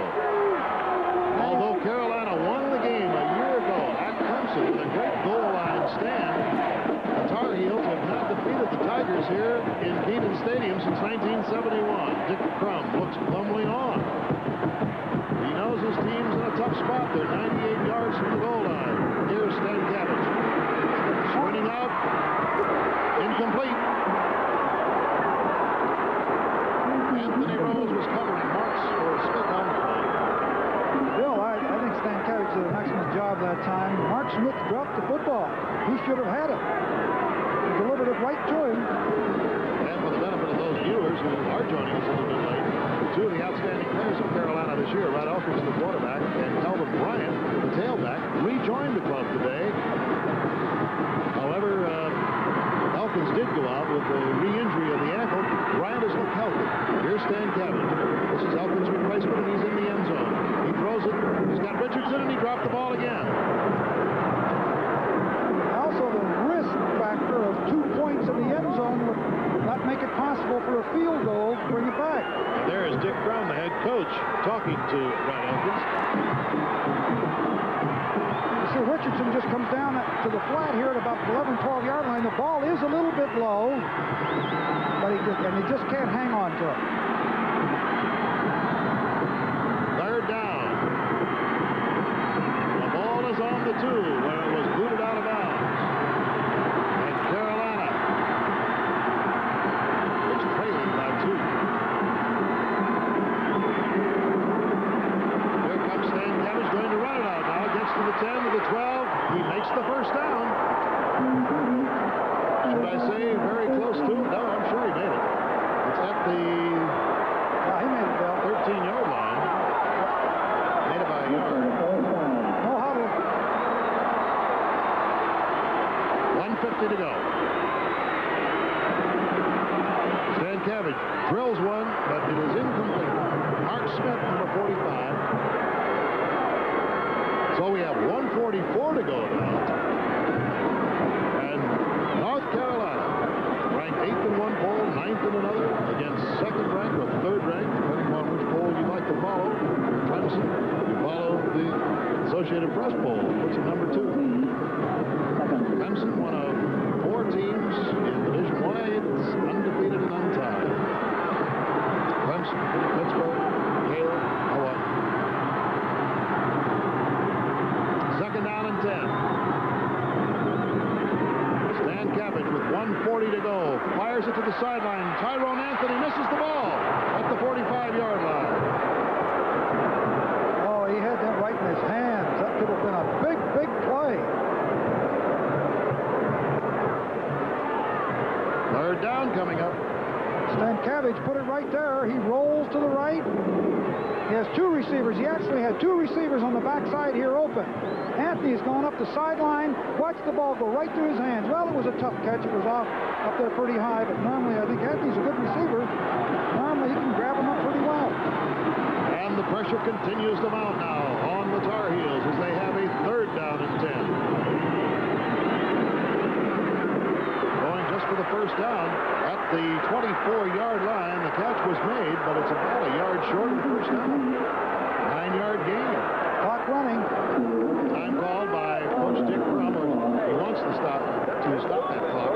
Although Carolina won the game a year ago at Clemson with a great goal line stand, the Tar Heels have not defeated the Tigers here in Kenan Stadium since 1971. Dick Crum looks glumly on. He knows his team's in a tough spot. They're 98 yards from the goal line. Here's Stan Cabbage. Sprinting out. Incomplete. Anthony Rose was covering Marks for Smith on the play. Bill, I think Stan Cabbage did an excellent job that time. Mark Smith dropped the football. He should have had it. He delivered it right to him. And for the benefit of those viewers who are joining us a little bit late, 2 of the outstanding players of Carolina this year, Rod Elkins, the quarterback, and Calvin Bryant, the tailback, rejoined the club today. However, Elkins did go out with a re-injury of the ankle. Bryant has looked healthy. Here's Stan Cabbage. This is Elkins' replacement, and he's in the end zone. the ball again. Also, the risk factor of 2 points in the end zone would not make it possible for a field goal to bring it back. And there is Dick Brown, the head coach, talking to Brad Elkins. You see, Richardson just comes down to the flat here at about 11, 12-yard line. The ball is a little bit low, but he just can't hang on to it. Third down. The ball is on the 2 where it was booted out of bounds. And Carolina is trailing by 2. Here comes Stan Cabbage going to run it out now. Gets to the 10, to the 12. He makes the first down. Should I say very close to it? No, I'm sure he made it. It's at the He made it, Bill. 13-yard line. Made it by a yard. No huddle. 1:50 to go. Stan Cabbage drills one, but it is incomplete. Mark Smith, number 45. So we have 1:44 to go now. And North Carolina, ranked 8th in one poll, 9th in another, against second ranked or third ranked, depending on which poll you like to follow. Clemson, you follow the Associated Press poll, puts it number 2. Clemson, one of 4 teams in Division 1A that's undefeated and untied. Clemson, Pittsburgh, Yale, Hawaii. Second down and 10. Stan Cabbage with 1:40 to go. Fires it to the sideline. Tyrone Anthony misses the ball at the 45-yard line. Oh, he had that right in his hands. That could have been a big, big play. Third down coming up. Stan Cabbage put it right there. He rolls to the right. He has 2 receivers. He actually had 2 receivers on the backside here open. Anthony's going up the sideline. Watch the ball go right through his hands. Well, it was a tough catch. It was off up there pretty high, but normally I think Anthony's a good receiver. Normally he can grab him up pretty well. And the pressure continues to mount now on the Tar Heels as they have a third down and 10. Going just for the first down at the 24-yard line. The catch was made, but it's about a yard short of the first down. 9-yard gain. Clock running. Time called by Coach Dick Brummer. He wants to stop that clock.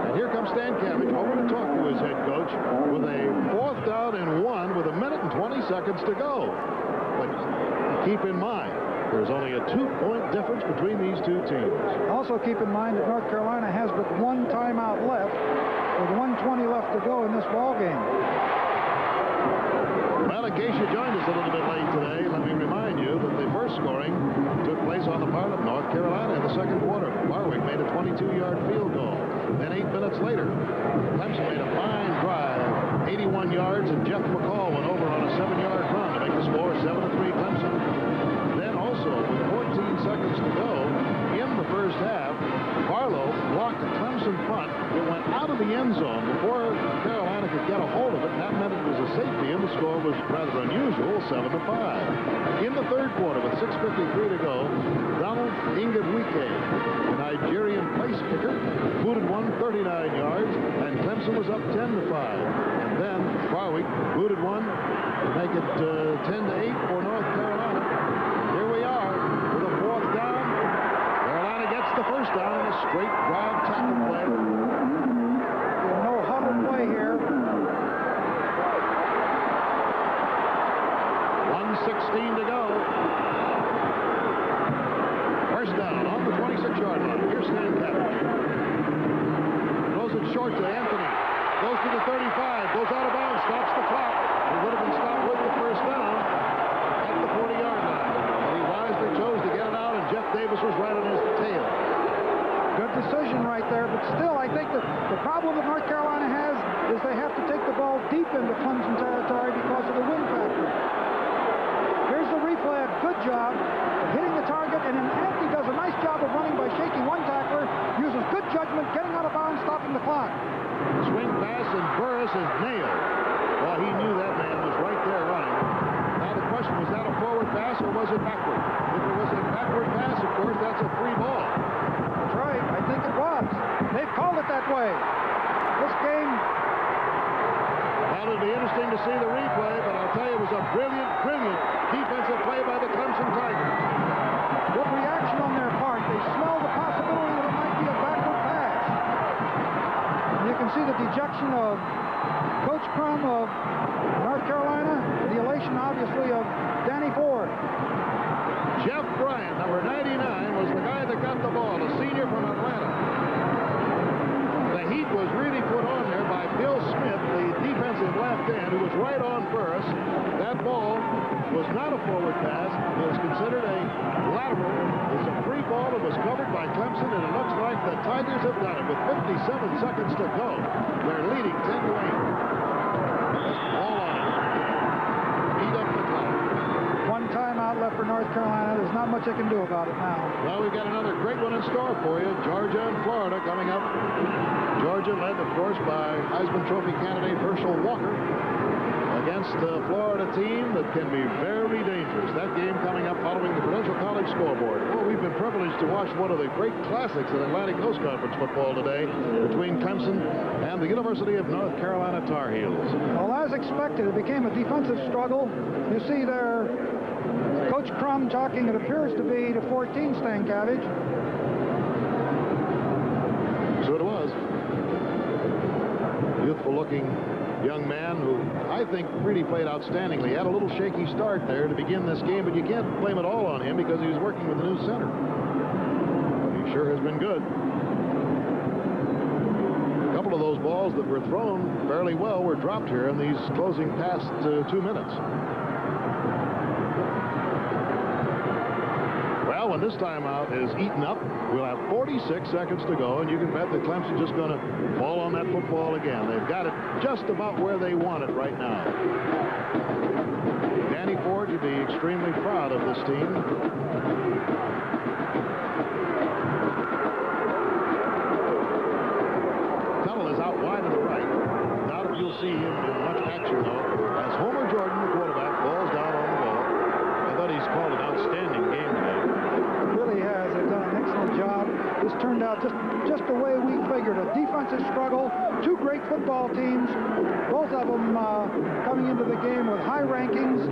And here comes Stan Cabbage over to talk to his head coach with a 4th down and 1 with 1 minute and 20 seconds to go. But keep in mind, there's only a 2-point difference between these 2 teams. Also keep in mind that North Carolina has but 1 timeout left with 1:20 left to go in this ball game. Well, Acacia joined us a little bit late today. Let me remind you that the first scoring took place on the part of North Carolina in the second quarter. Barwick made a 22-yard field goal. Then 8 minutes later, Clemson made a fine drive, 81 yards, and Jeff McCall went over on a 7-yard run to make the score 7-3 Clemson. Then also, with 14 seconds to go in the first half, Barlow blocked a Clemson punt. It went out of the end zone before Carolina could get a hold of it. That meant it was a safety, and the score was rather unusual, 7-5. In the third quarter, with 6:53 to go, Donald Ingabwike, the Nigerian place kicker, booted one 39 yards, and Clemson was up 10-5. And then Barwick booted one to make it 10-8 for North Carolina. Here we are with a 4th down. Carolina gets the first down in a straight drive tackle play. No huddle play here. 1:16 to go. First down on the 26-yard line. Here's Stan Cabbage. Throws it short to Anthony. Goes to the 35. Goes out of bounds. Stops the clock. He would have been stopped with the first down at the 40-yard line. And he wisely chose to get it out, and Jeff Davis was right on his tail. Good decision right there, but still, I think that the problem that North Carolina has is they have to take the ball deep into Clemson territory because of the wind factor. Here's the replay. A good job of hitting the target, and then Anthony does a nice job of running by shaking one tackler, uses good judgment, getting out of bounds, stopping the clock. Swing pass, and Burris is nailed. Well, he knew that man was right there running. Now the question, was that a forward pass pass or was it backward? If it was a backward pass, of course, that's a free ball. That's right. I think it was. They've called it that way. This game... Well, it'll be interesting to see the replay, but I'll tell you, it was a brilliant, brilliant defensive play by the Clemson Tigers. Good reaction on their part. They smell the possibility that it might be a backward pass. And you can see the dejection of Coach Crum of North Carolina, the elation, obviously, of Danny Ford. Jeff Bryant, number 99, was the guy that got the ball, a senior from Atlanta. The heat was really put on there by Bill Smith, the defensive left end, who was right on first. That ball was not a forward pass. It was considered a lateral. It's a free ball that was covered by Clemson, and it looks like the Tigers have done it with 57 seconds to go. They're leading 10-8. All on it. Beat up the clock. One timeout left for North Carolina. There's not much they can do about it now. Well, we've got another great one in store for you. Georgia and Florida coming up. Georgia led, of course, by Heisman Trophy candidate Herschel Walker against the Florida team that can be very dangerous. That game coming up following the Prudential College scoreboard. Well, we've been privileged to watch one of the great classics in Atlantic Coast Conference football today between Clemson and the University of North Carolina Tar Heels. Well, as expected, it became a defensive struggle. You see there Coach Crum talking, it appears to be to 14 Stankiewicz. So it was. Youthful-looking young man who I think really played outstandingly. He had a little shaky start there to begin this game, but you can't blame it all on him because he was working with the new center. But he sure has been good. A couple of those balls that were thrown fairly well were dropped here in these closing past 2 minutes. Well, when this timeout is eaten up, we'll have 46 seconds to go, and you can bet that Clemson's just going to fall on that football again. They've got it just about where they want it right now. Danny Ford, you'd be extremely proud of this team. Tuttle is out wide to the right. Not if you'll see him in much action, though, as Homer Jordan, the quarterback, falls down on the ball. I thought he's called an outstanding game today. Really has. They've done an excellent job. This turned out just the way we figured. A defensive struggle. Two great football teams. Both of them coming into the game with high rankings,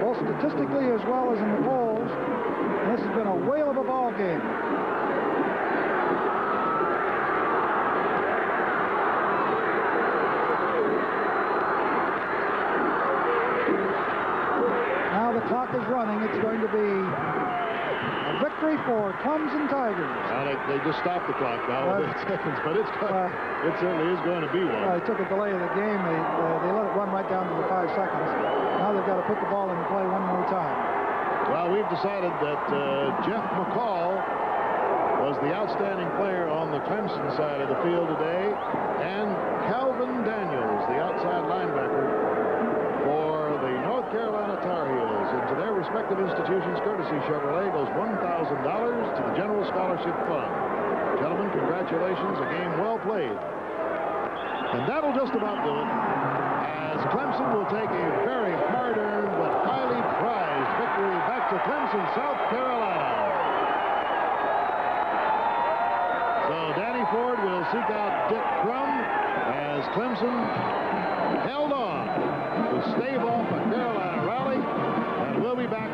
both statistically as well as in the polls. And this has been a whale of a ball game. Now the clock is running. It's going to be a victory for Clemson Tigers. Well, they just stopped the clock now with 8 seconds, but it certainly is going to be one. They took a delay of the game. They let it run right down to the 5 seconds. Now they've got to put the ball into play one more time. Well, we've decided that Jeff McCall was the outstanding player on the Clemson side of the field today, and Calvin Daniels, the outside linebacker for the North Carolina Tar Heels. And to their respective institutions, courtesy Chevrolet, goes $1,000 to the General Scholarship Fund. Gentlemen, congratulations. A game well played. And that'll just about do it, as Clemson will take a very hard-earned but highly prized victory back to Clemson, South Carolina. So Danny Ford will seek out Dick Crum as Clemson held on to stave off a Carolina rally, and we'll be back.